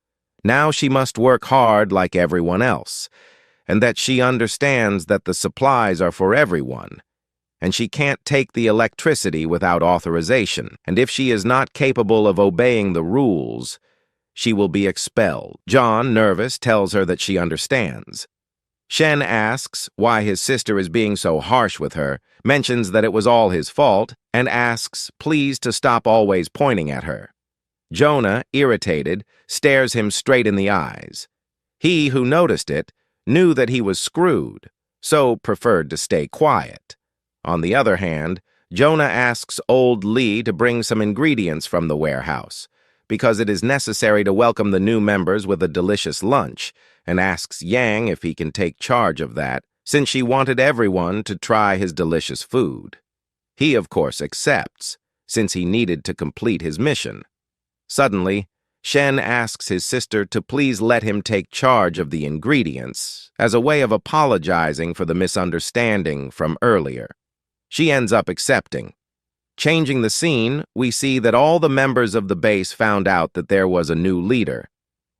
now she must work hard like everyone else, and that she understands that the supplies are for everyone, and she can't take the electricity without authorization, and if she is not capable of obeying the rules, she will be expelled. John, nervous, tells her that she understands. Shen asks why his sister is being so harsh with her, mentions that it was all his fault, and asks please to stop always pointing at her. Jonah, irritated, stares him straight in the eyes. He, who noticed it, knew that he was screwed, so preferred to stay quiet. On the other hand, Jonah asks old Lee to bring some ingredients from the warehouse, because it is necessary to welcome the new members with a delicious lunch, and asks Yang if he can take charge of that, since she wanted everyone to try his delicious food. He, of course, accepts, since he needed to complete his mission. Suddenly, Shen asks his sister to please let him take charge of the ingredients, as a way of apologizing for the misunderstanding from earlier. She ends up accepting. Changing the scene, we see that all the members of the base found out that there was a new leader.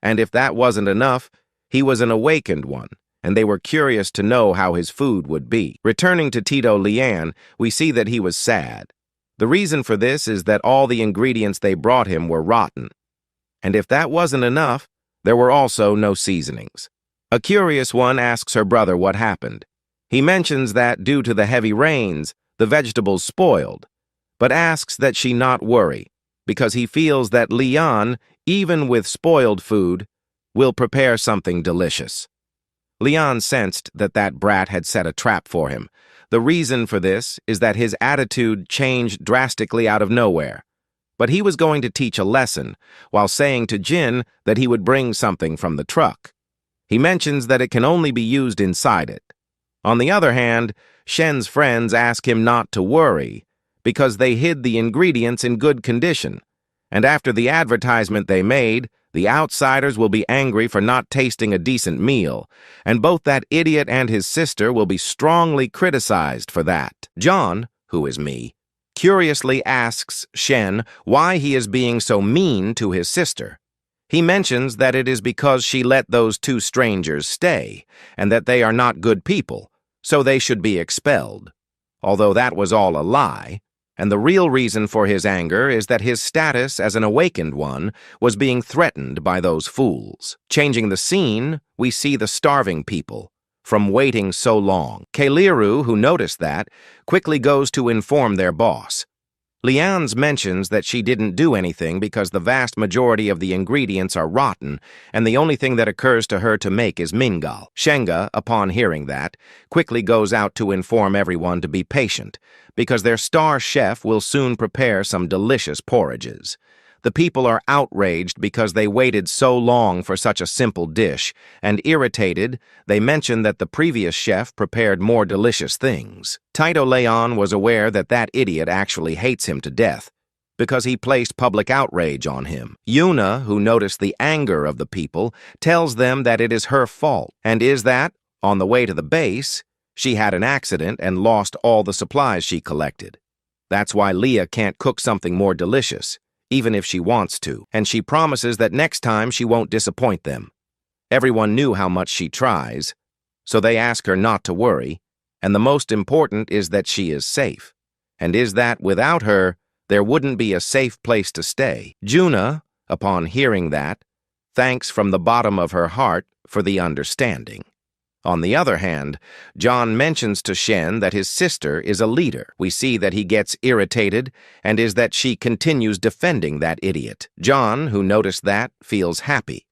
And if that wasn't enough, he was an awakened one, and they were curious to know how his food would be. Returning to Tito Lian, we see that he was sad. The reason for this is that all the ingredients they brought him were rotten. And if that wasn't enough, there were also no seasonings. A curious one asks her brother what happened. He mentions that due to the heavy rains, the vegetables spoiled, but asks that she not worry, because he feels that Lian, even with spoiled food, will prepare something delicious. Lian sensed that brat had set a trap for him. The reason for this is that his attitude changed drastically out of nowhere. But he was going to teach a lesson, while saying to Jin that he would bring something from the truck. He mentions that it can only be used inside it. On the other hand, Shen's friends ask him not to worry because they hid the ingredients in good condition, and after the advertisement they made, the outsiders will be angry for not tasting a decent meal, and both that idiot and his sister will be strongly criticized for that. John, who is me, curiously asks Shen why he is being so mean to his sister. He mentions that it is because she let those two strangers stay, and that they are not good people, so they should be expelled. Although that was all a lie, and the real reason for his anger is that his status as an awakened one was being threatened by those fools. Changing the scene, we see the starving people, from waiting so long. Kaliru, who noticed that, quickly goes to inform their boss. Lian's mentions that she didn't do anything because the vast majority of the ingredients are rotten, and the only thing that occurs to her to make is mingal. Shenga, upon hearing that, quickly goes out to inform everyone to be patient, because their star chef will soon prepare some delicious porridges. The people are outraged because they waited so long for such a simple dish, and irritated, they mention that the previous chef prepared more delicious things. Taito Leon was aware that that idiot actually hates him to death, because he placed public outrage on him. Yuna, who noticed the anger of the people, tells them that it is her fault, and is that, on the way to the base, she had an accident and lost all the supplies she collected. That's why Leah can't cook something more delicious, even if she wants to, and she promises that next time she won't disappoint them. Everyone knew how much she tries, so they ask her not to worry, and the most important is that she is safe, and is that without her, there wouldn't be a safe place to stay. Juna, upon hearing that, thanks from the bottom of her heart for the understanding. On the other hand, John mentions to Shen that his sister is a leader. We see that he gets irritated, and is that she continues defending that idiot. John, who noticed that, feels happy.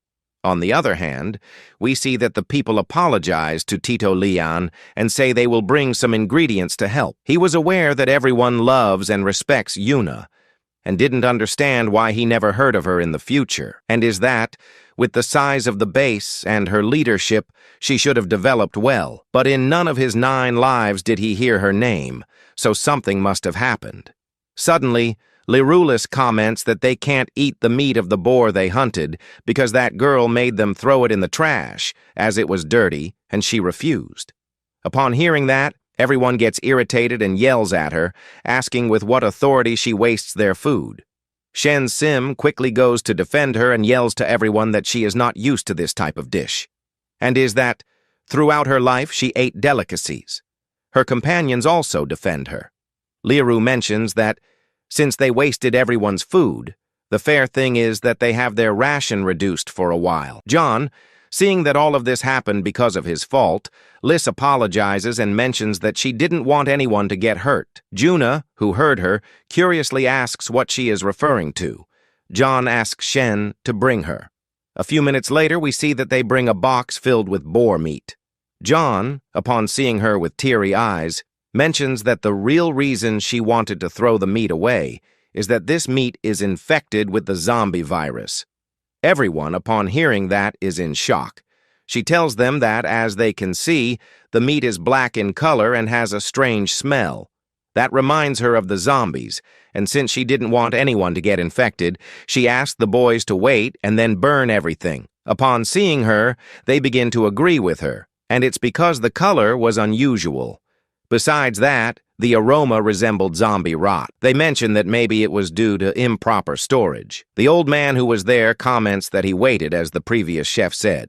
On the other hand, we see that the people apologize to Tito Lian and say they will bring some ingredients to help. He was aware that everyone loves and respects Yuna, and didn't understand why he never heard of her in the future, and is that, with the size of the base and her leadership, she should have developed well. But in none of his 9 lives did he hear her name, so something must have happened. Suddenly, Lirulis comments that they can't eat the meat of the boar they hunted because that girl made them throw it in the trash, as it was dirty, and she refused. Upon hearing that, everyone gets irritated and yells at her, asking with what authority she wastes their food. Shen Sim quickly goes to defend her and yells to everyone that she is not used to this type of dish, and is that, throughout her life, she ate delicacies. Her companions also defend her. Liru mentions that, since they wasted everyone's food, the fair thing is that they have their ration reduced for a while. John, seeing that all of this happened because of his fault, Liz apologizes and mentions that she didn't want anyone to get hurt. Juna, who heard her, curiously asks what she is referring to. John asks Shen to bring her. A few minutes later, we see that they bring a box filled with boar meat. John, upon seeing her with teary eyes, mentions that the real reason she wanted to throw the meat away is that this meat is infected with the zombie virus. Everyone, upon hearing that, is in shock. She tells them that, as they can see, the meat is black in color and has a strange smell. That reminds her of the zombies, and since she didn't want anyone to get infected, she asked the boys to wait and then burn everything. Upon seeing her, they begin to agree with her, and it's because the color was unusual. Besides that, the aroma resembled zombie rot. They mention that maybe it was due to improper storage. The old man who was there comments that he waited, as the previous chef said.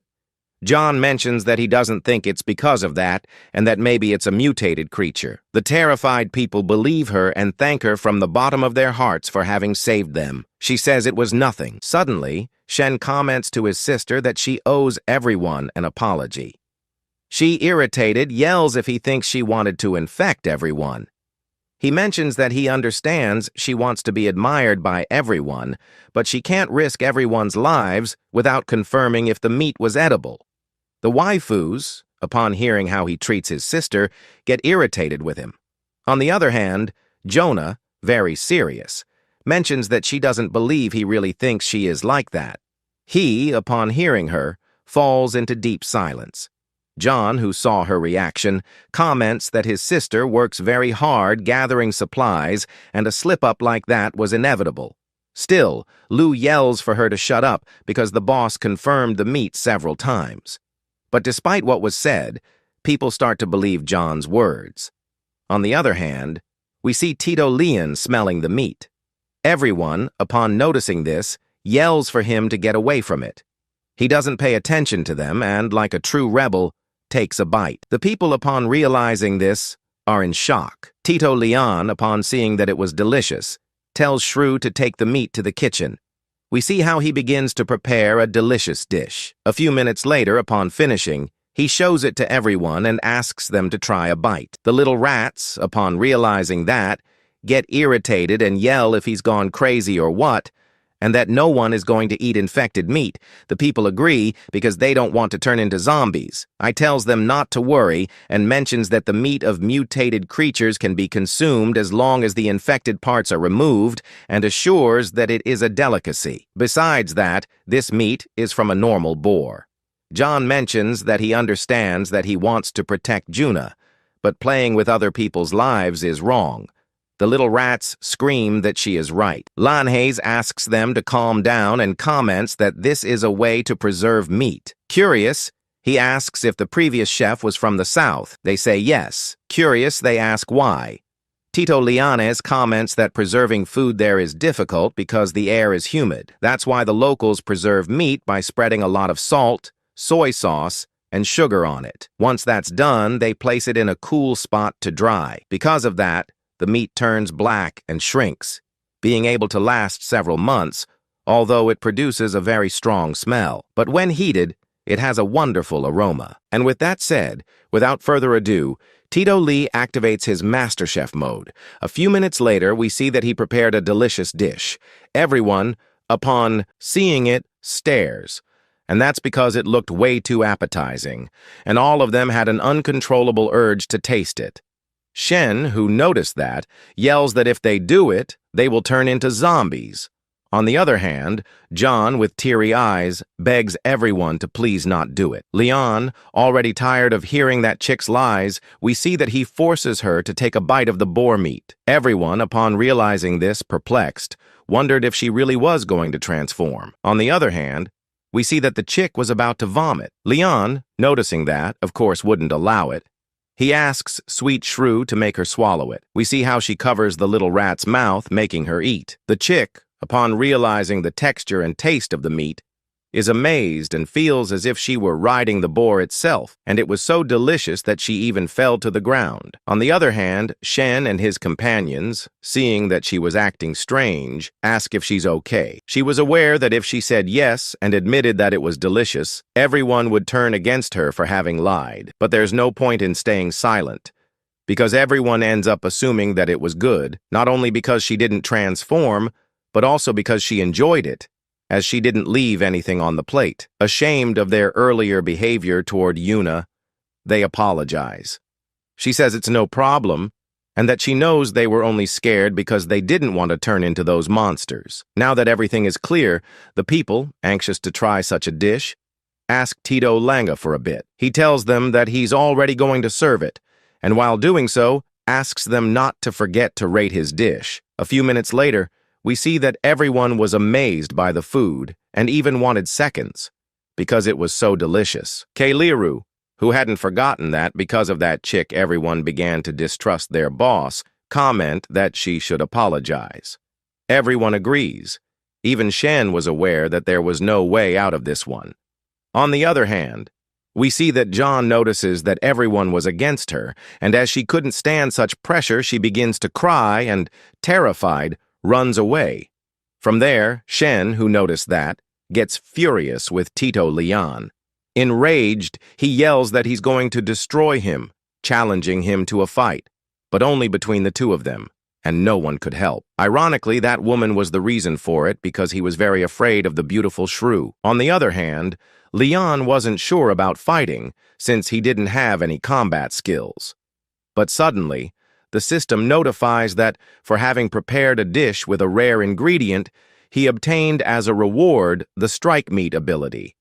John mentions that he doesn't think it's because of that, and that maybe it's a mutated creature. The terrified people believe her and thank her from the bottom of their hearts for having saved them. She says it was nothing. Suddenly, Shen comments to his sister that she owes everyone an apology. She, irritated, yells if he thinks she wanted to infect everyone. He mentions that he understands she wants to be admired by everyone, but she can't risk everyone's lives without confirming if the meat was edible. The waifus, upon hearing how he treats his sister, get irritated with him. On the other hand, Jonah, very serious, mentions that she doesn't believe he really thinks she is like that. He, upon hearing her, falls into deep silence. John, who saw her reaction, comments that his sister works very hard gathering supplies and a slip-up like that was inevitable. Still, Lu yells for her to shut up because the boss confirmed the meat several times. But despite what was said, people start to believe John's words. On the other hand, we see Tito Leon smelling the meat. Everyone, upon noticing this, yells for him to get away from it. He doesn't pay attention to them and, like a true rebel, takes a bite. The people, upon realizing this, are in shock. Tito Leon, upon seeing that it was delicious, tells Shrew to take the meat to the kitchen. We see how he begins to prepare a delicious dish. A few minutes later, upon finishing, he shows it to everyone and asks them to try a bite. The little rats, upon realizing that, get irritated and yell if he's gone crazy or what, and that no one is going to eat infected meat. The people agree because they don't want to turn into zombies. I tells them not to worry and mentions that the meat of mutated creatures can be consumed as long as the infected parts are removed, and assures that it is a delicacy. Besides that, this meat is from a normal boar. John mentions that he understands that he wants to protect Juna, but playing with other people's lives is wrong. The little rats scream that she is right. Lanhays asks them to calm down and comments that this is a way to preserve meat. Curious, he asks if the previous chef was from the south. They say yes. Curious, they ask why. Tito Leones comments that preserving food there is difficult because the air is humid. That's why the locals preserve meat by spreading a lot of salt, soy sauce, and sugar on it. Once that's done, they place it in a cool spot to dry. Because of that, the meat turns black and shrinks, being able to last several months, although it produces a very strong smell. But when heated, it has a wonderful aroma. And with that said, without further ado, Tito Lee activates his MasterChef mode. A few minutes later, we see that he prepared a delicious dish. Everyone, upon seeing it, stares. And that's because it looked way too appetizing, and all of them had an uncontrollable urge to taste it. Shen, who noticed that, yells that if they do it, they will turn into zombies. On the other hand, John, with teary eyes, begs everyone to please not do it. Leon, already tired of hearing that chick's lies, we see that he forces her to take a bite of the boar meat. Everyone, upon realizing this, perplexed, wondered if she really was going to transform. On the other hand, we see that the chick was about to vomit. Leon, noticing that, of course wouldn't allow it. He asks Sweet Shrew to make her swallow it. We see how she covers the little rat's mouth, making her eat. The chick, upon realizing the texture and taste of the meat, is amazed and feels as if she were riding the boar itself, and it was so delicious that she even fell to the ground. On the other hand, Shen and his companions, seeing that she was acting strange, ask if she's okay. She was aware that if she said yes and admitted that it was delicious, everyone would turn against her for having lied. But there's no point in staying silent, because everyone ends up assuming that it was good, not only because she didn't transform, but also because she enjoyed it, as she didn't leave anything on the plate. Ashamed of their earlier behavior toward Yuna, they apologize. She says it's no problem, and that she knows they were only scared because they didn't want to turn into those monsters. Now that everything is clear, the people, anxious to try such a dish, ask Tito Langa for a bit. He tells them that he's already going to serve it, and while doing so, asks them not to forget to rate his dish. A few minutes later, we see that everyone was amazed by the food and even wanted seconds because it was so delicious. Kailiru, who hadn't forgotten that because of that chick everyone began to distrust their boss, comment that she should apologize. Everyone agrees. Even Shen was aware that there was no way out of this one. On the other hand, we see that John notices that everyone was against her, and as she couldn't stand such pressure, she begins to cry and, terrified, runs away. From there, Shen, who noticed that, gets furious with Tito Leon. Enraged, he yells that he's going to destroy him, challenging him to a fight, but only between the two of them, and no one could help. Ironically, that woman was the reason for it because he was very afraid of the beautiful shrew. On the other hand, Leon wasn't sure about fighting since he didn't have any combat skills. But suddenly, the system notifies that, for having prepared a dish with a rare ingredient, he obtained as a reward the strike meat ability.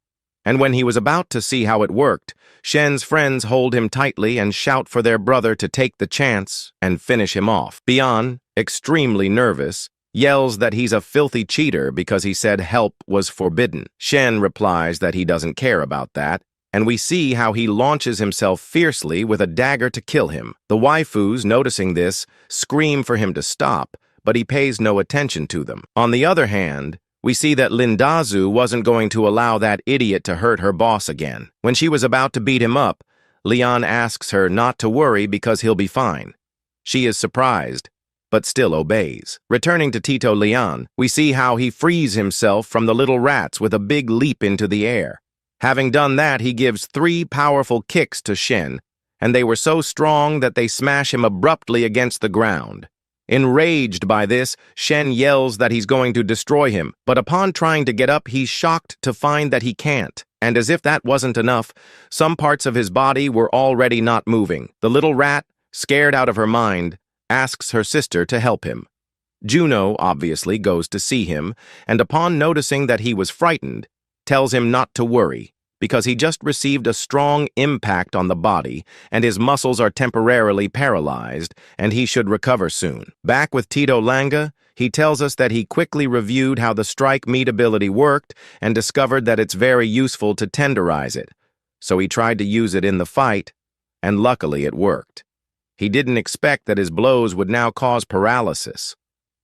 And when he was about to see how it worked, Shen's friends hold him tightly and shout for their brother to take the chance and finish him off. Bian, extremely nervous, yells that he's a filthy cheater because he said help was forbidden. Shen replies that he doesn't care about that, and we see how he launches himself fiercely with a dagger to kill him. The waifus, noticing this, scream for him to stop, but he pays no attention to them. On the other hand, we see that Lindazu wasn't going to allow that idiot to hurt her boss again. When she was about to beat him up, Leon asks her not to worry because he'll be fine. She is surprised, but still obeys. Returning to Tito Leon, we see how he frees himself from the little rats with a big leap into the air. Having done that, he gives 3 powerful kicks to Shen, and they were so strong that they smash him abruptly against the ground. Enraged by this, Shen yells that he's going to destroy him, but upon trying to get up, he's shocked to find that he can't. And as if that wasn't enough, some parts of his body were already not moving. The little rat, scared out of her mind, asks her sister to help him. Juno obviously goes to see him, and upon noticing that he was frightened, tells him not to worry, because he just received a strong impact on the body, and his muscles are temporarily paralyzed, and he should recover soon. Back with Tito Langa, he tells us that he quickly reviewed how the strike meat ability worked and discovered that it's very useful to tenderize it. So he tried to use it in the fight, and luckily it worked. He didn't expect that his blows would now cause paralysis.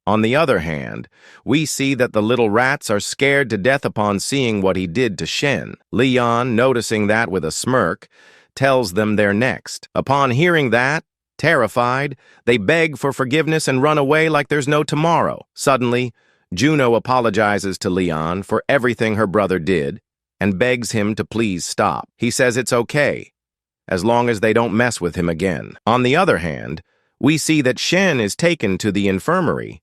On the other hand, we see that the little rats are scared to death upon seeing what he did to Shen. Leon, noticing that with a smirk, tells them they're next. Upon hearing that, terrified, they beg for forgiveness and run away like there's no tomorrow. Suddenly, Juno apologizes to Leon for everything her brother did and begs him to please stop. He says it's okay, as long as they don't mess with him again. On the other hand, we see that Shen is taken to the infirmary,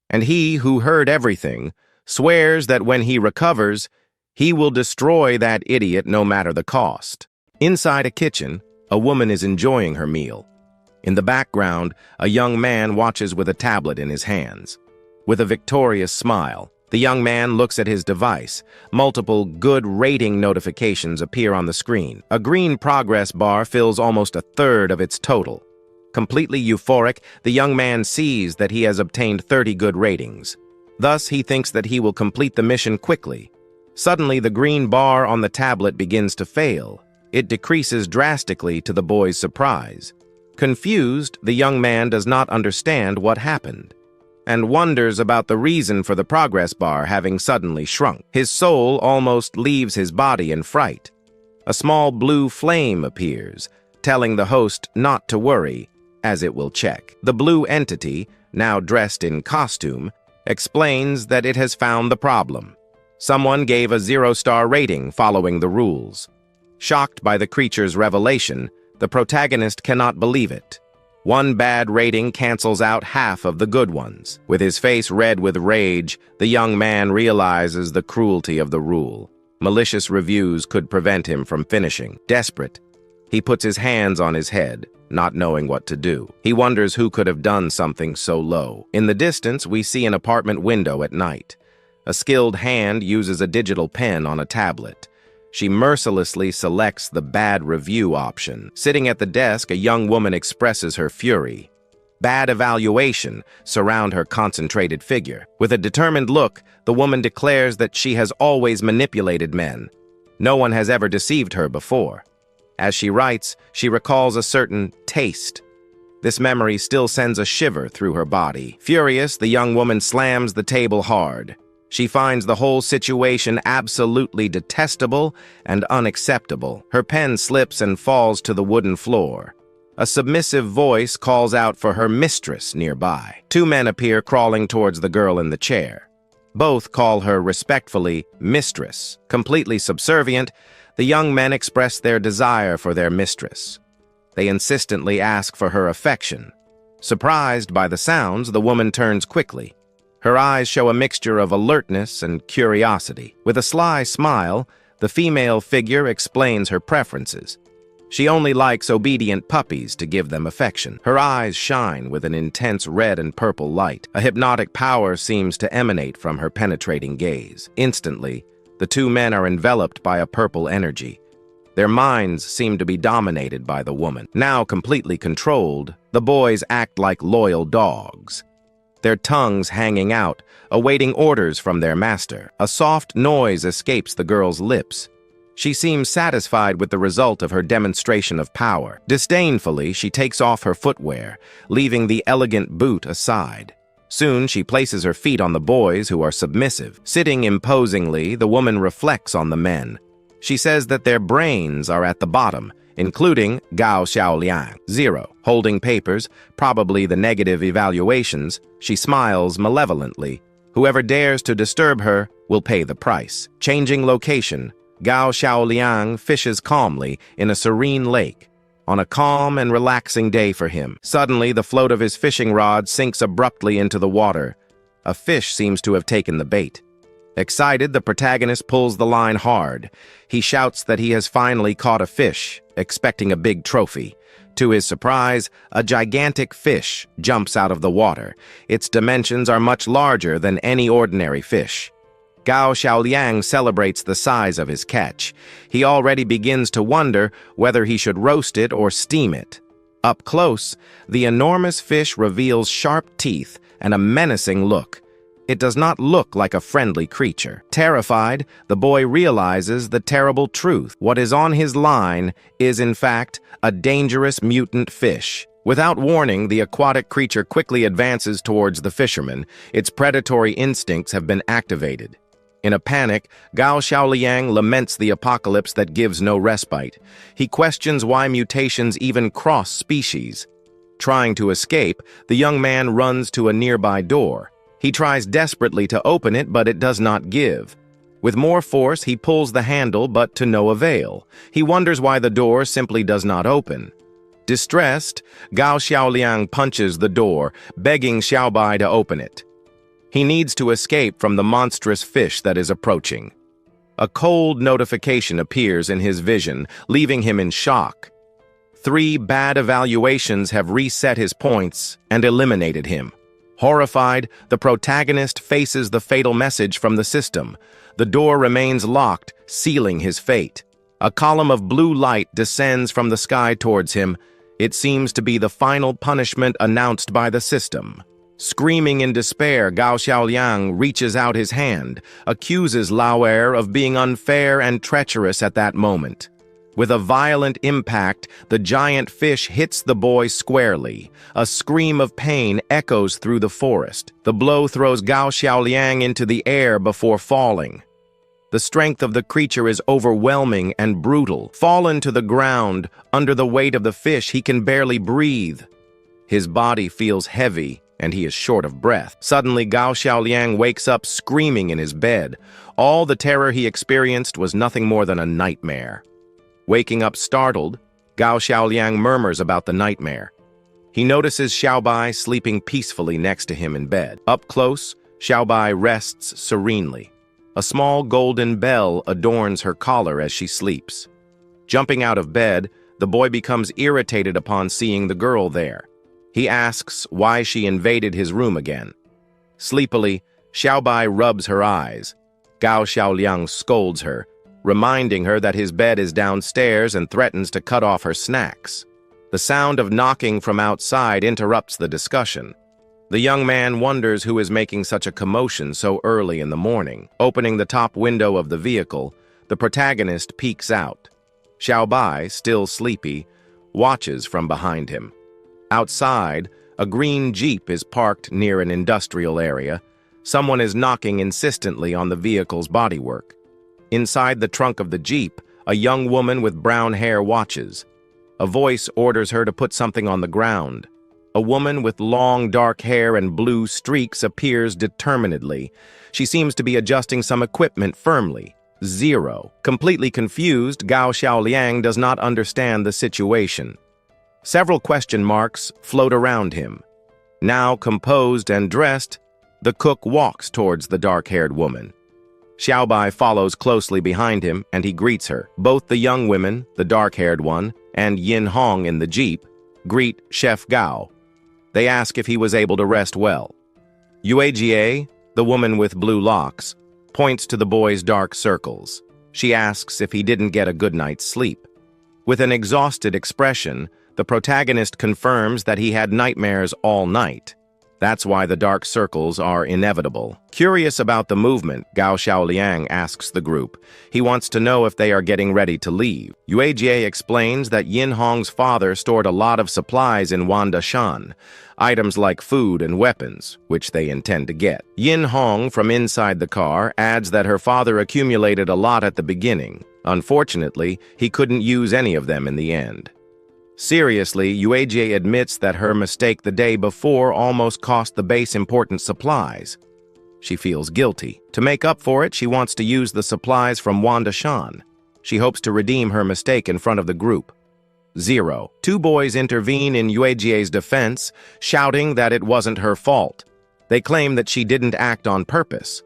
and he, who heard everything, swears that when he recovers, he will destroy that idiot no matter the cost. Inside a kitchen, a woman is enjoying her meal. In the background, a young man watches with a tablet in his hands. With a victorious smile, the young man looks at his device. Multiple good rating notifications appear on the screen. A green progress bar fills almost 1/3 of its total. Completely euphoric, the young man sees that he has obtained 30 good ratings. Thus, he thinks that he will complete the mission quickly. Suddenly, the green bar on the tablet begins to fail. It decreases drastically to the boy's surprise. Confused, the young man does not understand what happened, and wonders about the reason for the progress bar having suddenly shrunk. His soul almost leaves his body in fright. A small blue flame appears, telling the host not to worry, as it will check. The blue entity, now dressed in costume, explains that it has found the problem. Someone gave a 0-star rating following the rules. Shocked by the creature's revelation, the protagonist cannot believe it. 1 bad rating cancels out half of the good ones. With his face red with rage, the young man realizes the cruelty of the rule. Malicious reviews could prevent him from finishing. Desperate, he puts his hands on his head, not knowing what to do. He wonders who could have done something so low. In the distance, we see an apartment window at night. A skilled hand uses a digital pen on a tablet. She mercilessly selects the bad review option. Sitting at the desk, a young woman expresses her fury. Bad evaluation surround her concentrated figure. With a determined look, the woman declares that she has always manipulated men. No one has ever deceived her before. As she writes, she recalls a certain taste. This memory still sends a shiver through her body. Furious, the young woman slams the table hard. She finds the whole situation absolutely detestable and unacceptable. Her pen slips and falls to the wooden floor. A submissive voice calls out for her mistress nearby. 2 men appear crawling towards the girl in the chair. Both call her respectfully mistress. Completely subservient, the young men express their desire for their mistress. They insistently ask for her affection. Surprised by the sounds, the woman turns quickly. Her eyes show a mixture of alertness and curiosity. With a sly smile, the female figure explains her preferences. She only likes obedient puppies to give them affection. Her eyes shine with an intense red and purple light. A hypnotic power seems to emanate from her penetrating gaze. Instantly, The two men are enveloped by a purple energy. Their minds seem to be dominated by the woman. Now completely controlled, the boys act like loyal dogs, their tongues hanging out, awaiting orders from their master. A soft noise escapes the girl's lips. She seems satisfied with the result of her demonstration of power. Disdainfully, she takes off her footwear, leaving the elegant boot aside. Soon, she places her feet on the boys, who are submissive. Sitting imposingly, the woman reflects on the men. She says that their brains are at the bottom, including Gao Xiaoliang. 0. Holding papers, probably the negative evaluations, she smiles malevolently. Whoever dares to disturb her will pay the price. Changing location, Gao Xiaoliang fishes calmly in a serene lake, on a calm and relaxing day for him. Suddenly, the float of his fishing rod sinks abruptly into the water. A fish seems to have taken the bait. Excited, the protagonist pulls the line hard. He shouts that he has finally caught a fish, expecting a big trophy. To his surprise, a gigantic fish jumps out of the water. Its dimensions are much larger than any ordinary fish. Gao Xiaoliang celebrates the size of his catch. He already begins to wonder whether he should roast it or steam it. Up close, the enormous fish reveals sharp teeth and a menacing look. It does not look like a friendly creature. Terrified, the boy realizes the terrible truth. What is on his line is, in fact, a dangerous mutant fish. Without warning, the aquatic creature quickly advances towards the fisherman. Its predatory instincts have been activated. In a panic, Gao Xiaoliang laments the apocalypse that gives no respite. He questions why mutations even cross species. Trying to escape, the young man runs to a nearby door. He tries desperately to open it, but it does not give. With more force, he pulls the handle, but to no avail. He wonders why the door simply does not open. Distressed, Gao Xiaoliang punches the door, begging Xiaobai to open it. He needs to escape from the monstrous fish that is approaching. A cold notification appears in his vision, leaving him in shock. 3 bad evaluations have reset his points and eliminated him. Horrified, the protagonist faces the fatal message from the system. The door remains locked, sealing his fate. A column of blue light descends from the sky towards him. It seems to be the final punishment announced by the system. Screaming in despair, Gao Xiaoliang reaches out his hand, accuses Lauer of being unfair and treacherous at that moment. With a violent impact, the giant fish hits the boy squarely. A scream of pain echoes through the forest. The blow throws Gao Xiaoliang into the air before falling. The strength of the creature is overwhelming and brutal. Fallen to the ground, under the weight of the fish, he can barely breathe. His body feels heavy, and he is short of breath. Suddenly, Gao Xiaoliang wakes up screaming in his bed. All the terror he experienced was nothing more than a nightmare. Waking up startled, Gao Xiaoliang murmurs about the nightmare. He notices Xiaobai sleeping peacefully next to him in bed. Up close, Xiaobai rests serenely. A small golden bell adorns her collar as she sleeps. Jumping out of bed, the boy becomes irritated upon seeing the girl there. He asks why she invaded his room again. Sleepily, Xiaobai rubs her eyes. Gao Xiaoliang scolds her, reminding her that his bed is downstairs and threatens to cut off her snacks. The sound of knocking from outside interrupts the discussion. The young man wonders who is making such a commotion so early in the morning. Opening the top window of the vehicle, the protagonist peeks out. Xiaobai, still sleepy, watches from behind him. Outside, a green Jeep is parked near an industrial area. Someone is knocking insistently on the vehicle's bodywork. Inside the trunk of the Jeep, a young woman with brown hair watches. A voice orders her to put something on the ground. A woman with long dark hair and blue streaks appears determinedly. She seems to be adjusting some equipment firmly. 0. Completely confused, Gao Xiaoliang does not understand the situation. Several question marks float around him. Now composed and dressed, the cook walks towards the dark-haired woman. Xiaobai follows closely behind him, and he greets her. Both the young women, the dark-haired one, and Yin Hong in the Jeep, greet Chef Gao. They ask if he was able to rest well. Yuejie, the woman with blue locks, points to the boy's dark circles. She asks if he didn't get a good night's sleep. With an exhausted expression, the protagonist confirms that he had nightmares all night. That's why the dark circles are inevitable. Curious about the movement, Gao Xiaoliang asks the group. He wants to know if they are getting ready to leave. Yuejie explains that Yin Hong's father stored a lot of supplies in Wandashan, items like food and weapons, which they intend to get. Yin Hong, from inside the car, adds that her father accumulated a lot at the beginning. Unfortunately, he couldn't use any of them in the end. Seriously, Yuejie admits that her mistake the day before almost cost the base important supplies. She feels guilty. To make up for it, she wants to use the supplies from Wandashan. She hopes to redeem her mistake in front of the group. 0. Two boys intervene in Yuejie's defense, shouting that it wasn't her fault. They claim that she didn't act on purpose.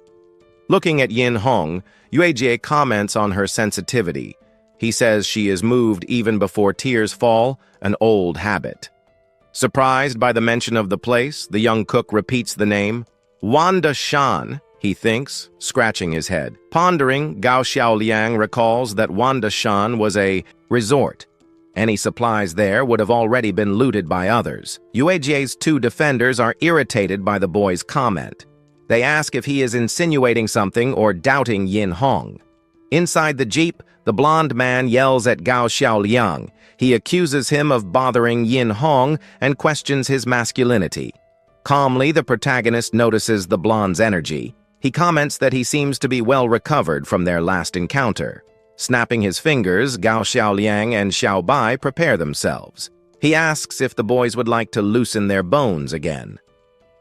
Looking at Yin Hong, Yuejie comments on her sensitivity. He says she is moved even before tears fall, an old habit. Surprised by the mention of the place, the young cook repeats the name. Wandashan, he thinks, scratching his head. Pondering, Gao Xiaoliang recalls that Wandashan was a resort. Any supplies there would have already been looted by others. Yuejie's two defenders are irritated by the boy's comment. They ask if he is insinuating something or doubting Yin Hong. Inside the jeep, the blonde man yells at Gao Xiaoliang. He accuses him of bothering Yin Hong and questions his masculinity. Calmly, the protagonist notices the blonde's energy. He comments that he seems to be well recovered from their last encounter. Snapping his fingers, Gao Xiaoliang and Xiao Bai prepare themselves. He asks if the boys would like to loosen their bones again.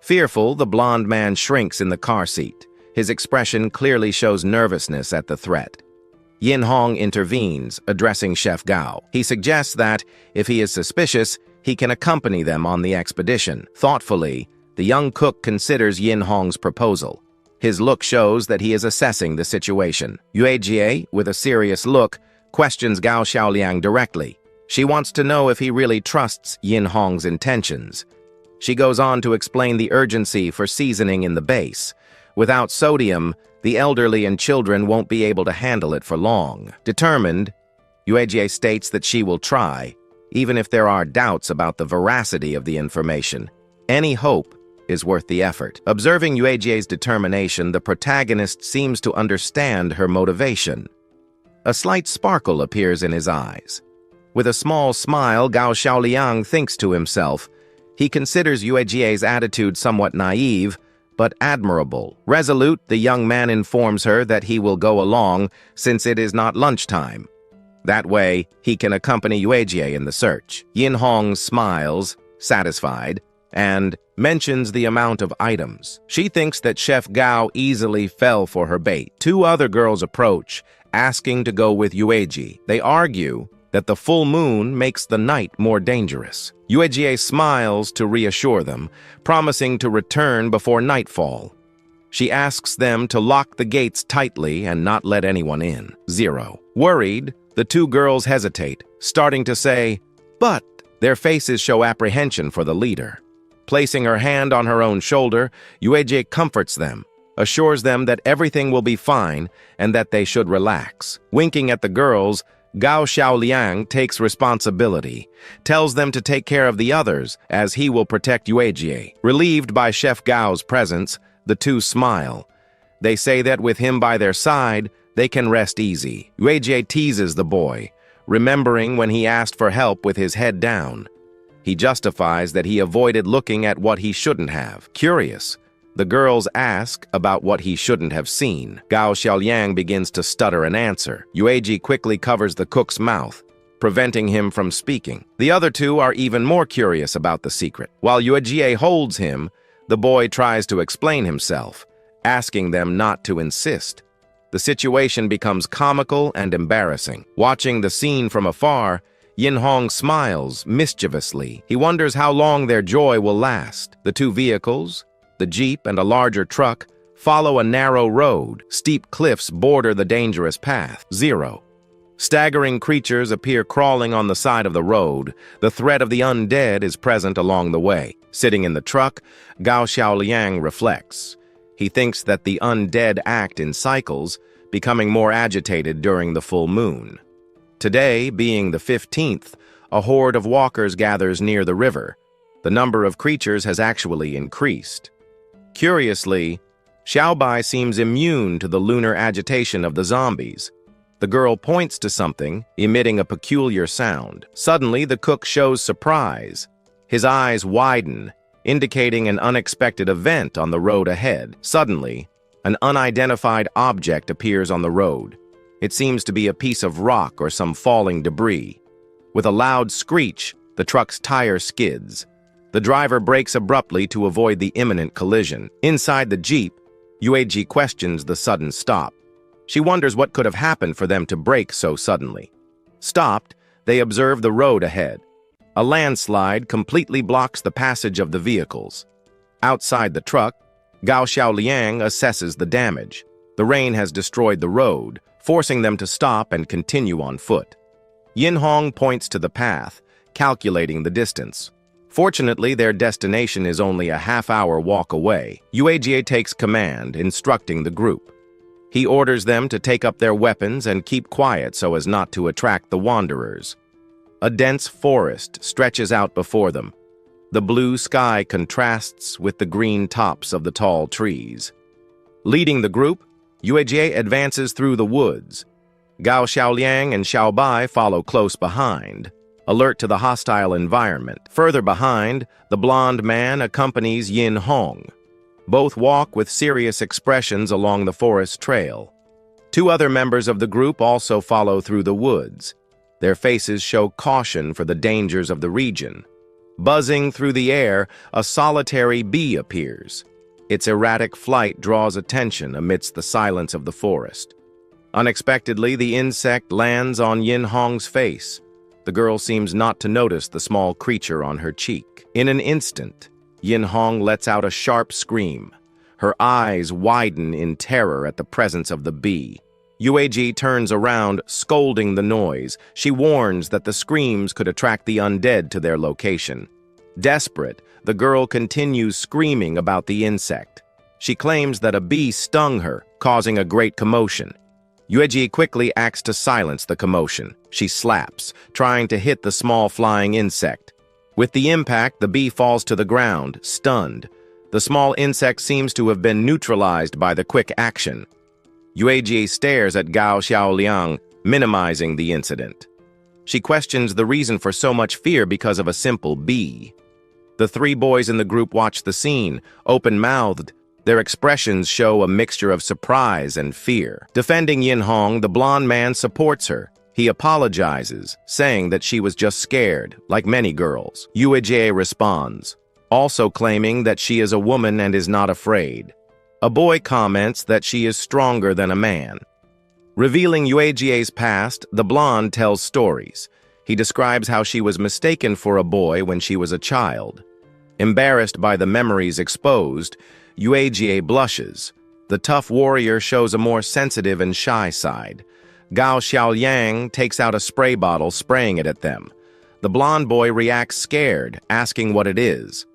Fearful, the blonde man shrinks in the car seat. His expression clearly shows nervousness at the threat. Yin Hong intervenes, addressing Chef Gao. He suggests that, if he is suspicious, he can accompany them on the expedition. Thoughtfully, the young cook considers Yin Hong's proposal. His look shows that he is assessing the situation. Yuejie, with a serious look, questions Gao Xiaoliang directly. She wants to know if he really trusts Yin Hong's intentions. She goes on to explain the urgency for seasoning in the base. Without sodium, the elderly and children won't be able to handle it for long. Determined, Yuejie states that she will try, even if there are doubts about the veracity of the information. Any hope is worth the effort. Observing Yuejie's determination, the protagonist seems to understand her motivation. A slight sparkle appears in his eyes. With a small smile, Gao Xiaoliang thinks to himself. He considers Yuejie's attitude somewhat naive, but admirable. Resolute, the young man informs her that he will go along since it is not lunchtime. That way, he can accompany Yuejie in the search. Yin Hong smiles, satisfied, and mentions the amount of items. She thinks that Chef Gao easily fell for her bait. Two other girls approach, asking to go with Yuejie. They argue that the full moon makes the night more dangerous. Yuejie smiles to reassure them, promising to return before nightfall. She asks them to lock the gates tightly and not let anyone in. 0. Worried, the two girls hesitate, starting to say, "But," their faces show apprehension for the leader. Placing her hand on her own shoulder, Yuejie comforts them, assures them that everything will be fine and that they should relax. Winking at the girls, Gao Xiaoliang takes responsibility, tells them to take care of the others as he will protect Yuejie. Relieved by Chef Gao's presence, the two smile. They say that with him by their side, they can rest easy. Yuejie teases the boy, remembering when he asked for help with his head down. He justifies that he avoided looking at what he shouldn't have. Curious, the girls ask about what he shouldn't have seen. Gao Xiaoliang begins to stutter an answer. Yuejie quickly covers the cook's mouth, preventing him from speaking. The other two are even more curious about the secret. While Yuejie holds him, the boy tries to explain himself, asking them not to insist. The situation becomes comical and embarrassing. Watching the scene from afar, Yin Hong smiles mischievously. He wonders how long their joy will last. The two vehicles, the jeep and a larger truck, follow a narrow road. Steep cliffs border the dangerous path. 0. Staggering creatures appear crawling on the side of the road. The threat of the undead is present along the way. Sitting in the truck, Gao Xiaoliang reflects. He thinks that the undead act in cycles, becoming more agitated during the full moon. Today, being the 15th, a horde of walkers gathers near the river. The number of creatures has actually increased. Curiously, Xiaobai seems immune to the lunar agitation of the zombies. The girl points to something, emitting a peculiar sound. Suddenly, the cook shows surprise. His eyes widen, indicating an unexpected event on the road ahead. Suddenly, an unidentified object appears on the road. It seems to be a piece of rock or some falling debris. With a loud screech, the truck's tire skids. The driver brakes abruptly to avoid the imminent collision. Inside the Jeep, Yueji questions the sudden stop. She wonders what could have happened for them to brake so suddenly. Stopped, they observe the road ahead. A landslide completely blocks the passage of the vehicles. Outside the truck, Gao Xiaoliang assesses the damage. The rain has destroyed the road, forcing them to stop and continue on foot. Yin Hong points to the path, calculating the distance. Fortunately, their destination is only a half-hour walk away. Yuejie takes command, instructing the group. He orders them to take up their weapons and keep quiet so as not to attract the wanderers. A dense forest stretches out before them. The blue sky contrasts with the green tops of the tall trees. Leading the group, Yuejie advances through the woods. Gao Xiaoliang and Xiaobai follow close behind, alert to the hostile environment. Further behind, the blonde man accompanies Yin Hong. Both walk with serious expressions along the forest trail. Two other members of the group also follow through the woods. Their faces show caution for the dangers of the region. Buzzing through the air, a solitary bee appears. Its erratic flight draws attention amidst the silence of the forest. Unexpectedly, the insect lands on Yin Hong's face. The girl seems not to notice the small creature on her cheek. In an instant, Yin Hong lets out a sharp scream. Her eyes widen in terror at the presence of the bee. Yueji turns around, scolding the noise. She warns that the screams could attract the undead to their location. Desperate, the girl continues screaming about the insect. She claims that a bee stung her, causing a great commotion. Yueji quickly acts to silence the commotion. She slaps, trying to hit the small flying insect. With the impact, the bee falls to the ground, stunned. The small insect seems to have been neutralized by the quick action. Yueji stares at Gao Xiaoliang, minimizing the incident. She questions the reason for so much fear because of a simple bee. The three boys in the group watch the scene, open-mouthed. Their expressions show a mixture of surprise and fear. Defending Yin Hong, the blonde man supports her. He apologizes, saying that she was just scared, like many girls. Yuejie responds, also claiming that she is a woman and is not afraid. A boy comments that she is stronger than a man. Revealing Yuejie's past, the blonde tells stories. He describes how she was mistaken for a boy when she was a child. Embarrassed by the memories exposed, Yuejie blushes. The tough warrior shows a more sensitive and shy side. Gao Xiaoliang takes out a spray bottle, spraying it at them. The blonde boy reacts scared, asking what it is.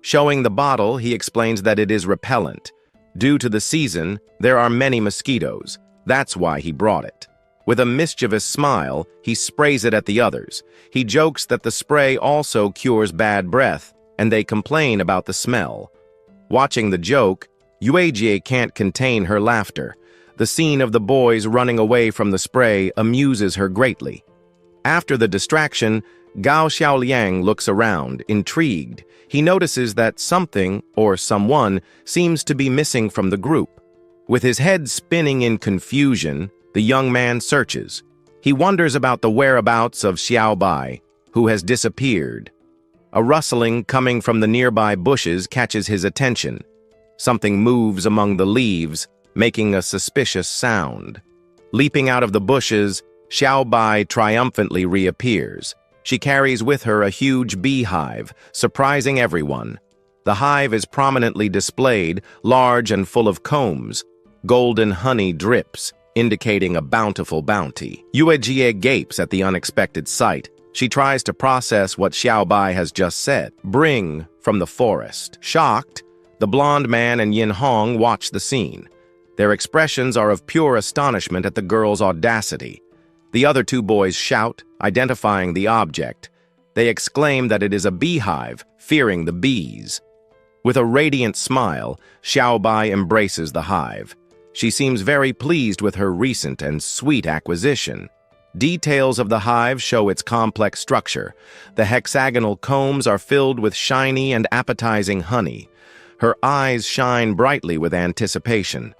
Showing the bottle, he explains that it is repellent. Due to the season, there are many mosquitoes. That's why he brought it. With a mischievous smile, he sprays it at the others. He jokes that the spray also cures bad breath, and they complain about the smell. Watching the joke, Yuejie can't contain her laughter. The scene of the boys running away from the spray amuses her greatly. After the distraction, Gao Xiaoliang looks around, intrigued. He notices that something, or someone, seems to be missing from the group. With his head spinning in confusion, the young man searches. He wonders about the whereabouts of Xiaobai, who has disappeared. A rustling coming from the nearby bushes catches his attention. Something moves among the leaves, making a suspicious sound. Leaping out of the bushes, Xiaobai triumphantly reappears. She carries with her a huge beehive, surprising everyone. The hive is prominently displayed, large and full of combs. Golden honey drips, indicating a bountiful bounty. Yuejie gapes at the unexpected sight. She tries to process what Xiaobai has just said. Bring from the forest. Shocked, The blonde man and Yin Hong watch the scene. Their expressions are of pure astonishment at the girl's audacity. The other two boys shout, identifying the object. They exclaim that it is a beehive, fearing the bees. With a radiant smile, Xiaobai embraces the hive. She seems very pleased with her recent and sweet acquisition. Details of the hive show its complex structure. The hexagonal combs are filled with shiny and appetizing honey. Her eyes shine brightly with anticipation.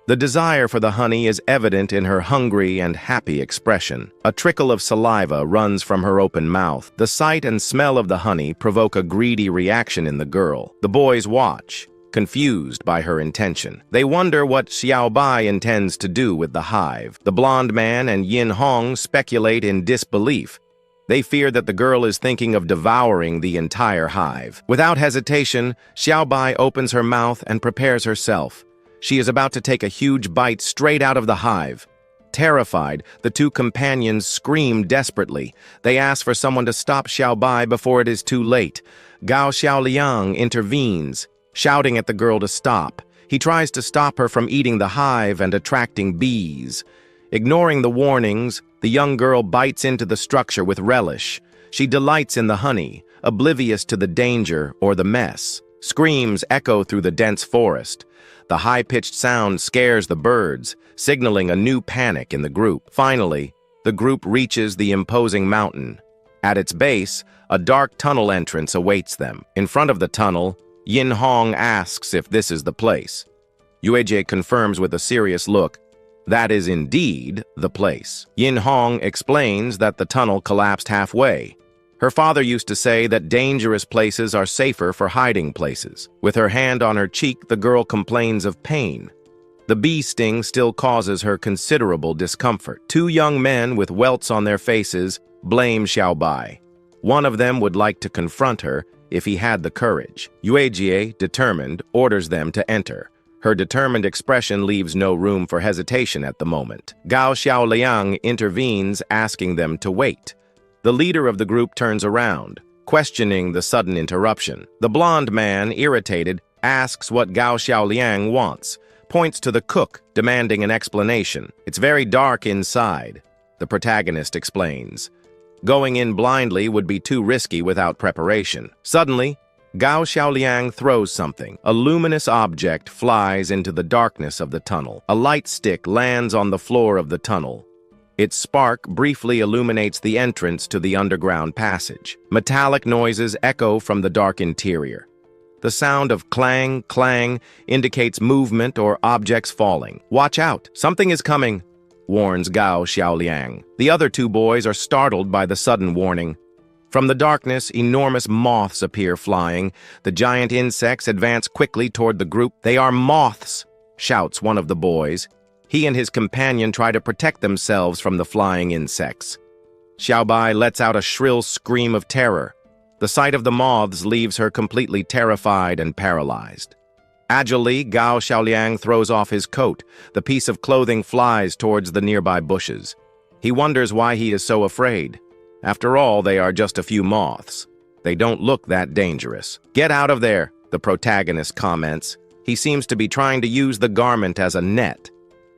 The desire for the honey is evident in her hungry and happy expression. A trickle of saliva runs from her open mouth. The sight and smell of the honey provoke a greedy reaction in the girl. The boys watch, confused by her intention. They wonder what Xiaobai intends to do with the hive. The blonde man and Yin Hong speculate in disbelief. They fear that the girl is thinking of devouring the entire hive. Without hesitation, Xiaobai opens her mouth and prepares herself. She is about to take a huge bite straight out of the hive. Terrified, the two companions scream desperately. They ask for someone to stop Xiaobai before it is too late. Gao Xiaoliang intervenes, shouting at the girl to stop. He tries to stop her from eating the hive and attracting bees. Ignoring the warnings, the young girl bites into the structure with relish. She delights in the honey, oblivious to the danger or the mess. Screams echo through the dense forest. The high-pitched sound scares the birds, signaling a new panic in the group. Finally, the group reaches the imposing mountain. At its base, a dark tunnel entrance awaits them. In front of the tunnel, Yin Hong asks if this is the place. Yuejie confirms with a serious look, that is indeed the place. Yin Hong explains that the tunnel collapsed halfway. Her father used to say that dangerous places are safer for hiding places. With her hand on her cheek, the girl complains of pain. The bee sting still causes her considerable discomfort. Two young men with welts on their faces blame Xiaobai. One of them would like to confront her if he had the courage. Yuejie, determined, orders them to enter. Her determined expression leaves no room for hesitation at the moment. Gao Xiaoliang intervenes, asking them to wait. The leader of the group turns around, questioning the sudden interruption. The blonde man, irritated, asks what Gao Xiaoliang wants, points to the cook, demanding an explanation. It's very dark inside, the protagonist explains. Going in blindly would be too risky without preparation. Suddenly, Gao Xiaoliang throws something. A luminous object flies into the darkness of the tunnel. A light stick lands on the floor of the tunnel. Its spark briefly illuminates the entrance to the underground passage. Metallic noises echo from the dark interior. The sound of clang, clang indicates movement or objects falling. Watch out, something is coming, warns Gao Xiaoliang. The other two boys are startled by the sudden warning. From the darkness, enormous moths appear flying. The giant insects advance quickly toward the group. They are moths, shouts one of the boys. He and his companion try to protect themselves from the flying insects. Xiaobai lets out a shrill scream of terror. The sight of the moths leaves her completely terrified and paralyzed. Agilely, Gao Xiaoliang throws off his coat. The piece of clothing flies towards the nearby bushes. He wonders why he is so afraid. After all, they are just a few moths. They don't look that dangerous. Get out of there, the protagonist comments. He seems to be trying to use the garment as a net.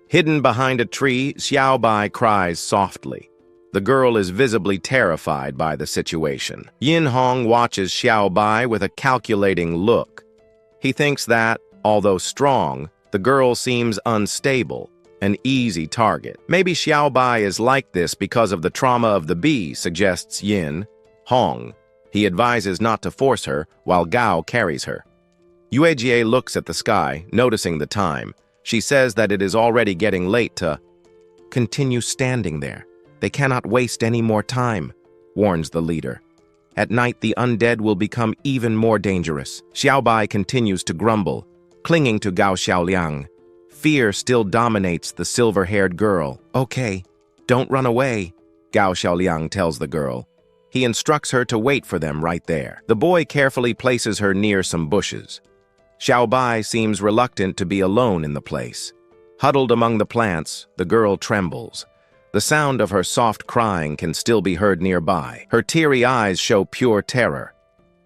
Hidden behind a tree, Xiaobai cries softly. The girl is visibly terrified by the situation. Yin Hong watches Xiaobai with a calculating look. He thinks that, although strong, the girl seems unstable, an easy target. Maybe Xiaobai is like this because of the trauma of the bee, suggests Yin Hong. He advises not to force her while Gao carries her. Yuejie looks at the sky, noticing the time. She says that it is already getting late to continue standing there. They cannot waste any more time, warns the leader. At night, the undead will become even more dangerous. Xiaobai continues to grumble, clinging to Gao Xiaoliang. Fear still dominates the silver-haired girl. Okay, don't run away, Gao Xiaoliang tells the girl. He instructs her to wait for them right there. The boy carefully places her near some bushes. Xiaobai seems reluctant to be alone in the place. Huddled among the plants, the girl trembles. The sound of her soft crying can still be heard nearby. Her teary eyes show pure terror.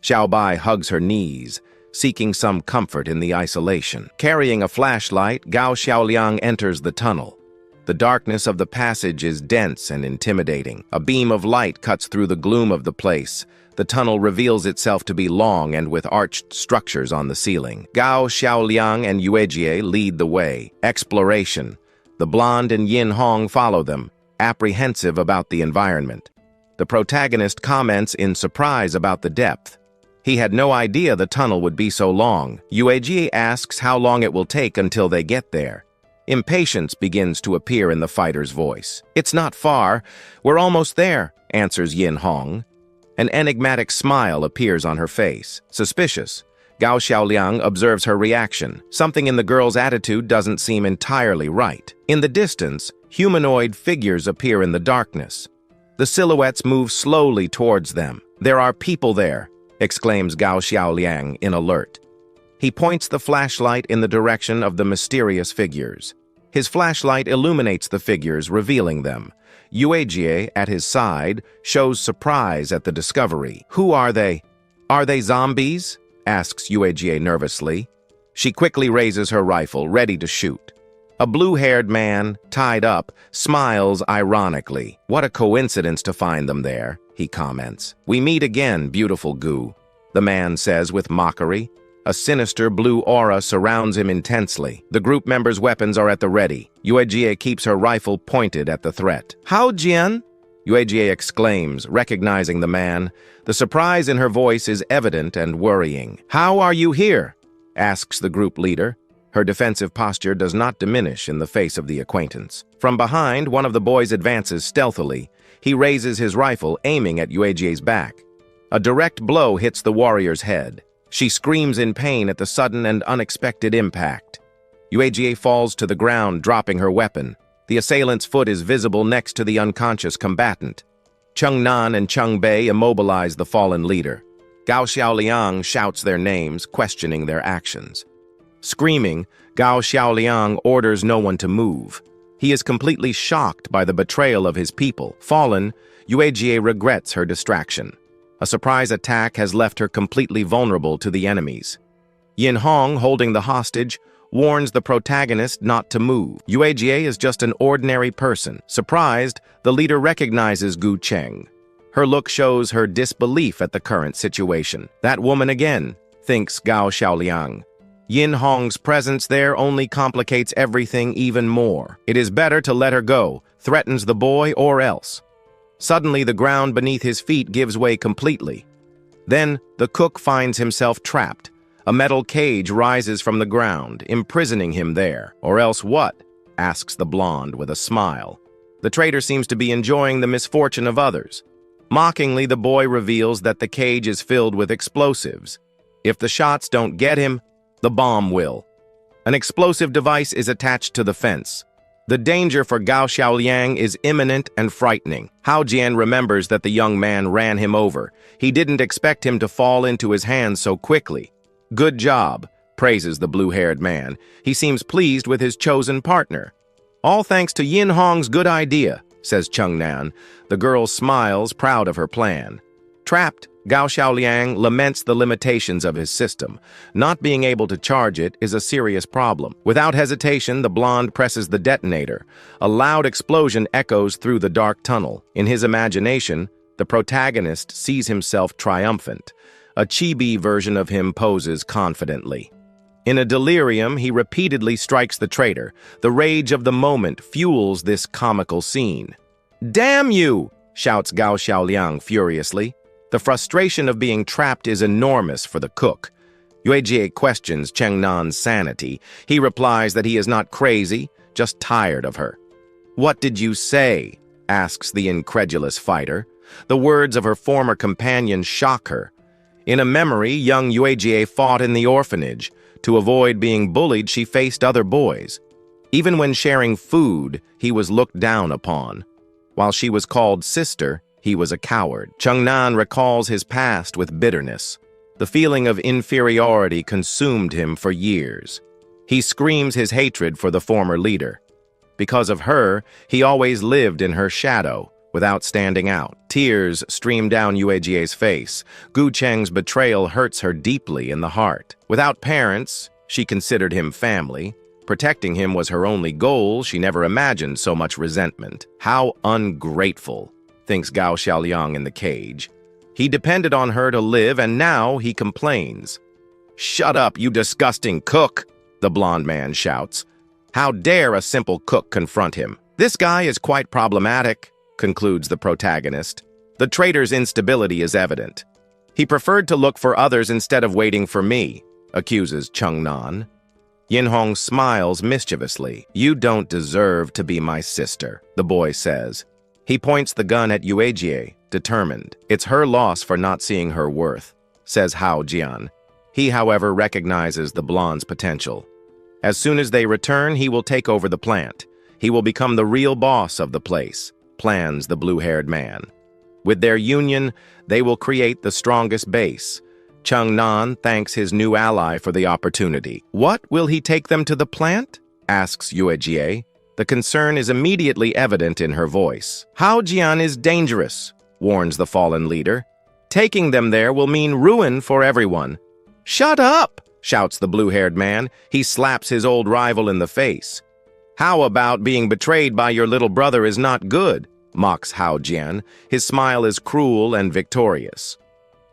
Xiaobai hugs her knees, seeking some comfort in the isolation. Carrying a flashlight, Gao Xiaoliang enters the tunnel. The darkness of the passage is dense and intimidating. A beam of light cuts through the gloom of the place. The tunnel reveals itself to be long and with arched structures on the ceiling. Gao Xiaoliang and Yuejie lead the way. Exploration. The blonde and Yin Hong follow them, apprehensive about the environment. The protagonist comments in surprise about the depth. He had no idea the tunnel would be so long. Yuejie asks how long it will take until they get there. Impatience begins to appear in the fighter's voice. "It's not far. We're almost there," answers Yin Hong. An enigmatic smile appears on her face. Suspicious, Gao Xiaoliang observes her reaction. Something in the girl's attitude doesn't seem entirely right. In the distance, humanoid figures appear in the darkness. The silhouettes move slowly towards them. "There are people there," exclaims Gao Xiaoliang in alert. He points the flashlight in the direction of the mysterious figures. His flashlight illuminates the figures, revealing them. Yuejie, at his side, shows surprise at the discovery. "Who are they? Are they zombies?" asks Yuejie nervously. She quickly raises her rifle, ready to shoot. A blue-haired man, tied up, smiles ironically. "What a coincidence to find them there," he comments. "We meet again, beautiful Gu," the man says with mockery. A sinister blue aura surrounds him intensely. The group members' weapons are at the ready. Yuejie keeps her rifle pointed at the threat. "How, Jian?" Yuejie exclaims, recognizing the man. The surprise in her voice is evident and worrying. "How are you here?" asks the group leader. Her defensive posture does not diminish in the face of the acquaintance. From behind, one of the boys advances stealthily. He raises his rifle, aiming at Yuejie's back. A direct blow hits the warrior's head. She screams in pain at the sudden and unexpected impact. Yuejie falls to the ground, dropping her weapon. The assailant's foot is visible next to the unconscious combatant. Cheng Nan and Cheng Bei immobilize the fallen leader. Gao Xiaoliang shouts their names, questioning their actions. Screaming, Gao Xiaoliang orders no one to move. He is completely shocked by the betrayal of his people. Fallen, Yuejie regrets her distraction. A surprise attack has left her completely vulnerable to the enemies. Yin Hong, holding the hostage, warns the protagonist not to move. Yuejie is just an ordinary person. Surprised, the leader recognizes Gu Cheng. Her look shows her disbelief at the current situation. "That woman again," thinks Gao Xiaoliang. Yin Hong's presence there only complicates everything even more. "It is better to let her go," threatens the boy, "or else." Suddenly, the ground beneath his feet gives way completely. Then, the cook finds himself trapped. A metal cage rises from the ground, imprisoning him there. "Or else what?" asks the blonde with a smile. The traitor seems to be enjoying the misfortune of others. Mockingly, the boy reveals that the cage is filled with explosives. If the shots don't get him, the bomb will. An explosive device is attached to the fence. The danger for Gao Xiaoliang is imminent and frightening. Hao Jian remembers that the young man ran him over. He didn't expect him to fall into his hands so quickly. "Good job," praises the blue-haired man. He seems pleased with his chosen partner. "All thanks to Yin Hong's good idea," says Cheng Nan. The girl smiles, proud of her plan. Trapped, Gao Xiaoliang laments the limitations of his system. Not being able to charge it is a serious problem. Without hesitation, the blonde presses the detonator. A loud explosion echoes through the dark tunnel. In his imagination, the protagonist sees himself triumphant. A chibi version of him poses confidently. In a delirium, he repeatedly strikes the traitor. The rage of the moment fuels this comical scene. "Damn you!" shouts Gao Xiaoliang furiously. The frustration of being trapped is enormous for the cook. Yuejie questions Cheng Nan's sanity. He replies that he is not crazy, just tired of her. "What did you say?" asks the incredulous fighter. The words of her former companion shock her. In a memory, young Yuejie fought in the orphanage. To avoid being bullied, she faced other boys. Even when sharing food, he was looked down upon. While she was called sister, he was a coward. Cheng Nan recalls his past with bitterness. The feeling of inferiority consumed him for years. He screams his hatred for the former leader. Because of her, he always lived in her shadow, without standing out. Tears stream down Yuejie's face. Gu Cheng's betrayal hurts her deeply in the heart. Without parents, she considered him family. Protecting him was her only goal. She never imagined so much resentment. How ungrateful, thinks Gao Xiaoliang in the cage. He depended on her to live, and now he complains. "Shut up, you disgusting cook," the blonde man shouts. How dare a simple cook confront him? "This guy is quite problematic," concludes the protagonist. The traitor's instability is evident. "He preferred to look for others instead of waiting for me," accuses Changnan. Yinhong smiles mischievously. "You don't deserve to be my sister," the boy says. He points the gun at Yuejie, determined. "It's her loss for not seeing her worth," says Hao Jian. He, however, recognizes the blonde's potential. As soon as they return, he will take over the plant. He will become the real boss of the place, plans the blue-haired man. With their union, they will create the strongest base. Changnan thanks his new ally for the opportunity. "What, will he take them to the plant?" asks Yuejie. The concern is immediately evident in her voice. "Hao Jian is dangerous," warns the fallen leader. "Taking them there will mean ruin for everyone." "Shut up!" shouts the blue-haired man. He slaps his old rival in the face. "How about being betrayed by your little brother is not good?" mocks Hao Jian. His smile is cruel and victorious.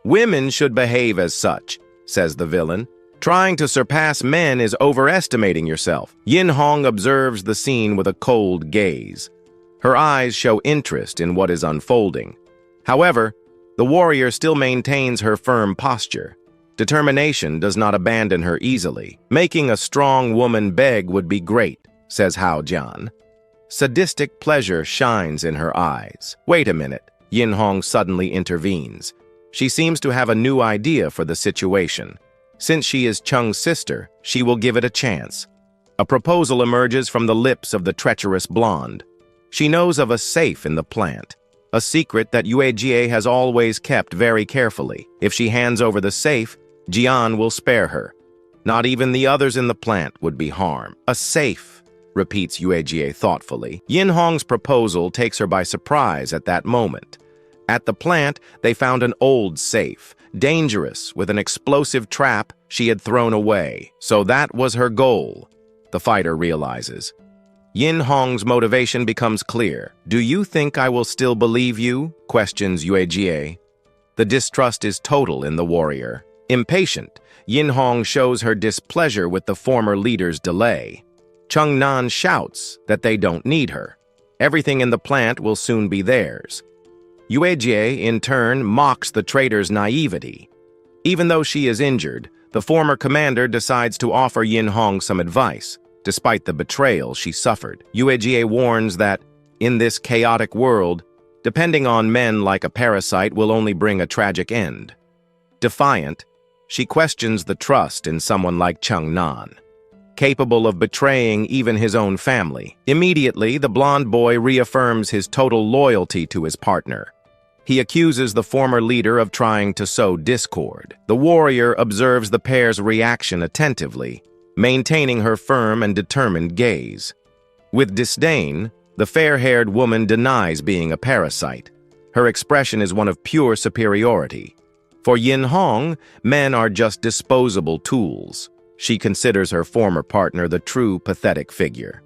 "Women should behave as such," says the villain. "Trying to surpass men is overestimating yourself." Yin Hong observes the scene with a cold gaze. Her eyes show interest in what is unfolding. However, the warrior still maintains her firm posture. Determination does not abandon her easily. "Making a strong woman beg would be great," says Hao Jian. Sadistic pleasure shines in her eyes. "Wait a minute," Yin Hong suddenly intervenes. She seems to have a new idea for the situation. Since she is Cheng's sister, she will give it a chance. A proposal emerges from the lips of the treacherous blonde. She knows of a safe in the plant, a secret that Yuejie has always kept very carefully. If she hands over the safe, Jian will spare her. Not even the others in the plant would be harmed. "A safe," repeats Yuejie thoughtfully. Yin Hong's proposal takes her by surprise at that moment. At the plant, they found an old safe, dangerous, with an explosive trap she had thrown away. So that was her goal, the fighter realizes. Yin Hong's motivation becomes clear. "Do you think I will still believe you?" questions Yuejie. The distrust is total in the warrior. Impatient, Yin Hong shows her displeasure with the former leader's delay. Changnan shouts that they don't need her. Everything in the plant will soon be theirs. Yuejie, in turn, mocks the traitor's naivety. Even though she is injured, the former commander decides to offer Yin Hong some advice, despite the betrayal she suffered. Yuejie warns that, in this chaotic world, depending on men like a parasite will only bring a tragic end. Defiant, she questions the trust in someone like Changnan, capable of betraying even his own family. Immediately, the blonde boy reaffirms his total loyalty to his partner. He accuses the former leader of trying to sow discord. The warrior observes the pair's reaction attentively, maintaining her firm and determined gaze. With disdain, the fair-haired woman denies being a parasite. Her expression is one of pure superiority. For Yin Hong, men are just disposable tools. She considers her former partner the true pathetic figure.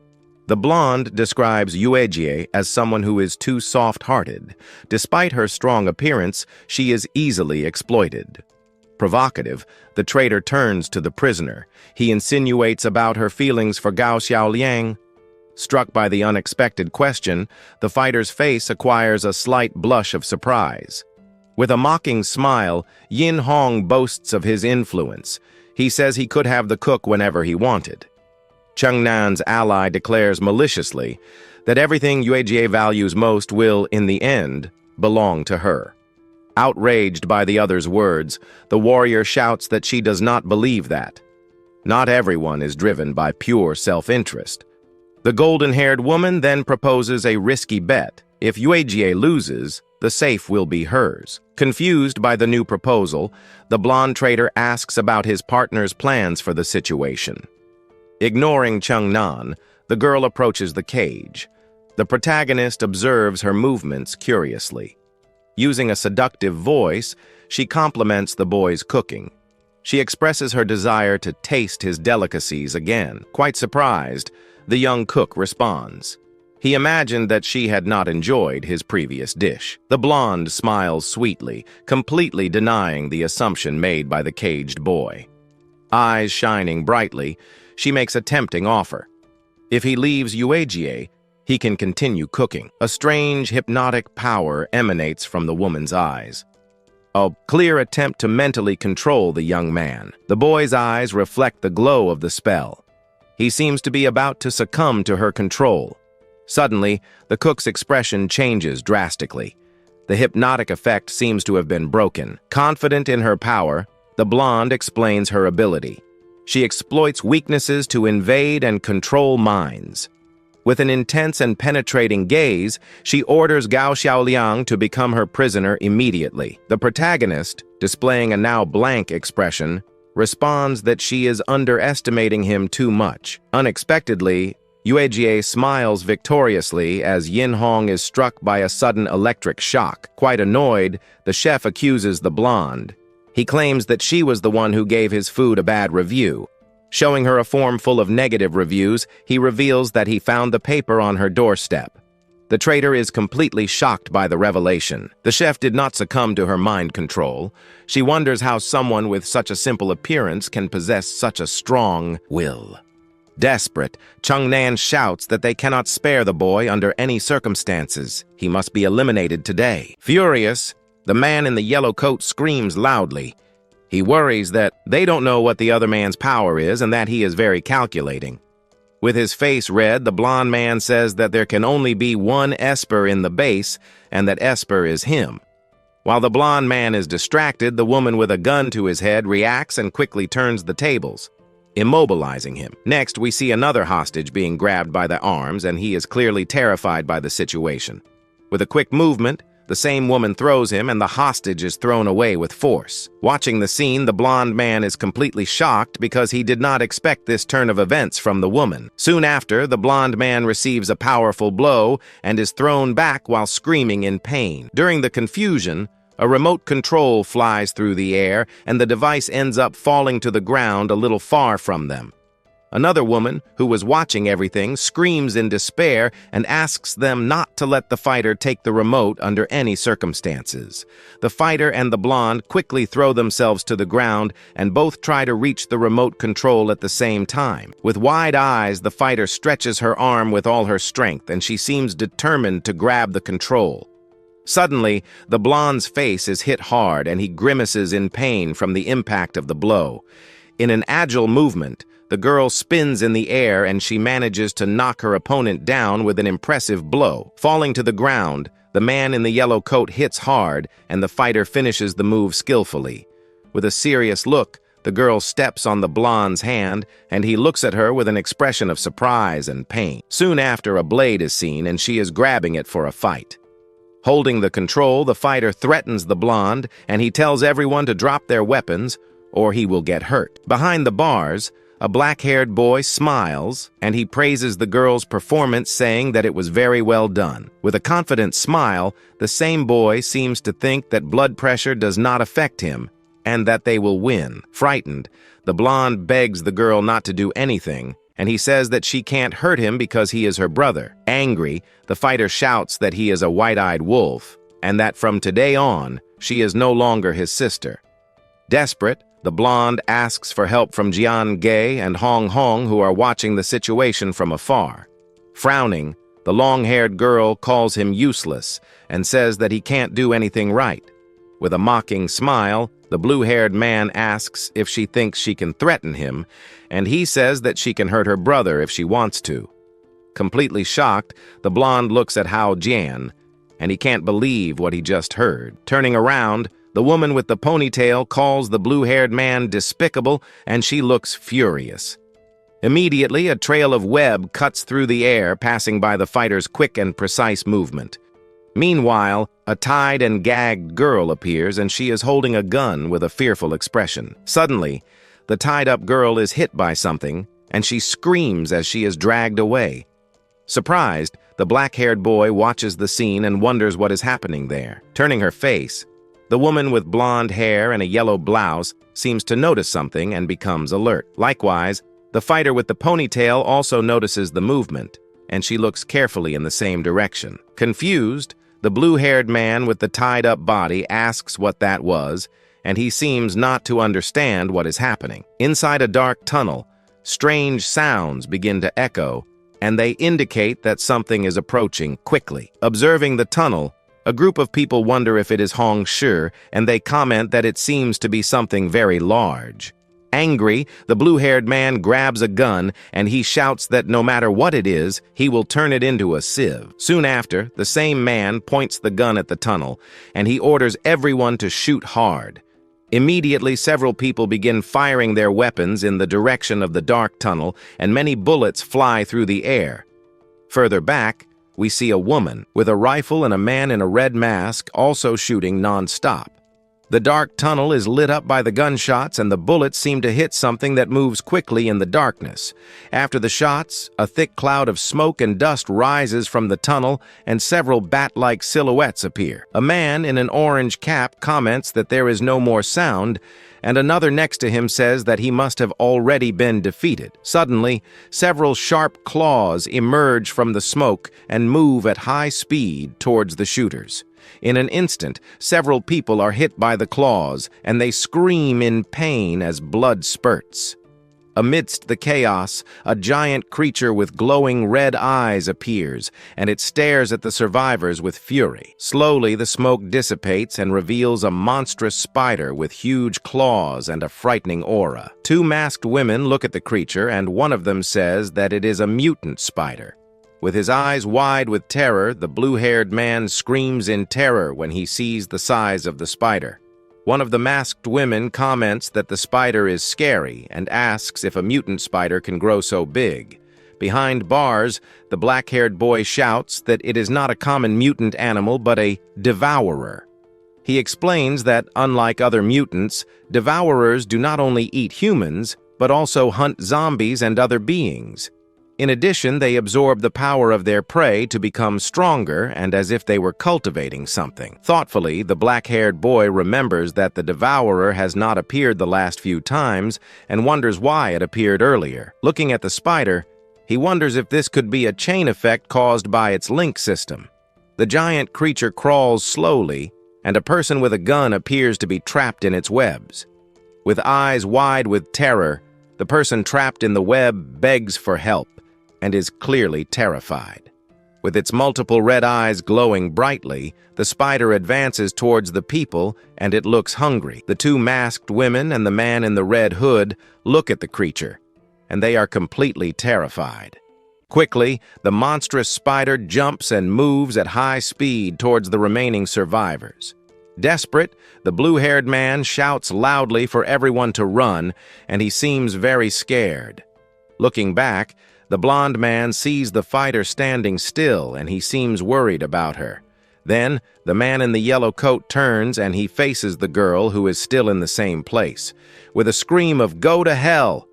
The blonde describes Yuejie as someone who is too soft-hearted. Despite her strong appearance, she is easily exploited. Provocative, the traitor turns to the prisoner. He insinuates about her feelings for Gao Xiaoliang. Struck by the unexpected question, the fighter's face acquires a slight blush of surprise. With a mocking smile, Yin Hong boasts of his influence. He says he could have the cook whenever he wanted. Changnan's ally declares maliciously that everything Yuejie values most will, in the end, belong to her. Outraged by the other's words, the warrior shouts that she does not believe that. Not everyone is driven by pure self-interest. The golden-haired woman then proposes a risky bet. If Yuejie loses, the safe will be hers. Confused by the new proposal, the blonde traitor asks about his partner's plans for the situation. Ignoring Changnan, the girl approaches the cage. The protagonist observes her movements curiously. Using a seductive voice, she compliments the boy's cooking. She expresses her desire to taste his delicacies again. Quite surprised, the young cook responds. He imagined that she had not enjoyed his previous dish. The blonde smiles sweetly, completely denying the assumption made by the caged boy. Eyes shining brightly, she makes a tempting offer. If he leaves Uagie, he can continue cooking. A strange, hypnotic power emanates from the woman's eyes. A clear attempt to mentally control the young man. The boy's eyes reflect the glow of the spell. He seems to be about to succumb to her control. Suddenly, the cook's expression changes drastically. The hypnotic effect seems to have been broken. Confident in her power, the blonde explains her ability. She exploits weaknesses to invade and control minds. With an intense and penetrating gaze, she orders Gao Xiaoliang to become her prisoner immediately. The protagonist, displaying a now blank expression, responds that she is underestimating him too much. Unexpectedly, Uagie smiles victoriously as Yin Hong is struck by a sudden electric shock. Quite annoyed, the chef accuses the blonde. He claims that she was the one who gave his food a bad review. Showing her a form full of negative reviews, he reveals that he found the paper on her doorstep. The traitor is completely shocked by the revelation. The chef did not succumb to her mind control. She wonders how someone with such a simple appearance can possess such a strong will. Desperate, Changnan shouts that they cannot spare the boy under any circumstances. He must be eliminated today. Furious, the man in the yellow coat screams loudly. He worries that they don't know what the other man's power is and that he is very calculating. With his face red, the blonde man says that there can only be one Esper in the base and that Esper is him. While the blonde man is distracted, the woman with a gun to his head reacts and quickly turns the tables, immobilizing him. Next, we see another hostage being grabbed by the arms, and he is clearly terrified by the situation. With a quick movement, the same woman throws him, and the hostage is thrown away with force. Watching the scene, the blonde man is completely shocked because he did not expect this turn of events from the woman. Soon after, the blonde man receives a powerful blow and is thrown back while screaming in pain. During the confusion, a remote control flies through the air, and the device ends up falling to the ground a little far from them. Another woman, who was watching everything, screams in despair and asks them not to let the fighter take the remote under any circumstances. The fighter and the blonde quickly throw themselves to the ground, and both try to reach the remote control at the same time. With wide eyes, the fighter stretches her arm with all her strength, and she seems determined to grab the control. Suddenly, the blonde's face is hit hard, and he grimaces in pain from the impact of the blow. In an agile movement, the girl spins in the air, and she manages to knock her opponent down with an impressive blow. Falling to the ground, the man in the yellow coat hits hard, and the fighter finishes the move skillfully. With a serious look, the girl steps on the blonde's hand, and he looks at her with an expression of surprise and pain. Soon after, a blade is seen, and she is grabbing it for a fight. Holding the control, the fighter threatens the blonde, and he tells everyone to drop their weapons, or he will get hurt. Behind the bars, a black-haired boy smiles, and he praises the girl's performance, saying that it was very well done. With a confident smile, the same boy seems to think that blood pressure does not affect him, and that they will win. Frightened, the blonde begs the girl not to do anything, and he says that she can't hurt him because he is her brother. Angry, the fighter shouts that he is a white-eyed wolf, and that from today on, she is no longer his sister. Desperate, the blonde asks for help from Jian Ge and Hong Hong, who are watching the situation from afar. Frowning, the long-haired girl calls him useless and says that he can't do anything right. With a mocking smile, the blue-haired man asks if she thinks she can threaten him, and he says that she can hurt her brother if she wants to. Completely shocked, the blonde looks at Hao Jian, and he can't believe what he just heard. Turning around, the woman with the ponytail calls the blue-haired man despicable, and she looks furious. Immediately, a trail of web cuts through the air, passing by the fighter's quick and precise movement. Meanwhile, a tied and gagged girl appears, and she is holding a gun with a fearful expression. Suddenly, the tied-up girl is hit by something, and she screams as she is dragged away. Surprised, the black-haired boy watches the scene and wonders what is happening there. Turning her face, the woman with blonde hair and a yellow blouse seems to notice something and becomes alert. Likewise, the fighter with the ponytail also notices the movement, and she looks carefully in the same direction. Confused, the blue-haired man with the tied-up body asks what that was, and he seems not to understand what is happening. Inside a dark tunnel, strange sounds begin to echo, and they indicate that something is approaching quickly. Observing the tunnel, a group of people wonder if it is Hong Shi, and they comment that it seems to be something very large. Angry, the blue-haired man grabs a gun, and he shouts that no matter what it is, he will turn it into a sieve. Soon after, the same man points the gun at the tunnel, and he orders everyone to shoot hard. Immediately, several people begin firing their weapons in the direction of the dark tunnel, and many bullets fly through the air. Further back, we see a woman with a rifle and a man in a red mask also shooting non-stop. The dark tunnel is lit up by the gunshots, and the bullets seem to hit something that moves quickly in the darkness. After the shots, a thick cloud of smoke and dust rises from the tunnel, and several bat-like silhouettes appear. A man in an orange cap comments that there is no more sound, and another next to him says that he must have already been defeated. Suddenly, several sharp claws emerge from the smoke and move at high speed towards the shooters. In an instant, several people are hit by the claws, and they scream in pain as blood spurts. Amidst the chaos, a giant creature with glowing red eyes appears, and it stares at the survivors with fury. Slowly, the smoke dissipates and reveals a monstrous spider with huge claws and a frightening aura. Two masked women look at the creature, and one of them says that it is a mutant spider. With his eyes wide with terror, the blue-haired man screams in terror when he sees the size of the spider. One of the masked women comments that the spider is scary and asks if a mutant spider can grow so big. Behind bars, the black-haired boy shouts that it is not a common mutant animal but a devourer. He explains that, unlike other mutants, devourers do not only eat humans, but also hunt zombies and other beings. In addition, they absorb the power of their prey to become stronger and as if they were cultivating something. Thoughtfully, the black-haired boy remembers that the devourer has not appeared the last few times and wonders why it appeared earlier. Looking at the spider, he wonders if this could be a chain effect caused by its link system. The giant creature crawls slowly, and a person with a gun appears to be trapped in its webs. With eyes wide with terror, the person trapped in the web begs for help and is clearly terrified. With its multiple red eyes glowing brightly, the spider advances towards the people, and it looks hungry. The two masked women and the man in the red hood look at the creature, and they are completely terrified. Quickly, the monstrous spider jumps and moves at high speed towards the remaining survivors. Desperate, the blue-haired man shouts loudly for everyone to run, and he seems very scared. Looking back, the blond man sees the fighter standing still, and he seems worried about her. Then, the man in the yellow coat turns and he faces the girl who is still in the same place. With a scream of "Go to hell!"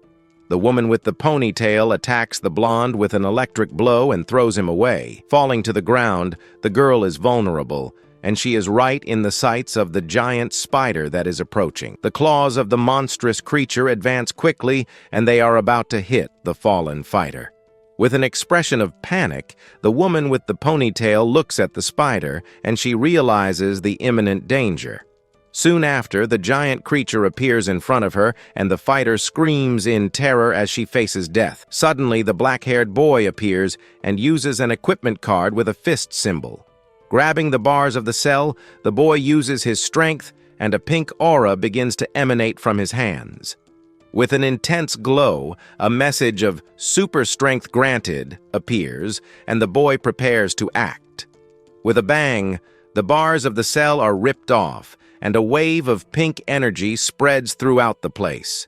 the woman with the ponytail attacks the blonde with an electric blow and throws him away. Falling to the ground, the girl is vulnerable, and she is right in the sights of the giant spider that is approaching. The claws of the monstrous creature advance quickly, and they are about to hit the fallen fighter. With an expression of panic, the woman with the ponytail looks at the spider, and she realizes the imminent danger. Soon after, the giant creature appears in front of her, and the fighter screams in terror as she faces death. Suddenly, the black-haired boy appears and uses an equipment card with a fist symbol. Grabbing the bars of the cell, the boy uses his strength, and a pink aura begins to emanate from his hands. With an intense glow, a message of "super strength granted" appears, and the boy prepares to act. With a bang, the bars of the cell are ripped off, and a wave of pink energy spreads throughout the place.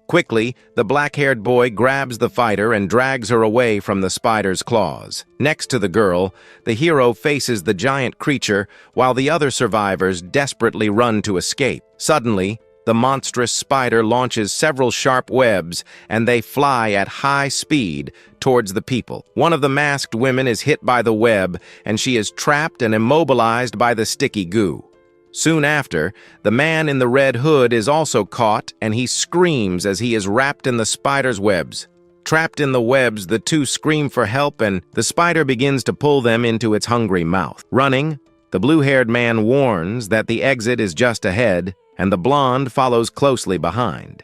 Quickly, the black-haired boy grabs the fighter and drags her away from the spider's claws. Next to the girl, the hero faces the giant creature while the other survivors desperately run to escape. Suddenly, The monstrous spider launches several sharp webs, and they fly at high speed towards the people. One of the masked women is hit by the web, and she is trapped and immobilized by the sticky goo. Soon after, the man in the red hood is also caught, and he screams as he is wrapped in the spider's webs. Trapped in the webs, the two scream for help, and the spider begins to pull them into its hungry mouth. Running, the blue-haired man warns that the exit is just ahead, and the blonde follows closely behind.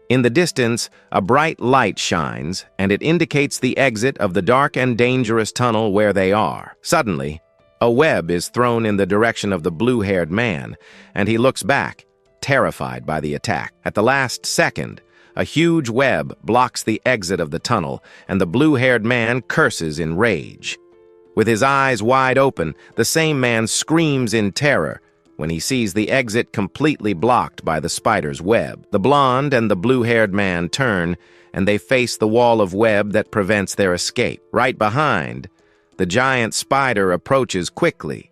In the distance, a bright light shines, and it indicates the exit of the dark and dangerous tunnel where they are. Suddenly, a web is thrown in the direction of the blue-haired man, and he looks back, terrified by the attack. At the last second, a huge web blocks the exit of the tunnel, and the blue-haired man curses in rage. With his eyes wide open, the same man screams in terror when he sees the exit completely blocked by the spider's web. The blonde and the blue-haired man turn, and they face the wall of web that prevents their escape. Right behind, the giant spider approaches quickly,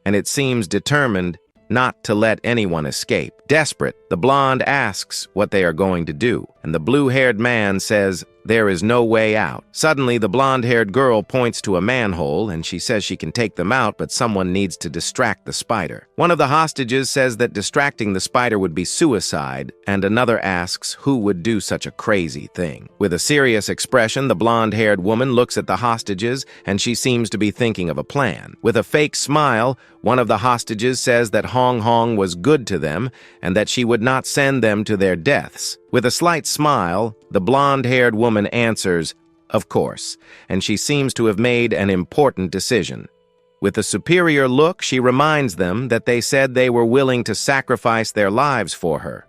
and it seems determined not to let anyone escape. Desperate, the blonde asks what they are going to do, and the blue-haired man says there is no way out. Suddenly, the blonde-haired girl points to a manhole, and she says she can take them out, but someone needs to distract the spider. One of the hostages says that distracting the spider would be suicide, and another asks who would do such a crazy thing. With a serious expression, the blonde-haired woman looks at the hostages, and she seems to be thinking of a plan. With a fake smile, one of the hostages says that Hong Hong was good to them, and that she would not send them to their deaths. With a slight smile, the blonde-haired woman answers, "Of course," and she seems to have made an important decision. With a superior look, she reminds them that they said they were willing to sacrifice their lives for her.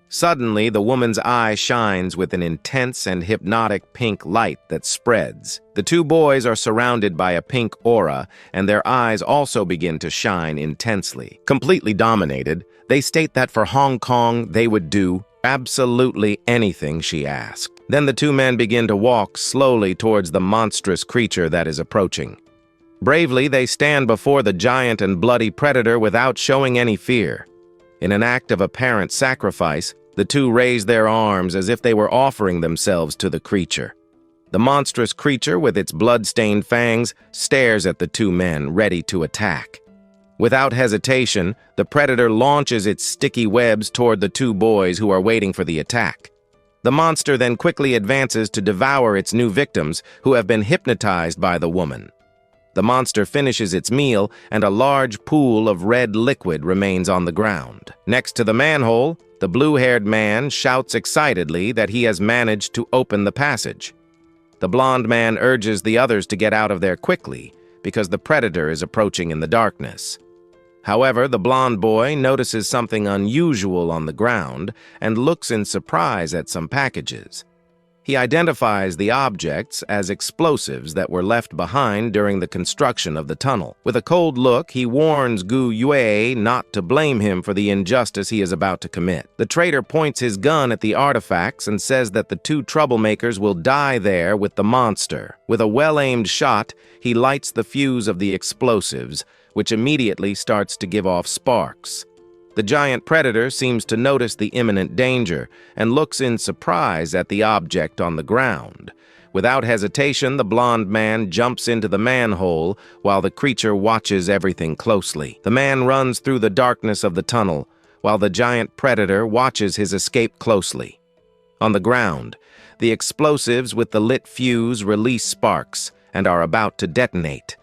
Suddenly, the woman's eye shines with an intense and hypnotic pink light that spreads. The two boys are surrounded by a pink aura, and their eyes also begin to shine intensely. Completely dominated, they state that for Hong Kong, they would do absolutely anything she asked. Then the two men begin to walk slowly towards the monstrous creature that is approaching. Bravely, they stand before the giant and bloody predator without showing any fear. In an act of apparent sacrifice, the two raise their arms as if they were offering themselves to the creature. The monstrous creature, with its blood-stained fangs, stares at the two men, ready to attack. Without hesitation, the predator launches its sticky webs toward the two boys who are waiting for the attack. The monster then quickly advances to devour its new victims, who have been hypnotized by the woman. The monster finishes its meal, and a large pool of red liquid remains on the ground. Next to the manhole, the blue-haired man shouts excitedly that he has managed to open the passage. The blonde man urges the others to get out of there quickly, because the predator is approaching in the darkness. However, the blonde boy notices something unusual on the ground and looks in surprise at some packages. He identifies the objects as explosives that were left behind during the construction of the tunnel. With a cold look, he warns Gu Yue not to blame him for the injustice he is about to commit. The traitor points his gun at the artifacts and says that the two troublemakers will die there with the monster. With a well-aimed shot, he lights the fuse of the explosives, which immediately starts to give off sparks. The giant predator seems to notice the imminent danger and looks in surprise at the object on the ground. Without hesitation, the blonde man jumps into the manhole while the creature watches everything closely. The man runs through the darkness of the tunnel while the giant predator watches his escape closely. On the ground, the explosives with the lit fuse release sparks and are about to detonate.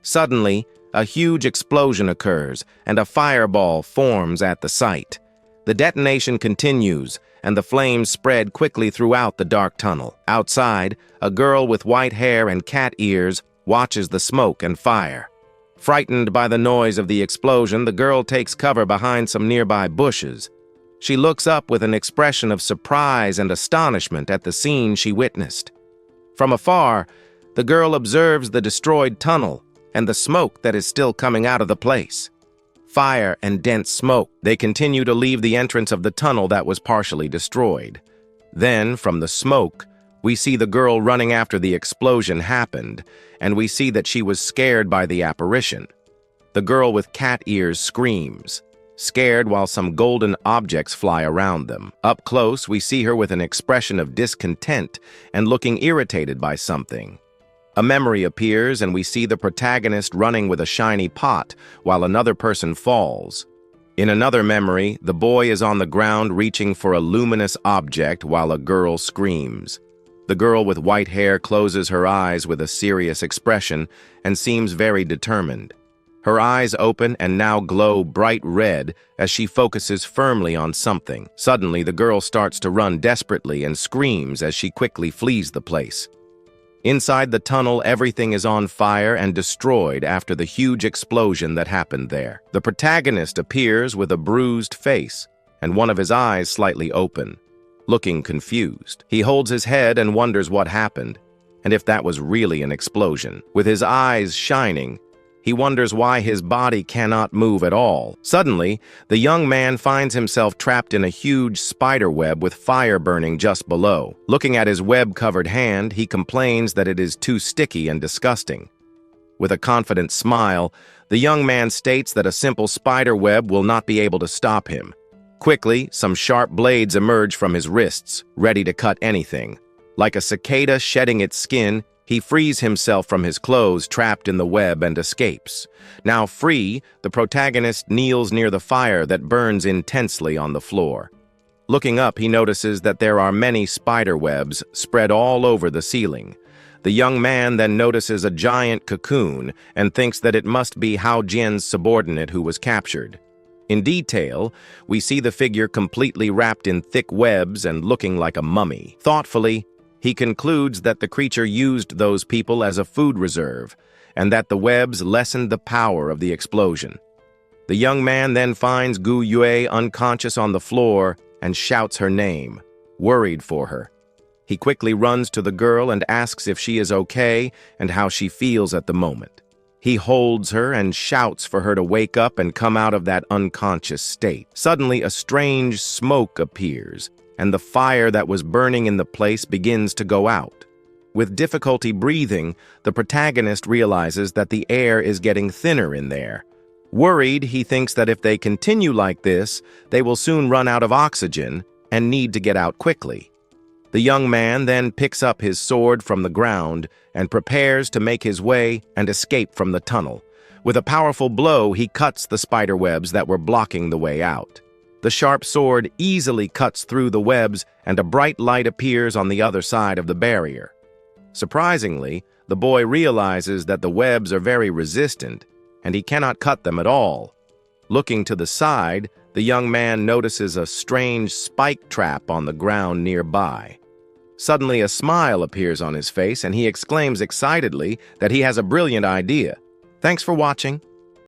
Suddenly, a huge explosion occurs, and a fireball forms at the site. The detonation continues, and the flames spread quickly throughout the dark tunnel. Outside, a girl with white hair and cat ears watches the smoke and fire. Frightened by the noise of the explosion, the girl takes cover behind some nearby bushes. She looks up with an expression of surprise and astonishment at the scene she witnessed. From afar, the girl observes the destroyed tunnel and the smoke that is still coming out of the place. Fire and dense smoke. They continue to leave the entrance of the tunnel that was partially destroyed. Then, from the smoke, we see the girl running after the explosion happened, and we see that she was scared by the apparition. The girl with cat ears screams. scared while some golden objects fly around them. Up close, we see her with an expression of discontent and looking irritated by something. A memory appears and we see the protagonist running with a shiny pot while another person falls. In another memory, the boy is on the ground reaching for a luminous object while a girl screams. The girl with white hair closes her eyes with a serious expression and seems very determined. Her eyes open and now glow bright red as she focuses firmly on something. Suddenly, the girl starts to run desperately and screams as she quickly flees the place. Inside the tunnel, everything is on fire and destroyed after the huge explosion that happened there. The protagonist appears with a bruised face and one of his eyes slightly open, looking confused. He holds his head and wonders what happened, and if that was really an explosion. With his eyes shining, he wonders why his body cannot move at all. Suddenly, the young man finds himself trapped in a huge spider web with fire burning just below. Looking at his web-covered hand, he complains that it is too sticky and disgusting. With a confident smile, the young man states that a simple spider web will not be able to stop him. Quickly, some sharp blades emerge from his wrists, ready to cut anything. Like a cicada shedding its skin, he frees himself from his clothes trapped in the web and escapes. Now free, the protagonist kneels near the fire that burns intensely on the floor. Looking up, he notices that there are many spider webs spread all over the ceiling. The young man then notices a giant cocoon and thinks that it must be Hao Jian's subordinate who was captured. In detail, we see the figure completely wrapped in thick webs and looking like a mummy. Thoughtfully, he concludes that the creature used those people as a food reserve, and that the webs lessened the power of the explosion. The young man then finds Gu Yue unconscious on the floor and shouts her name, worried for her. He quickly runs to the girl and asks if she is okay and how she feels at the moment. He holds her and shouts for her to wake up and come out of that unconscious state. Suddenly, a strange smoke appears, and the fire that was burning in the place begins to go out. With difficulty breathing, the protagonist realizes that the air is getting thinner in there. Worried, he thinks that if they continue like this, they will soon run out of oxygen and need to get out quickly. The young man then picks up his sword from the ground and prepares to make his way and escape from the tunnel. With a powerful blow, he cuts the spider webs that were blocking the way out. The sharp sword easily cuts through the webs, and a bright light appears on the other side of the barrier. Surprisingly, the boy realizes that the webs are very resistant, and he cannot cut them at all. Looking to the side, the young man notices a strange spike trap on the ground nearby. Suddenly, a smile appears on his face, and he exclaims excitedly that he has a brilliant idea. Thanks for watching.